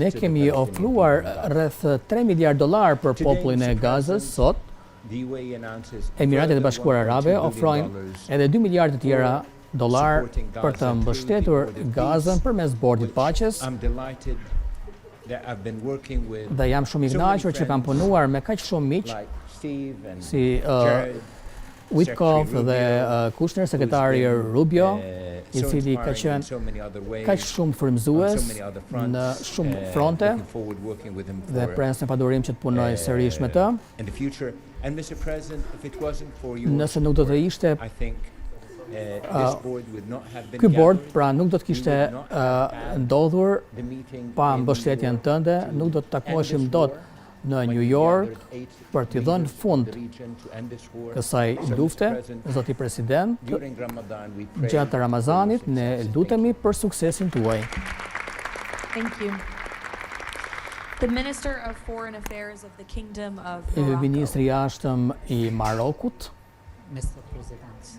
Ne kemi ofruar rreth $3 miliard për popullin e Gazës sot. Emiratet e Bashkuara Arabe ofrojnë edhe $2 miliard tjera për të mbështetur Gazën përmes Bordit Paqes. Dhe jam shumë I kënaqur që kam punuar me kaq shumë miq si Witkoff dhe Kushner, sekretari Rubio, I cili ka qenë kaq shumë frymëzues në shumë fronte dhe pres në padurim që të punoj sërish me të. Nëse nuk do të ishte ky bord, pra nuk do të kishte ndodhur pa mbështetjen tënde, nuk do të takoheshim dot në New York për t'i dhënë fund kësaj lufte. Zoti President, gjatë Ramazanit ne lutemi për suksesin tuaj. Thank you. The Minister of Foreign Affairs of the Kingdom of Morocco. Ministri I jashtëm I Marokut. Mr. President,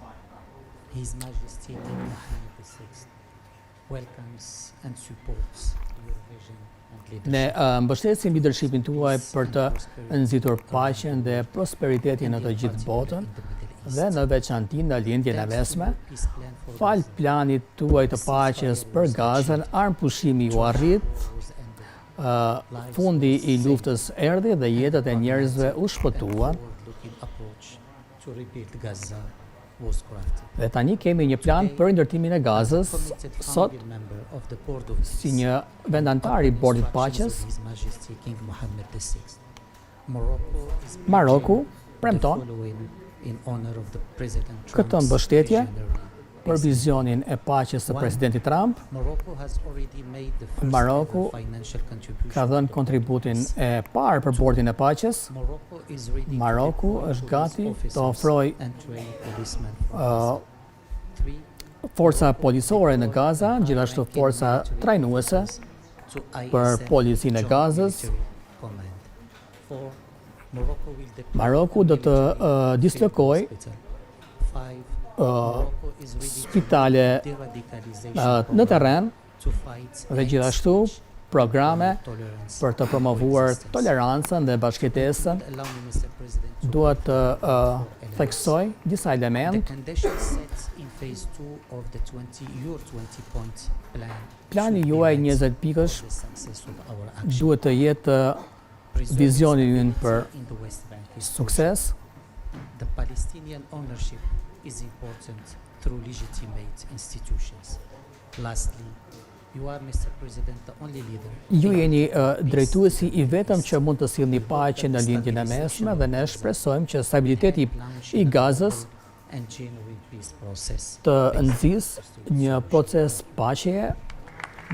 His Majesty King Mohammed VI welcomes and supports your vision. Ne mbështesim leadershipin tuaj për të nxitur paqen dhe prosperitetin në të gjithë botën dhe në veçanti në lindjen e mesme. Fal planit tuaj të paqes për Gazën, armpushimi u arrit, fundi I luftës erdhi dhe jetët e njerëzve u shpëtuan. Dhe tani kemi një plan për rindërtimin e Gazës sot si një vendantar I Bordit Paqes. Maroku premton këtë mbështetje për vizionin e paqes së Presidentit Trump. Maroku ka dhënë kontributin e parë për Bordin e Paqes. Maroku është gati të ofrojë forca policore në Gaza, gjithashtu forca trajnuese për policinë e Gazës. Maroku do të dislokoj spitale në terren dhe gjithashtu programe për të promovuar tolerancën dhe bashkëtesën. Dua të theksoj disa element. Plani juaj 20 pikësh duhet të jetë vizioni ynë për sukses. The Palestinian ownership is important through legitimate institutions. Lastly, you are, Mr. President, the only leader. Ju jeni drejtuesi I vetëm që mund të sillni paqe në lindjen e mesme dhe ne shpresojmë që stabiliteti I Gazës të nxjisë një proces paqeje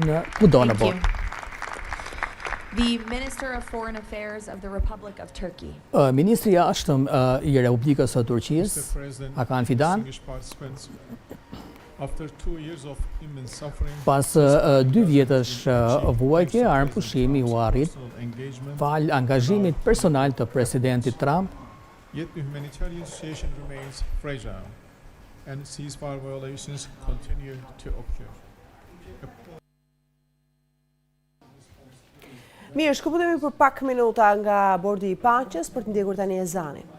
në kudo në botë. The Minister of Foreign Affairs of the Republic of Turkey. Ministri I jashtëm I Republikës së Turqisë, Hakan Fidan, pas 2 vjetësh vuajtje, armëpushimi u arrit fal angazhimit personal të Presidentit Trump. Yet the humanitarian situation remains fragile and ceasefire violations continue to occur. Mirë, shkëputemi për pak minuta nga bordi I Paqes për të ndjekur tani ezanin.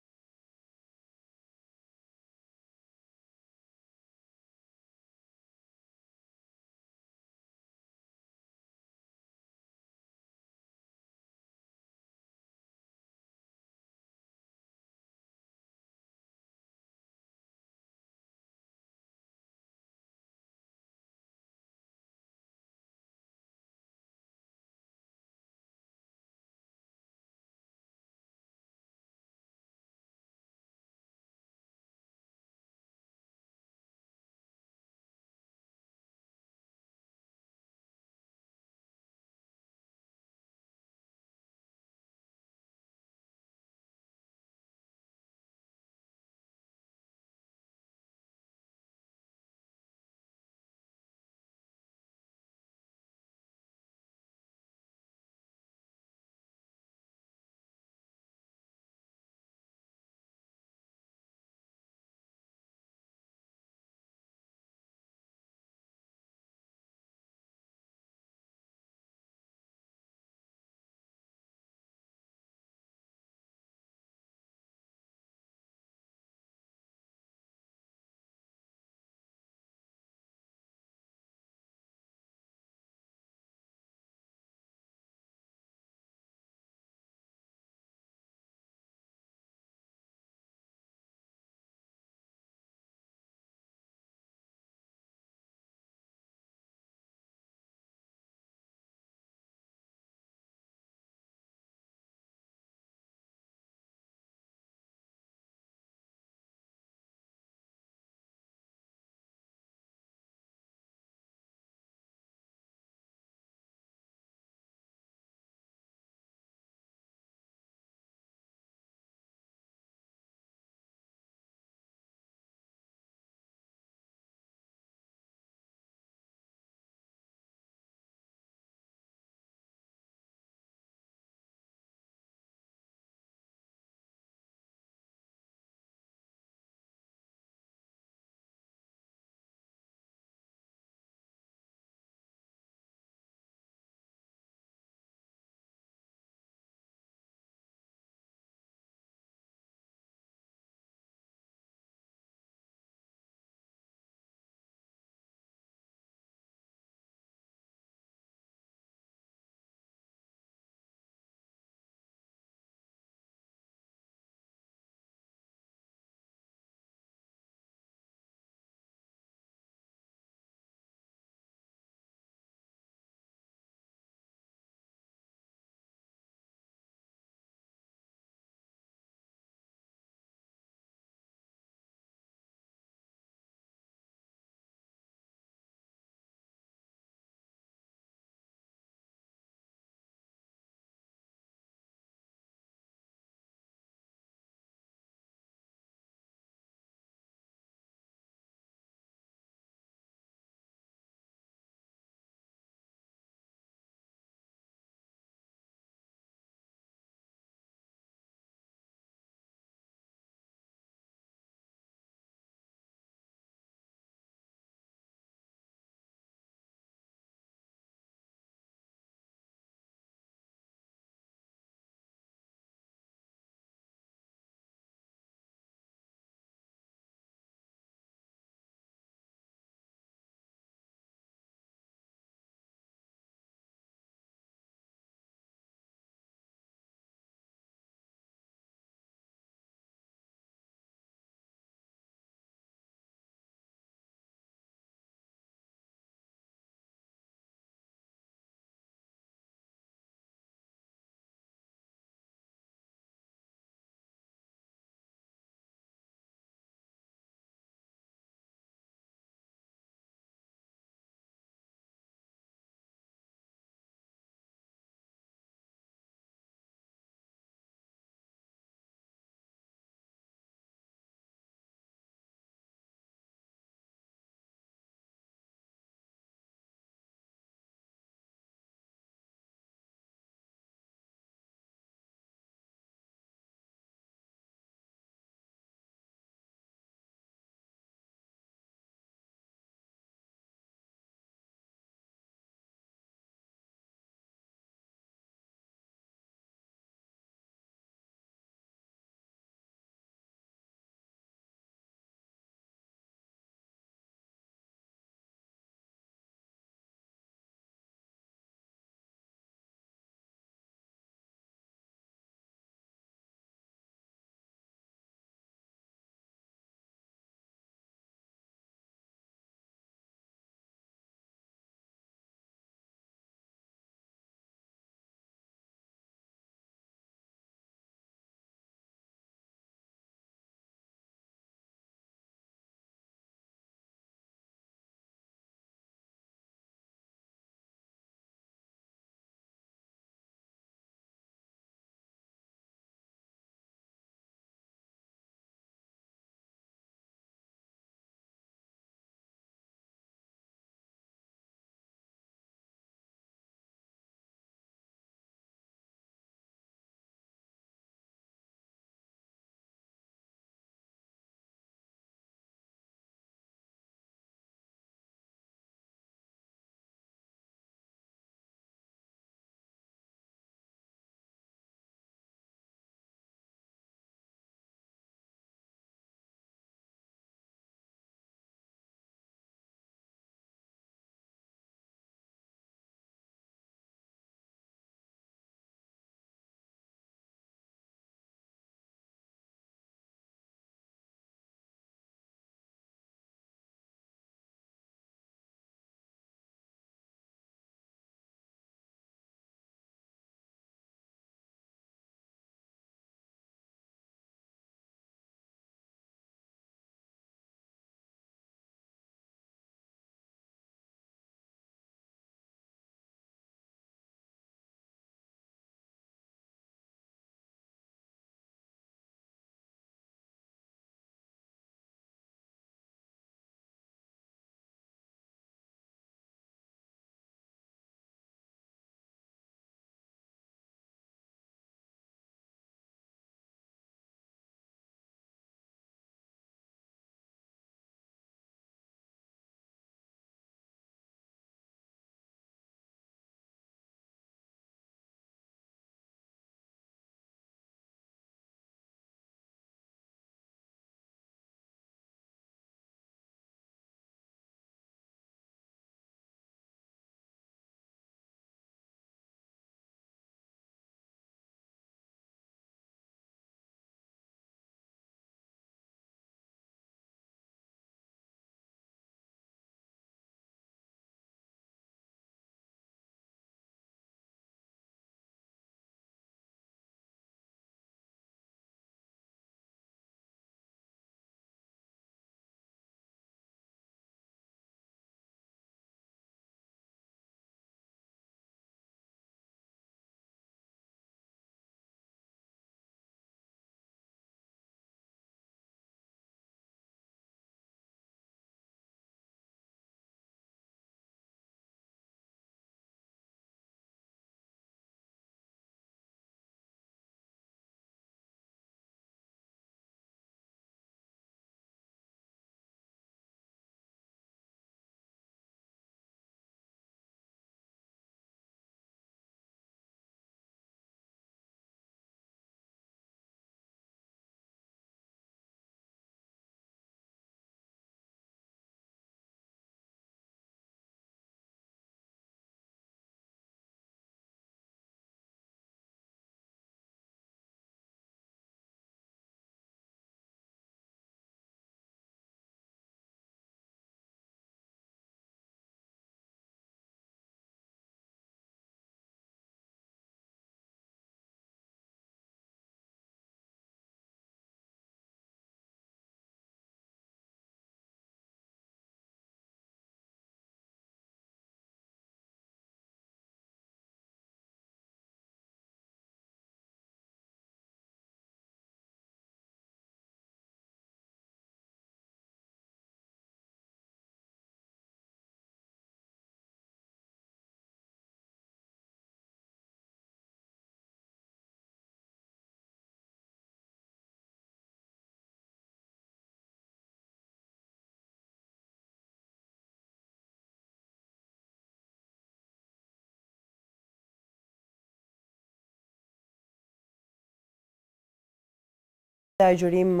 Gjyrim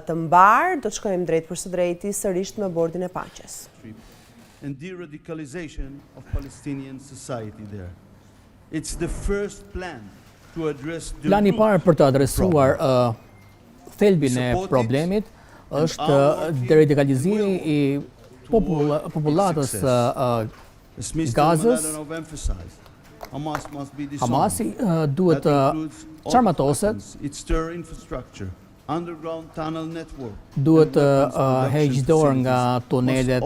të mbar, do të shkojmë drejt për së drejti sërish me bordin e Paqes. And de-radicalization of Palestinian society there. It's the first plan to address the Plani i parë për të adresuar thelbin e problemit është deradikalizimi i popullatës Gazës. Hamasi duhet të qarmatoset, duhet të heqë dorë nga tunelet,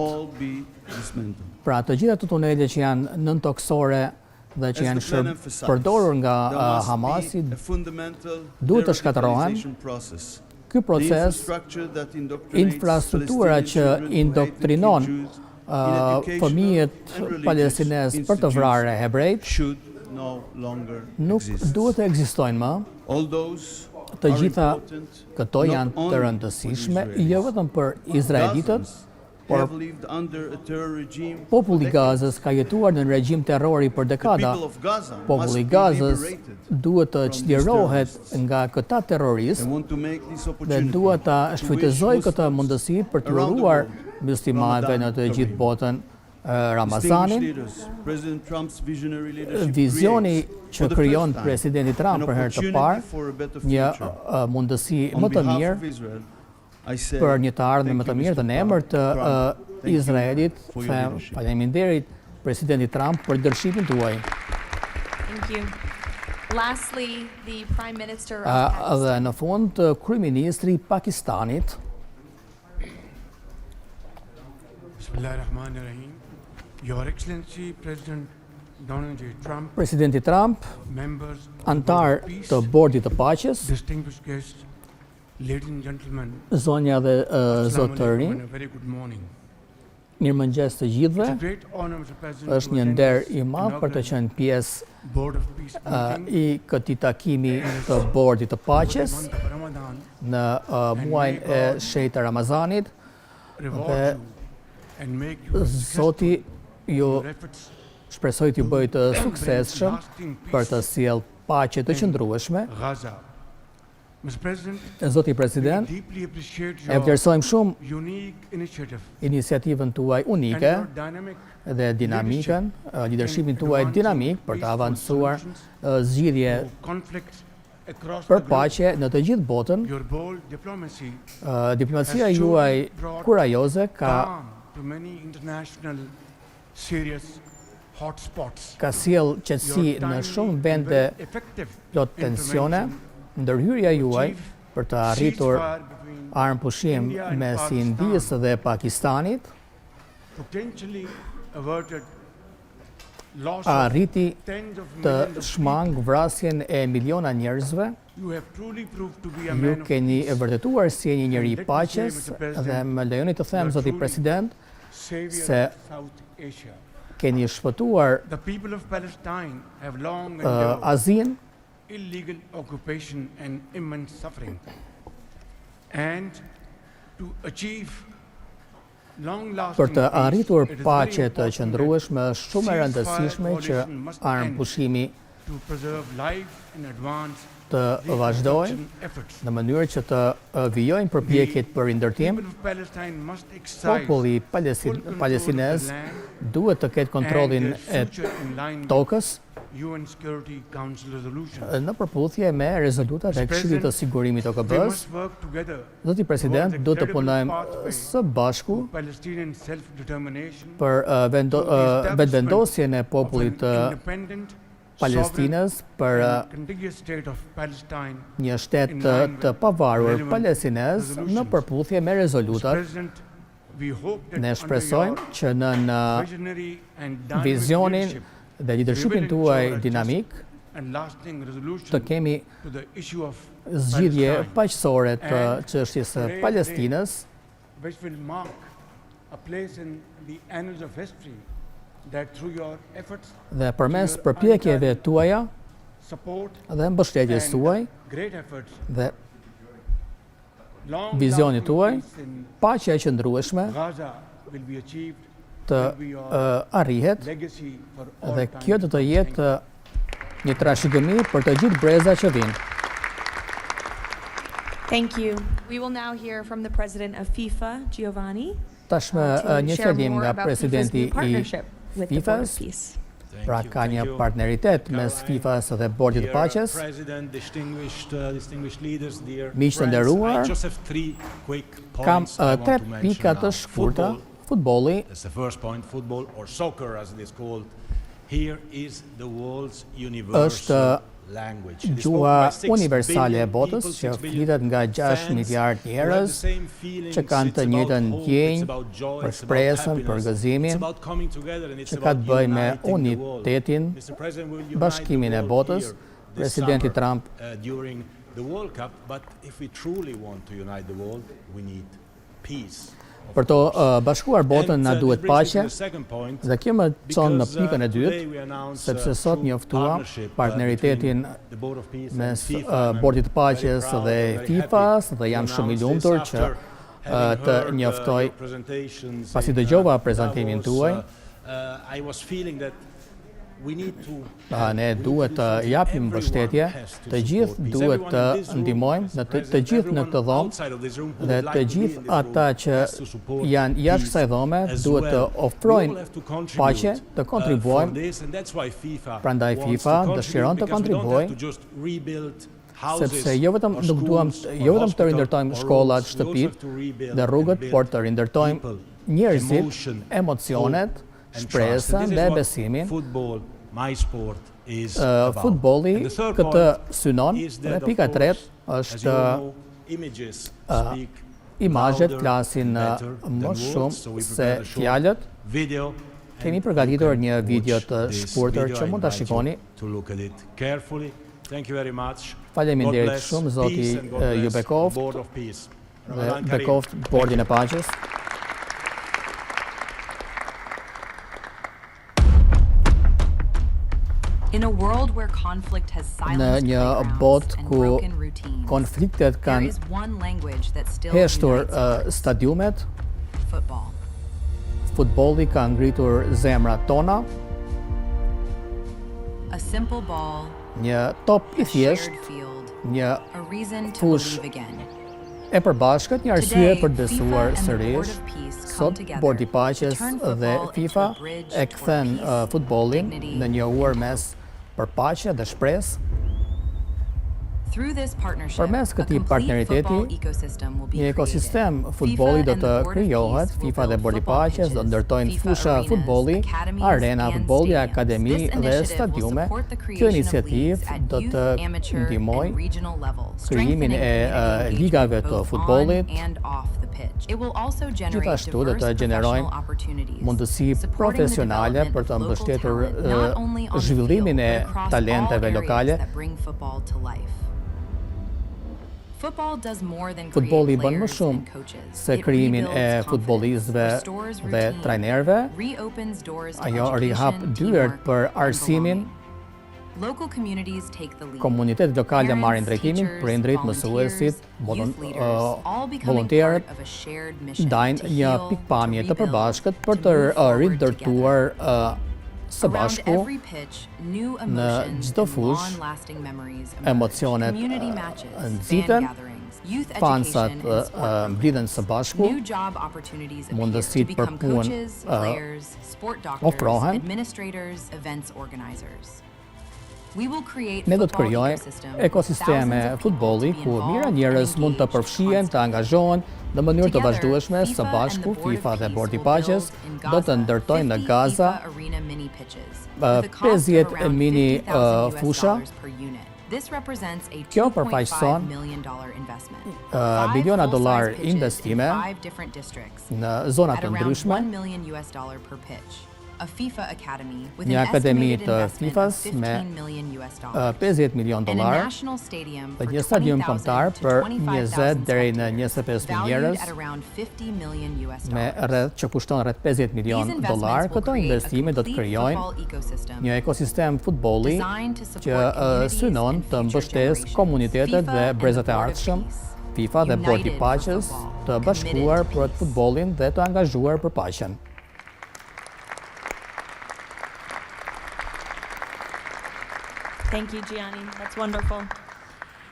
pra të gjitha të tunelet që janë nëntoksore dhe që janë përdorur nga Hamasi, duhet të shkatërohen. Ky proces, infrastruktura që indoktrinon fëmijët palestinez për të vrarë hebrejt, nuk duhet të ekzistojnë më. Të gjitha këto janë të rëndësishme, jo vetëm për izraelitët, por populli i Gazës ka jetuar në regjim terrori për dekada. Populli i Gazës duhet të çlirohet nga këta terroristë dhe duhet ta shfrytëzojë këtë mundësi për të uruar muslimanëve në të gjithë botën Ramazanin. Vizioni që krijon Presidenti Trump për herë të parë, një mundësi më të mirë për një të ardhme më të mirë dhe në emër të Izraelit, them faleminderit Presidentit Trump për leadershipin tuaj. Thank you. Lastly, the Prime Minister of Pakistan. Dhe në fund, kryeministri i Pakistanit. Bismillahirrahmanirrahim. Your Excellency President Donald J. Trump, Presidenti Trump, antar të Bordit të Paqes, distinguished guests, ladies and gentlemen, zonja dhe zotëri, mirëmëngjes të gjithëve. Është një nder i madh për të qenë pjesë i këtij takimi të Bordit të Paqes në muajin e shenjtë të Ramazanit. Dhe Zoti ju shpresoj t'ju bëjë të suksesshëm për të sjellë paqe të qëndrueshme. Zoti President, e vlerësojmë shumë iniciativën tuaj unike dhe dinamikën, leadershipin tuaj dinamik për të avancuar zgjidhje për paqe në të gjithë botën. Diplomacia juaj kurajoze ka sjell qetësi në shumë vende plot tensione. Ndërhyrja juaj për të arritur armëpushim mes Indisë dhe Pakistanit arriti të shmang vrasjen e miliona njerëzve. Ju keni vërtetuar si një njeri i paqes dhe më lejoni të them, Zoti President, se keni shpëtuar Azinë illegal occupation and immense suffering, and to achieve për të arritur paqe të qëndrueshme është shumë e rëndësishme që armëpushimi të vazhdojë në mënyrë që të vijojnë përpjekjet për rindërtim. Populli palestinez duhet të ketë kontrollin e tokës në përputhje me rezolutat e Këshillit të Sigurimit të OKB-s. Zoti President, duhet të punojmë së bashku për vetëvendosjen e popullit të Palestinës, për një shtet të pavarur palestinez në përputhje me rezolutat. Ne shpresojmë që në vizionin dhe leadershipin tuaj dinamik të kemi zgjidhje paqësore të çështjes së Palestinës, dhe përmes përpjekjeve tuaja dhe mbështetjes tuaj dhe vizionit tuaj, paqja e qëndrueshme të arrihet dhe kjo do të jetë një trashëgimi për të gjithë breza që vinë. Thank you. We will now hear from the president of FIFA, Giovanni. Tashmë një fjalim nga presidenti i FIFA-s. Pra ka një partneritet mes FIFA-s dhe Bordit të Paqes. Miq të nderuar, kam 3 pika të shkurta. Futbolli është gjuha universale e botës që flitet nga 6 miliard njerëz që kanë të njëjtën ndjenjë për shpresën, për gëzimin, që ka të bëjë me unitetin, bashkimin e botës. Presidenti Trump për të bashkuar botën na duhet paqe, dhe kjo më çon në pikën e dytë, sepse sot njoftuam partneritetin mes Bordit të Paqes dhe FIFA-s dhe jam shumë i lumtur që të njoftoj pasi dëgjova prezantimin tuaj. Ne duhet të japim mbështetje, të gjithë duhet të ndihmojmë, të gjithë në këtë dhomë dhe të gjithë ata që janë jashtë kësaj dhome duhet të ofrojnë paqe, të kontribuojmë. Prandaj FIFA dëshiron të kontribuojë, sepse jo vetëm të rindërtojmë shkollat, shtëpitë dhe rrugët, por të rindërtojmë njerëzit, emocionet, shpresën dhe besimin. Futbolli këtë synon dhe pika e tretë është imazhet flasin më shumë se fjalët. Kemi përgatitur një video të shkurtër që mund ta shikoni. Faleminderit shumë zoti ju bekoft dhe bekoft Bordin e Paqes. Në një botë ku konfliktet kanë heshtur stadiumet, futbolli ka ngritur zemrat tona. Një top i thjesht, një fush e përbashkët, një arsye për të besuar sërish. Sot Bordi i Paqes dhe FIFA e kthen futbollin në një urmes për paqe dhe shpresë. Përmes këtij partneriteti, një ekosistem futbolli do të krijohet. FIFA dhe Bordi i Paqes do ndërtojnë fusha futbolli, arena futbolli, akademi dhe stadiume. Kjo iniciativë do të ndihmojë krijimin e ligave të futbollit. Gjithashtu do të gjenerojnë mundësi profesionale për të mbështetur zhvillimin e talenteve lokale. Futbolli bën më shumë se krijimin e futbollistëve dhe trajnerëve. Ajo rihap dyert për arsimin. Komunitetet lokale marrin drejtimin, prindrit, mësuesit, volontierët ndajnë një pikpamje të përbashkët për të rindërtuar së bashku në çdo fushë emocionet nxiten, fansat mblidhen së bashku, mundësitë për punë ofrohen. Ne do të krijojmë ekosisteme futbolli ku mijëra njerëz mund të përfshihen, të angazhohen në mënyrë të vazhdueshme. Së bashku FIFA dhe Bordi i Paqes do të ndërtojnë në Gaza 50 mini fusha. Kjo përfaqëson miliona dollar investime në zona të ndryshme. Një akademi të FIFA-s me 50 milion dollar dhe një stadium kombëtar për 20 deri në 25.000 njerëz me që kushton rreth 50 milion dollar. Këto investime do të krijojnë një ekosistem futbolli që synon të mbështesë komunitetet dhe brezat e ardhshëm. FIFA dhe Bordi i Paqes të bashkuar për futbollin dhe të angazhuar për paqen. Thank you, Gianni. That's wonderful.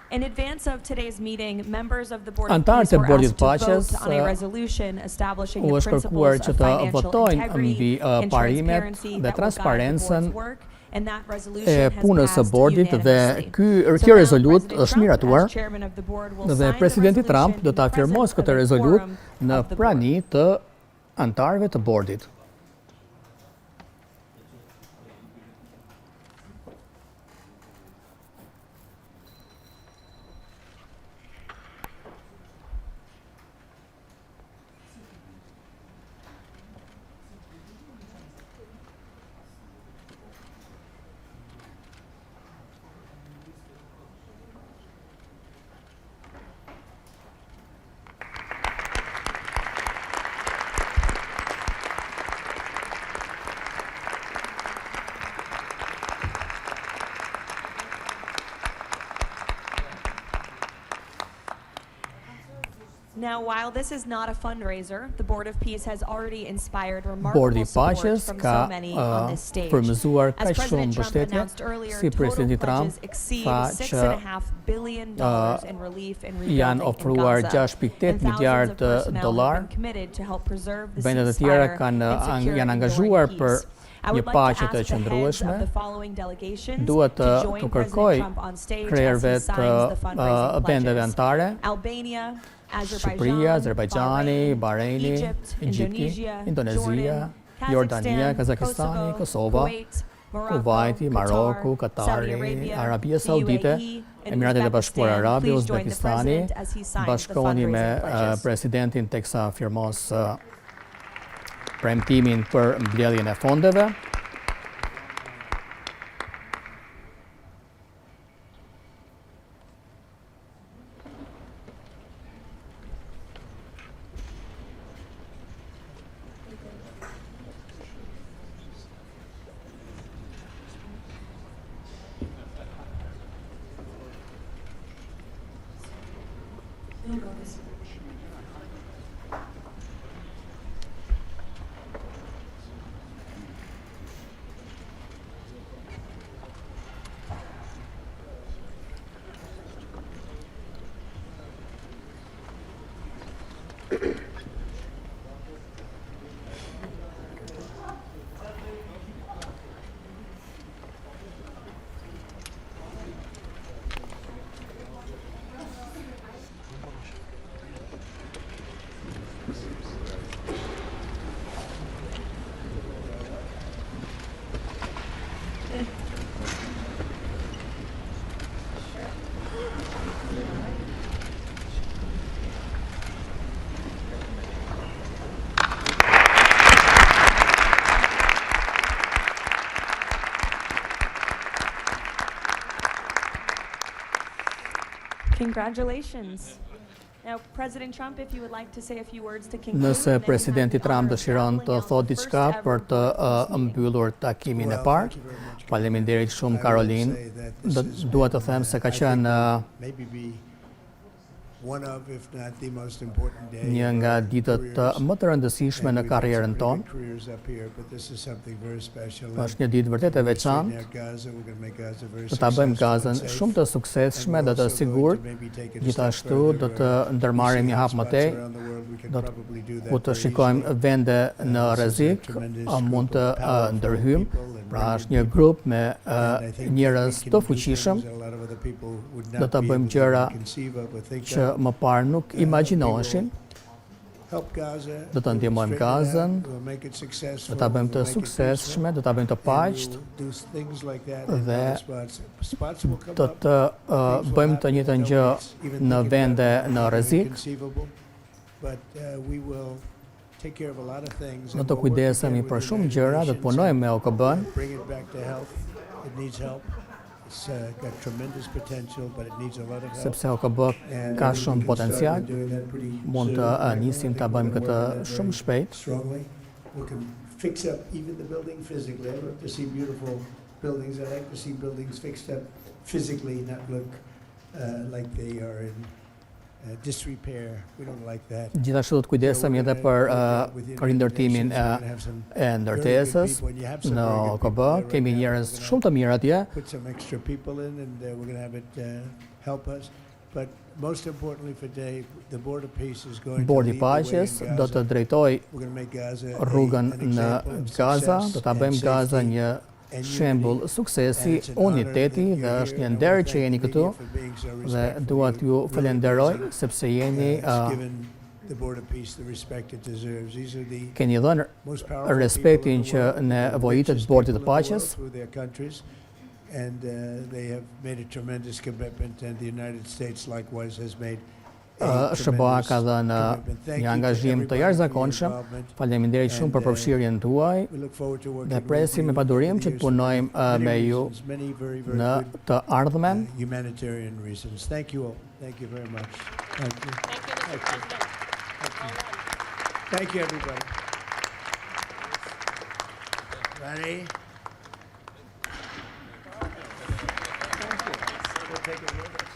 In advance of today's meeting, members of the Board of Antarët Peace e were Bordit asked to Paqes vote on a resolution establishing u the është kërkuar principles që of të financial votojnë mbi integrity and parimet transparency dhe that will guide the transparencën board's work, and that e resolution has punës së passed Bordit dhe unanimously. kjo So now rezolut President është Trump, miratuar as chairman of the board, will dhe sign the Presidenti Trump resolution do in ta the presence firmos of këtë a rezolut quorum në of the board. prani të antarëve të Bordit. Now, while this is not a fundraiser, the Board of Peace has already inspired Bordi remarkable support Paqes from ka so many on this stage. përmëzuar As kaq shumë President Trump mbështetje announced earlier, si total Presidenti Trump pledges exceed tha që $6.5 billion in relief and janë rebuilding ofruar in Gaza, 6.8 and thousands miliard of personnel dollar. have been committed to help preserve the Vendet e tjera ceasefire kanë and secure janë enduring angazhuar peace. për I një would like paqe to të ask the heads qëndrueshme. of the following delegations Duhet to të join kërkoj President Trump on stage krerëve as he të signs the fundraising vendeve pledges. antare, Albania, Shqipëria, Azerbajdxani, Bahreini, Egypt, Egjipti, Indonezia, Jordan, Jordania, Kazakistani, Kosova, Kuwaiti, Maroku, Saudi Katari, Arabia, Arabia the Saudite, UAE, and Emiratet e Bashkuara Uzbekistan. Arabe, Please join the Uzbekistani, president as he signs the bashkoheni me fundraising pledges. Presidentin teksa firmos premtimin për mbledhjen e fondeve. Congratulations. Now, President Trump, if you would like to say a few words to conclude. Nëse Presidenti Trump dëshiron të thotë diçka për të mbyllur takimin e parë, faleminderit shumë Karolin. Dua të them se ka qenë një nga ditët më të rëndësishme në karrierën tonë. Është një ditë vërtet e veçantë. Do ta bëjmë Gazën shumë të suksesshme dhe të sigurt. Gjithashtu do të ndërmarrim një hap më tej. Ku të shikojmë vende në rrezik, mund të ndërhyjmë. Pra është një grup me njerëz të fuqishëm. Do ta bëjmë gjëra që më parë nuk imagjinoheshin. Do të ndihmojmë Gazën, do ta bëjmë të suksesshme, do ta bëjmë të paqët dhe do të bëjmë të njëjtën gjë në vende në rrezik. Do të kujdesemi për shumë gjëra, do të punojmë me OKB-n. Sepse OKB ka shumë potencial, mund të nisim ta bëjmë këtë shumë shpejt. Fix up even the building physically. I love to see beautiful buildings. I like to see buildings fixed up physically, not look like they are in disrepair. We don't like that. Gjithashtu do të kujdesemi edhe për rindërtimin e ndërtesës në OKB. Kemi njerëz shumë të mirë atje. Put some extra people in and we're going to have it help us. But most importantly for today, the Board of Peace is going to Bordi lead the way in Paqes Gaza. do të drejtoj We're going to make Gaza rrugën an në example of Gaza, success do ta and bëjmë Gaza safety një and shembull unity. suksesi, And it's an honor uniteti that dhe you're është here, një and I nder wanna që thank jeni the këtu media for being so dhe respectful. dua t'ju Really falenderoj appreciate it. sepse jeni It's given the Board of Peace the respect it deserves. These are the keni dhënë most powerful respektin people që in the world, ne the vojitët richest Bordit të people in the world Paqes. through their countries. And they have made a tremendous commitment, and the United States likewise has made SHBA ka dhënë një angazhim të jashtëzakonshëm. Faleminderit shumë për përfshirjen tuaj dhe presim me padurim që të punojmë me ju në të ardhmen. Humanitarian reasons. Thank you all. Thank you very much. Thank you. Thank you. Thank you, everybody. Ready? Thank you. We'll take it with us.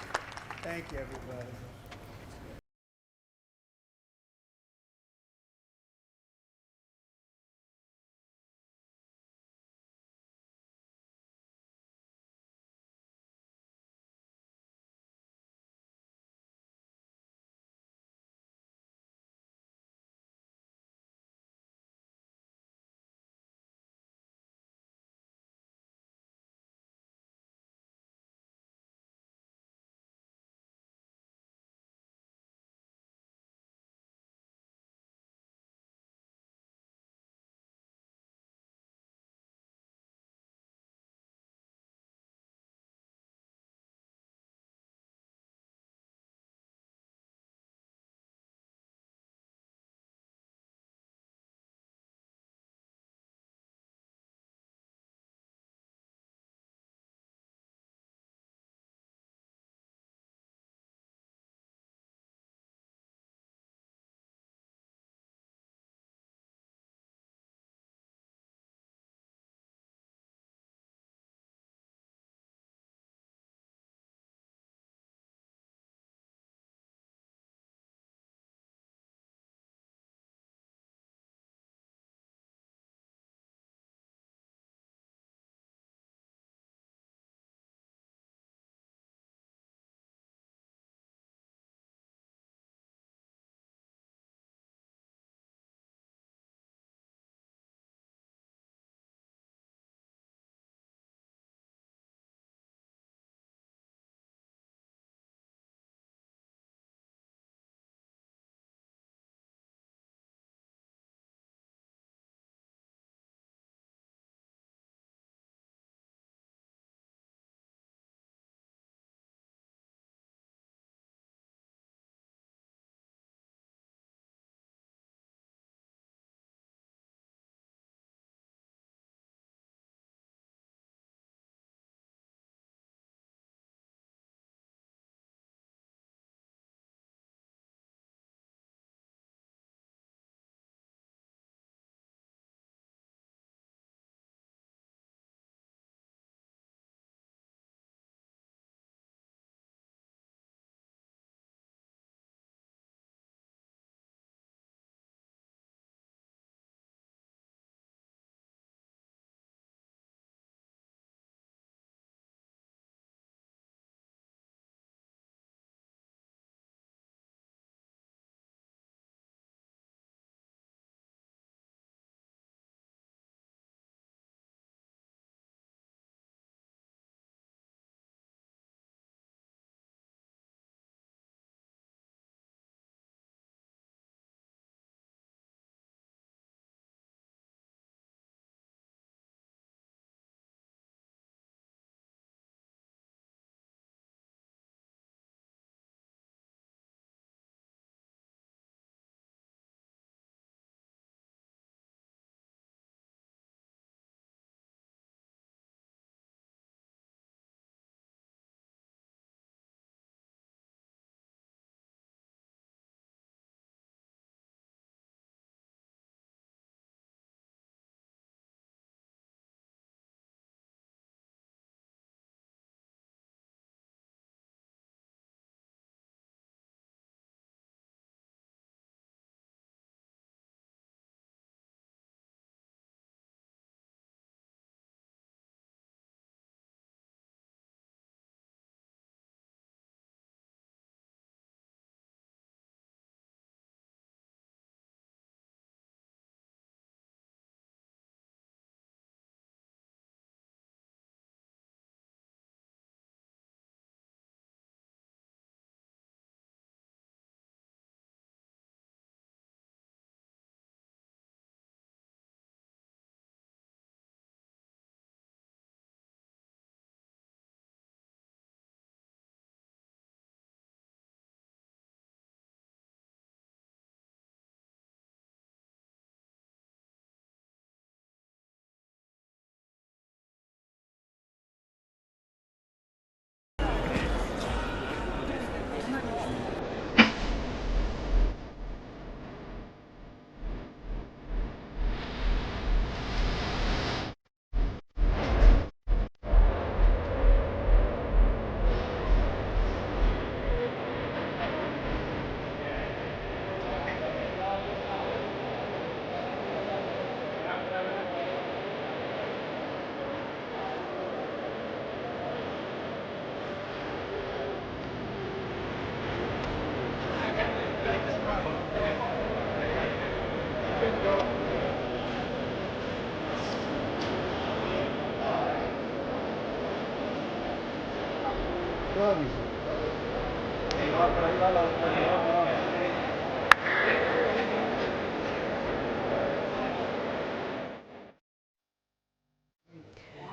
Thank you, everybody.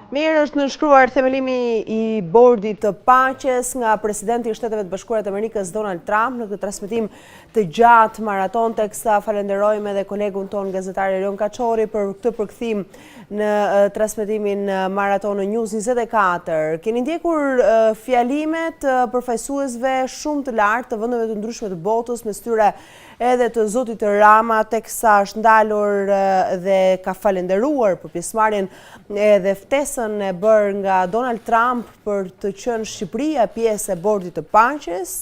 Mirë, është nënshkruar themelimi i Bordit të Paqes nga Presidenti i Shteteve të Bashkuara të Amerikës Donald Trump në këtë transmetim të gjatë maraton, teksa falenderojmë edhe kolegun ton gazetari Ron Kaçori për këtë përkthim në transmetimin maraton në News 24. Keni ndjekur fjalimet përfaqësuesve shumë të lartë të vendeve të ndryshme të botës, mes tyre edhe të zotit Rama, teksa është ndalur dhe ka falenderuar për pjesëmarrjen edhe ftesën e bërë nga Donald Trump për të qenë Shqipëria pjesë e Bordit të Paqes,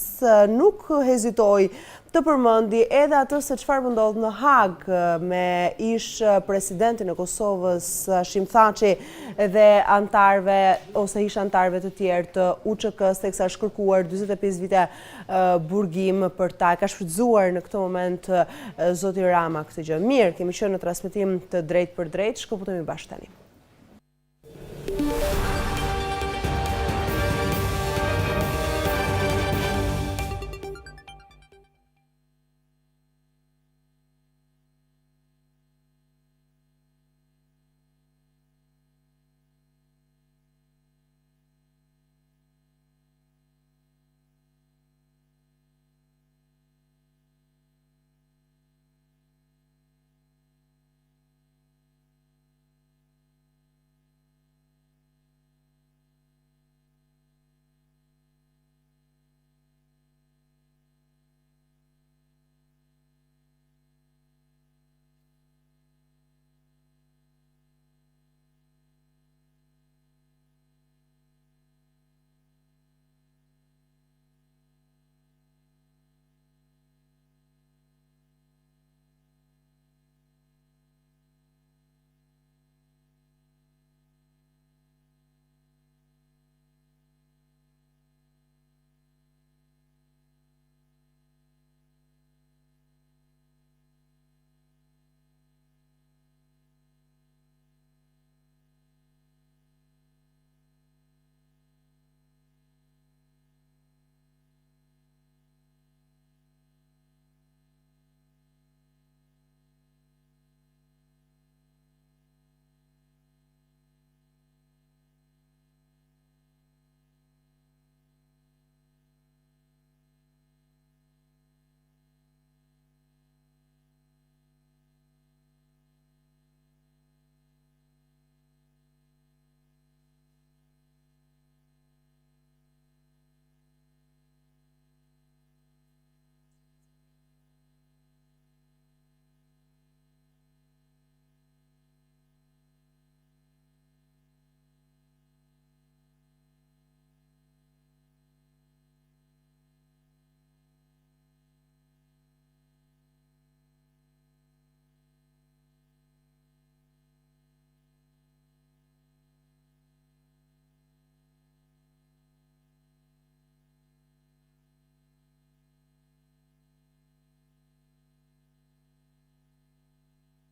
nuk hezitoi të përmendi edhe atë se çfarë po ndodh në Hag me ish presidentin e Kosovës Hashim Thaçi dhe antarëve ose ish antarëve të tjerë të UÇK-s, teksa është kërkuar 45 vite burgim për ta. Ka shfrytzuar në këtë moment zoti Rama këtë gjë. Mirë, kemi qenë në transmetim të drejtë për drejtë, shkëputemi bashkë tani.